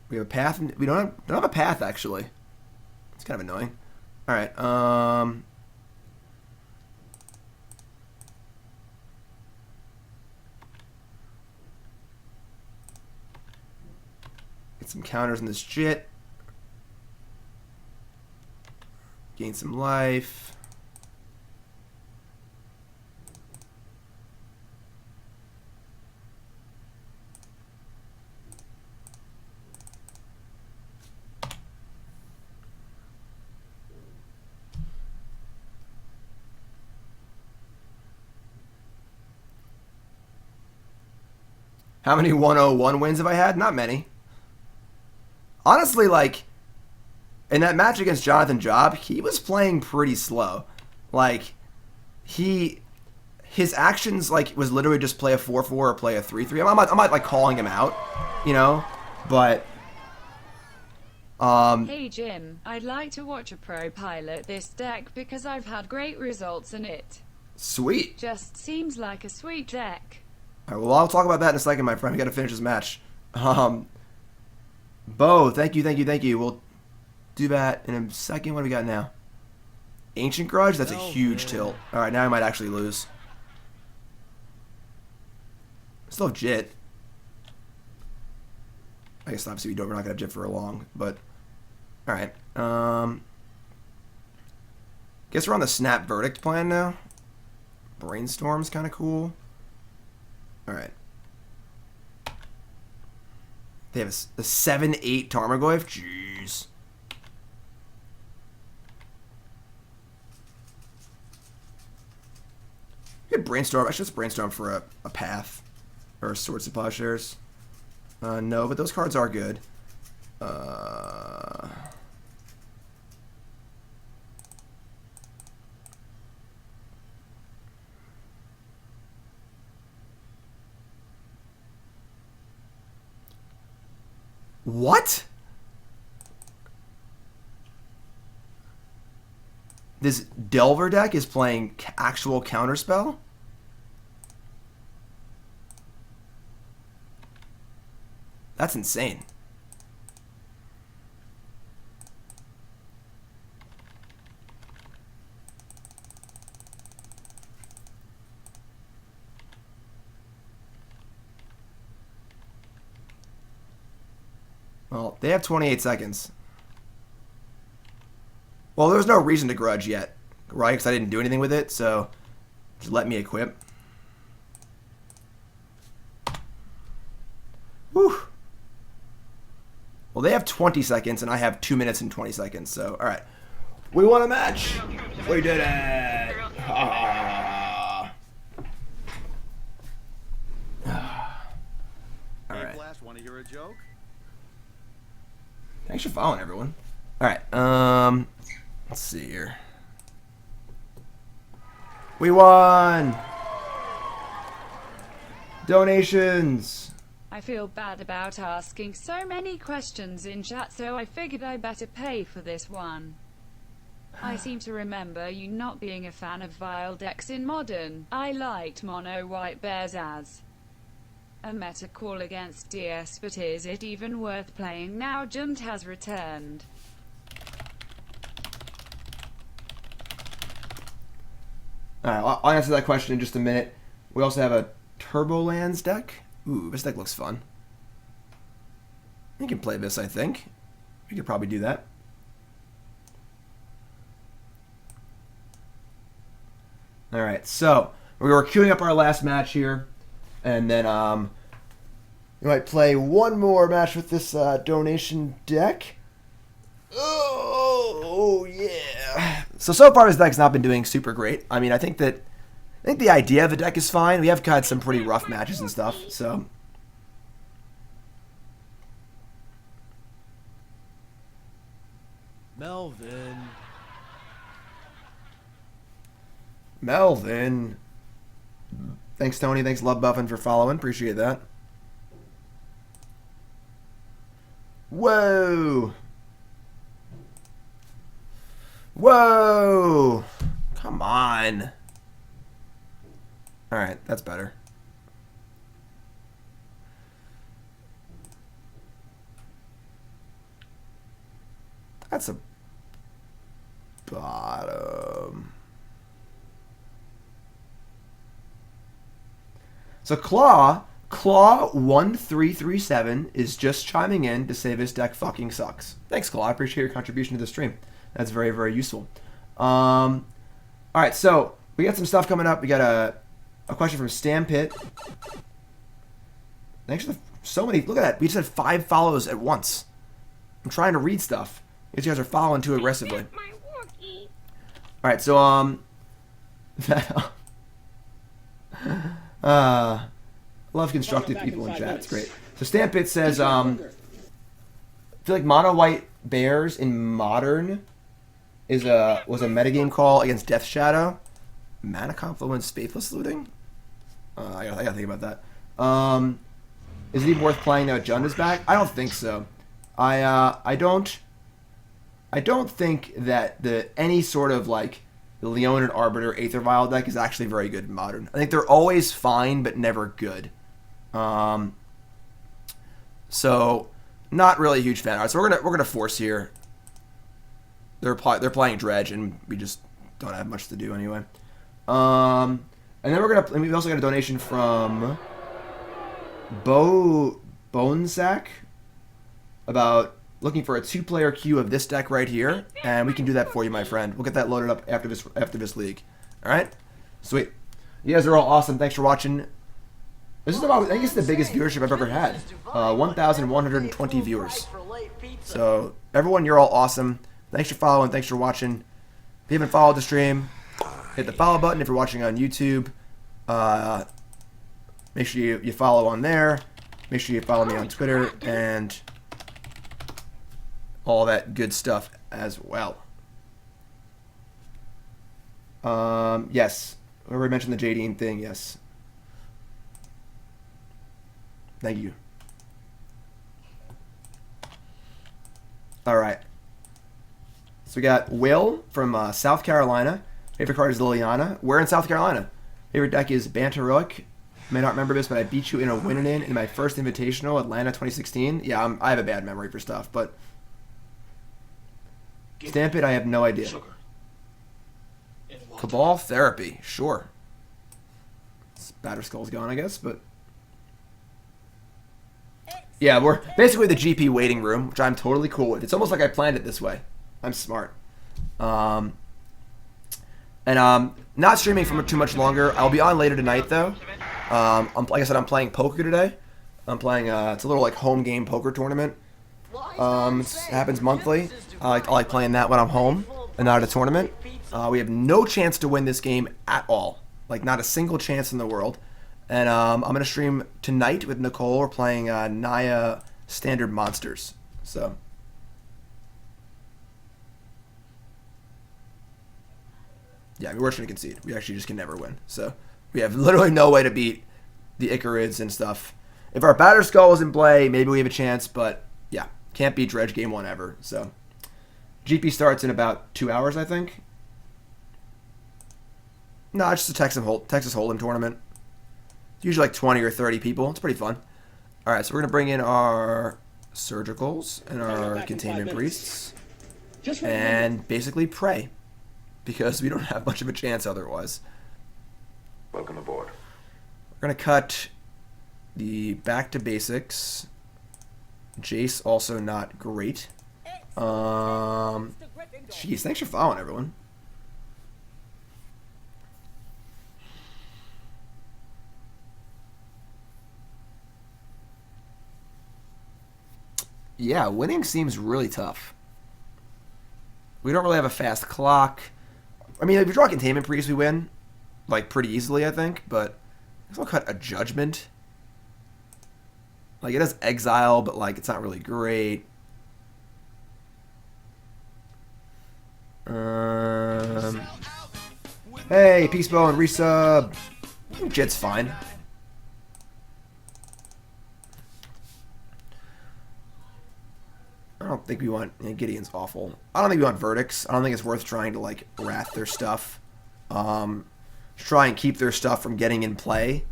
We have a path. We don't have a path actually. It's kind of annoying. All right. Get some counters in this Jitte. Gain some life. How many 101 wins have I had? Not many. Honestly, like, in that match against Jonathan Job, he was playing pretty slow. Like, his actions, like, was literally just play a 4-4 or play a 3-3. I'm not, like, calling him out, you know? But, Hey Jim, I'd like to watch a pro pilot this deck because I've had great results in it. Sweet. Just seems like a sweet deck. All right, well, I'll talk about that in a second, my friend. We got to finish this match. Bo, thank you. We'll do that in a second. What do we got now? Ancient Grudge? That's a huge tilt. All right, now I might actually lose. Still have Jitte. I guess obviously we're not going to have Jitte for long, but all right. Guess we're on the Snap Verdict plan now. Brainstorm's kind of cool. All right. They have a 7/8 Tarmogoyf. Jeez. You could Brainstorm. I should just Brainstorm for a path. Or Swords of Plowshares. No, but those cards are good. What? This Delver deck is playing actual Counterspell? That's insane. Well, they have 28 seconds. Well, there's no reason to grudge yet, right? Because I didn't do anything with it, so just let me equip. Whew. Well, they have 20 seconds, and I have 2 minutes and 20 seconds, so, all right. We won a match. We did it. Ah. All right. Blast, want to hear a joke? Thanks for following, everyone. All right. Let's see here. We won. Donations. I feel bad about asking so many questions in chat, so I figured I better pay for this one. I seem to remember you not being a fan of Vile decks in Modern. I liked Mono White Bears as a meta call against DS, but is it even worth playing now Junt has returned? Alright, I'll answer that question in just a minute. We also have a Turbolands deck. Ooh, this deck looks fun. You can play this, I think. We could probably do that. All right, so we were queuing up our last match here, and then we might play one more match with this donation deck. Oh yeah. So far this deck's not been doing super great. I mean, I think the idea of the deck is fine. We have had some pretty rough matches and stuff. So Melvin. Thanks, Tony. Thanks, Love Buffin, for following. Appreciate that. Whoa. Whoa. Come on. Alright, that's better. That's a bottom. So Claw 1337 is just chiming in to say this deck fucking sucks. Thanks, Claw. I appreciate your contribution to the stream. That's very, very useful. All right, so we got some stuff coming up. We got a question from Stampit. Thanks for so many. Look at that. We just had 5 follows at once. I'm trying to read stuff. You guys are following too aggressively. All right, so love constructive people in chat. It's great. So Stampit says, I feel like mono white bears in modern was a metagame call against Death Shadow. Mana Confluence, Faithless Looting. I gotta think about that. Is it even worth playing now? Jund is back. I don't think so. I don't think that any sort of like the Leonin Arbiter Aether Vial deck is actually very good in modern. I think they're always fine but never good. So not really a huge fan. All right, so we're gonna force here. They're playing Dredge, and we just don't have much to do anyway. And then we also got a donation from Bonesack about looking for a 2-player queue of this deck right here, and we can do that for you, my friend. We'll get that loaded up after this league. All right, sweet. You guys are all awesome. Thanks for watching. This is about, I think it's the biggest viewership I've ever had. 1,120 viewers. So everyone, you're all awesome. Thanks for following. Thanks for watching. If you haven't followed the stream, hit the follow button. If you're watching on YouTube, make sure you follow on there. Make sure you follow me on Twitter and all that good stuff as well. Yes. I already mentioned the Jaden thing. Yes. Thank you. All right. So we got Will from South Carolina. Favorite card is Liliana. Where in South Carolina? Favorite deck is Banteroic. May not remember this, but I beat you in a win-in in my first Invitational, Atlanta 2016. Yeah, I have a bad memory for stuff, but Stamp it, I have no idea. Cabal Therapy, sure. Batterskull's gone, I guess, but yeah, we're basically the GP waiting room, which I'm totally cool with. It's almost like I planned it this way. I'm smart. And not streaming for too much longer. I'll be on later tonight, though. Like I said, I'm playing poker today. I'm playing, it's a little like home game poker tournament. It happens monthly. I like playing that when I'm home and not at a tournament. We have no chance to win this game at all. Like, not a single chance in the world. And I'm going to stream tonight with Nicole. We're playing Naya Standard Monsters. So yeah, we're just going to concede. We actually just can never win. So we have literally no way to beat the Icarids and stuff. If our Batterskull is in play, maybe we have a chance. But yeah, can't beat Dredge game 1 ever. So GP starts in about 2 hours, I think. No, it's just a Texas Hold'em tournament. Usually like 20 or 30 people. It's pretty fun. All right, so we're going to bring in our Surgicals and our Containment Priests and basically pray because we don't have much of a chance otherwise. Welcome aboard. We're going to cut the back to basics. Jace also not great. Jeez, thanks for following, everyone. Yeah, winning seems really tough. We don't really have a fast clock. I mean, if we draw Containment Priest, we win. Like, pretty easily, I think. But we'll cut a Judgment. Like, it has Exile, but, like, it's not really great. Hey, Peacebone, resub. Jit's fine. I don't think we want... Yeah, Gideon's awful. I don't think we want Verdicts. I don't think it's worth trying to, like, wrath their stuff. Try and keep their stuff from getting in play.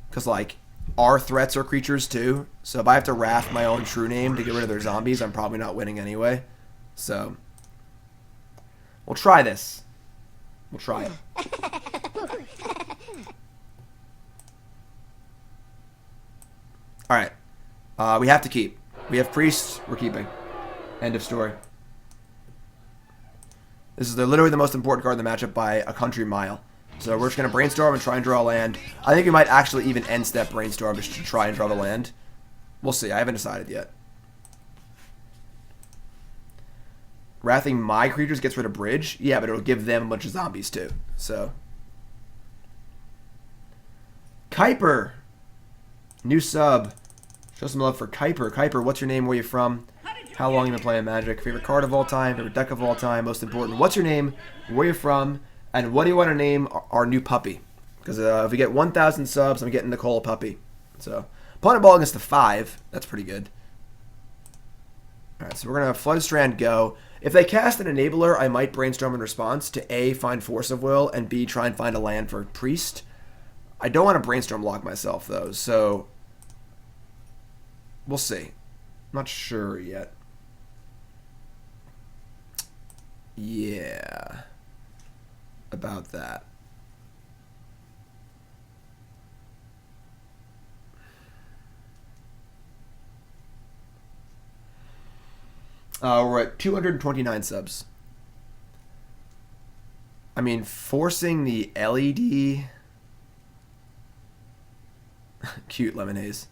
Because, like, our threats are creatures, too. So if I have to wrath my own True-Name to get rid of their zombies, I'm probably not winning anyway. So... we'll try this. We'll try it. Alright. We have to keep. We have Priests. We're keeping. End of story. This is literally the most important card in the matchup by a country mile. So we're just going to Brainstorm and try and draw a land. I think we might actually even end step Brainstorm just to try and draw the land. We'll see. I haven't decided yet. Wrathing my creatures gets rid of Bridge. Yeah, but it'll give them a bunch of zombies too. So. Kuiper. New sub. Show some love for Kuiper. Kuiper, what's your name? Where you from? How long you been playing Magic? Favorite card of all time? Favorite deck of all time? Most important, what's your name? Where you from? And what do you want to name our new puppy? Because if we get 1,000 subs, I'm getting Nicole a puppy. So, opponent ball against the 5. That's pretty good. Alright, so we're going to Flooded Strand go. If they cast an Enabler, I might Brainstorm in response to A, find Force of Will, and B, try and find a land for Priest. I don't want to Brainstorm lock myself, though, so we'll see. I'm not sure yet. Yeah. About that. We're at 229 subs. I mean, forcing the LED... Cute lemon haze.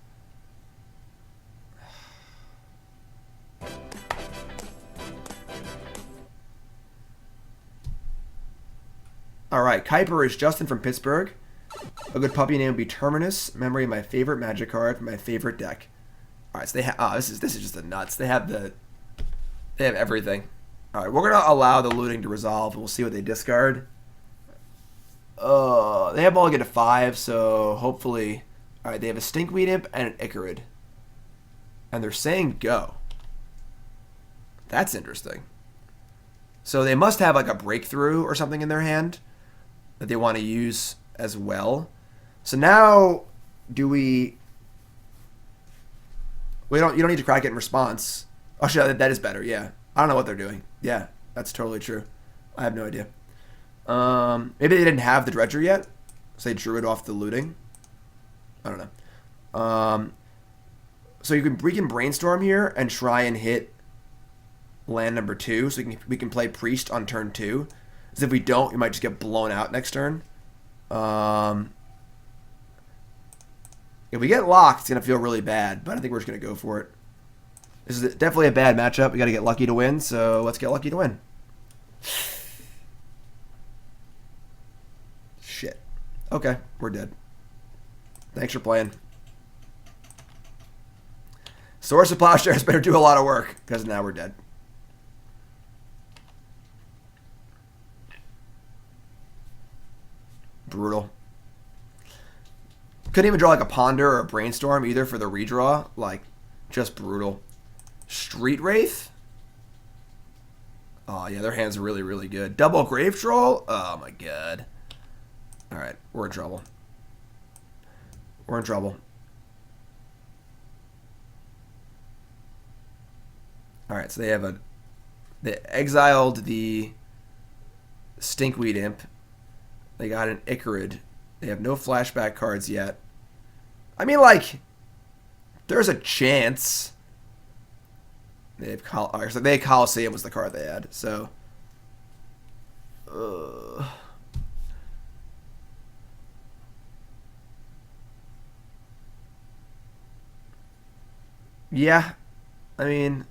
Alright, Kuiper is Justin from Pittsburgh. A good puppy name would be Terminus. Memory of my favorite Magic card from my favorite deck. Alright, so they have... Oh, this is just the nuts. They have everything. Alright, we're going to allow the looting to resolve, and we'll see what they discard. They have all get a 5, so hopefully... Alright, they have a Stinkweed Imp and an Icarid. And they're saying go. That's interesting. So they must have like a breakthrough or something in their hand that they want to use as well. So now do we... You don't need to crack it in response. Oh shit, that is better, yeah. I don't know what they're doing. Yeah, that's totally true. I have no idea. Maybe they didn't have the Dredger yet, so they drew it off the looting. I don't know. So we can Brainstorm here and try and hit land number 2, so we can play Priest on turn 2. Because if we don't, we might just get blown out next turn. If we get locked, it's going to feel really bad, but I think we're just going to go for it. This is definitely a bad matchup. We got to get lucky to win, so let's get lucky to win. Shit. Okay, we're dead. Thanks for playing. Source of Plowshares better do a lot of work, because now we're dead. Brutal. Couldn't even draw like a Ponder or a Brainstorm either for the redraw. Like, just brutal. Street Wraith? Oh, yeah, their hands are really, really good. Double Grave Troll? Oh, my God. Alright, we're in trouble. We're in trouble. Alright, so they exiled the Stinkweed Imp. They got an Icarid. They have no flashback cards yet. I mean, like, there's a chance. They have Coliseum was the card they had, so. Yeah. I mean,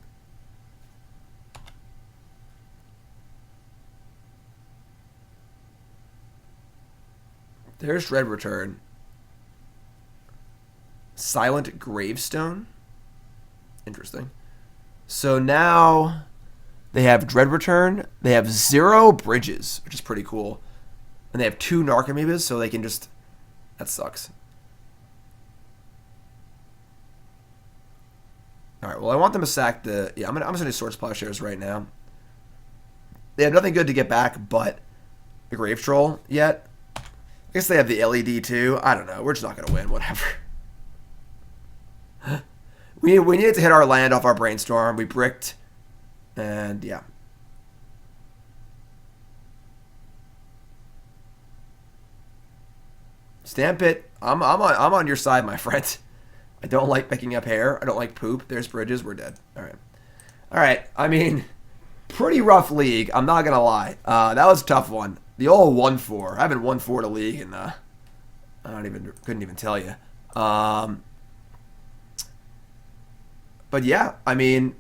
there's Dread Return. Silent Gravestone. Interesting. So now they have Dread Return. They have 0 bridges, which is pretty cool. And they have 2 Narcomoebas, so they can just... That sucks. Alright, well, I want them to sack the... Yeah, I'm gonna do Swords Plowshares right now. They have nothing good to get back but the Grave Troll yet. I guess they have the LED too. I don't know. We're just not gonna win. Whatever. We needed to hit our land off our Brainstorm. We bricked. And, yeah. Stamp it. I'm on your side, my friend. I don't like picking up hair. I don't like poop. There's bridges. We're dead. All right. All right. I mean, pretty rough league. I'm not going to lie. That was a tough one. The old 1-4. I haven't won 4 to league, and I couldn't even tell you. But yeah, I mean,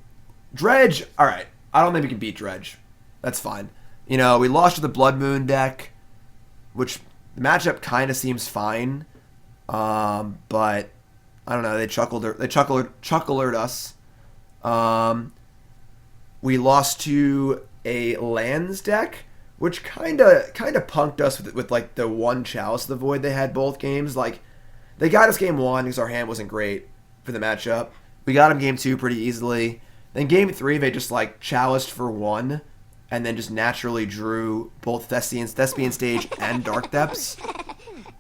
Dredge, all right. I don't think we can beat Dredge. That's fine. You know, we lost to the Blood Moon deck, which the matchup kind of seems fine. But I don't know. They chuckled us. We lost to a lands deck, which kind of punked us with like the one Chalice of the Void they had both games. Like, they got us game 1 because our hand wasn't great for the matchup. We got them game 2 pretty easily. Then game 3, they just like chaliced for 1, and then just naturally drew both Thespian Stage and Dark Depths.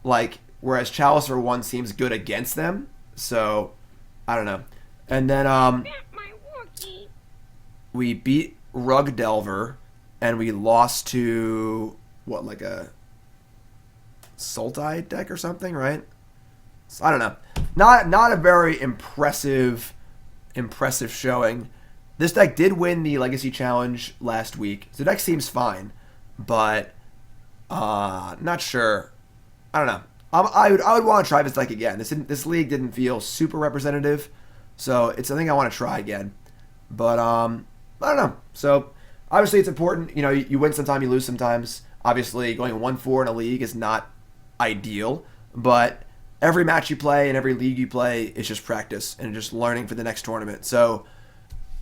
Like, whereas Chalice for 1 seems good against them. So, I don't know. And then we beat Rug Delver, and we lost to what, like a Sultai deck or something, right? So, I don't know. Not a very impressive showing. This deck did win the Legacy Challenge last week. So the deck seems fine, but not sure. I don't know. I would want to try this deck again. This league didn't feel super representative, so it's something I want to try again. But I don't know. So obviously it's important. You know, you win sometimes, you lose sometimes. Obviously going 1-4 in a league is not ideal, but every match you play and every league you play is just practice and just learning for the next tournament. So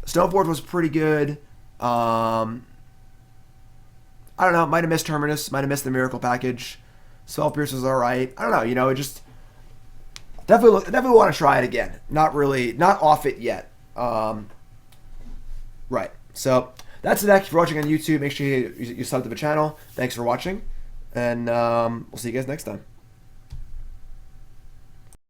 Stoneforge was pretty good. I don't know. Might have missed Terminus. Might have missed the Miracle Package. Spell Pierce was all right. I don't know. You know, it just definitely want to try it again. Not off it yet. Right. So that's the deck. If you're watching on YouTube, make sure you sub to the channel. Thanks for watching, and we'll see you guys next time.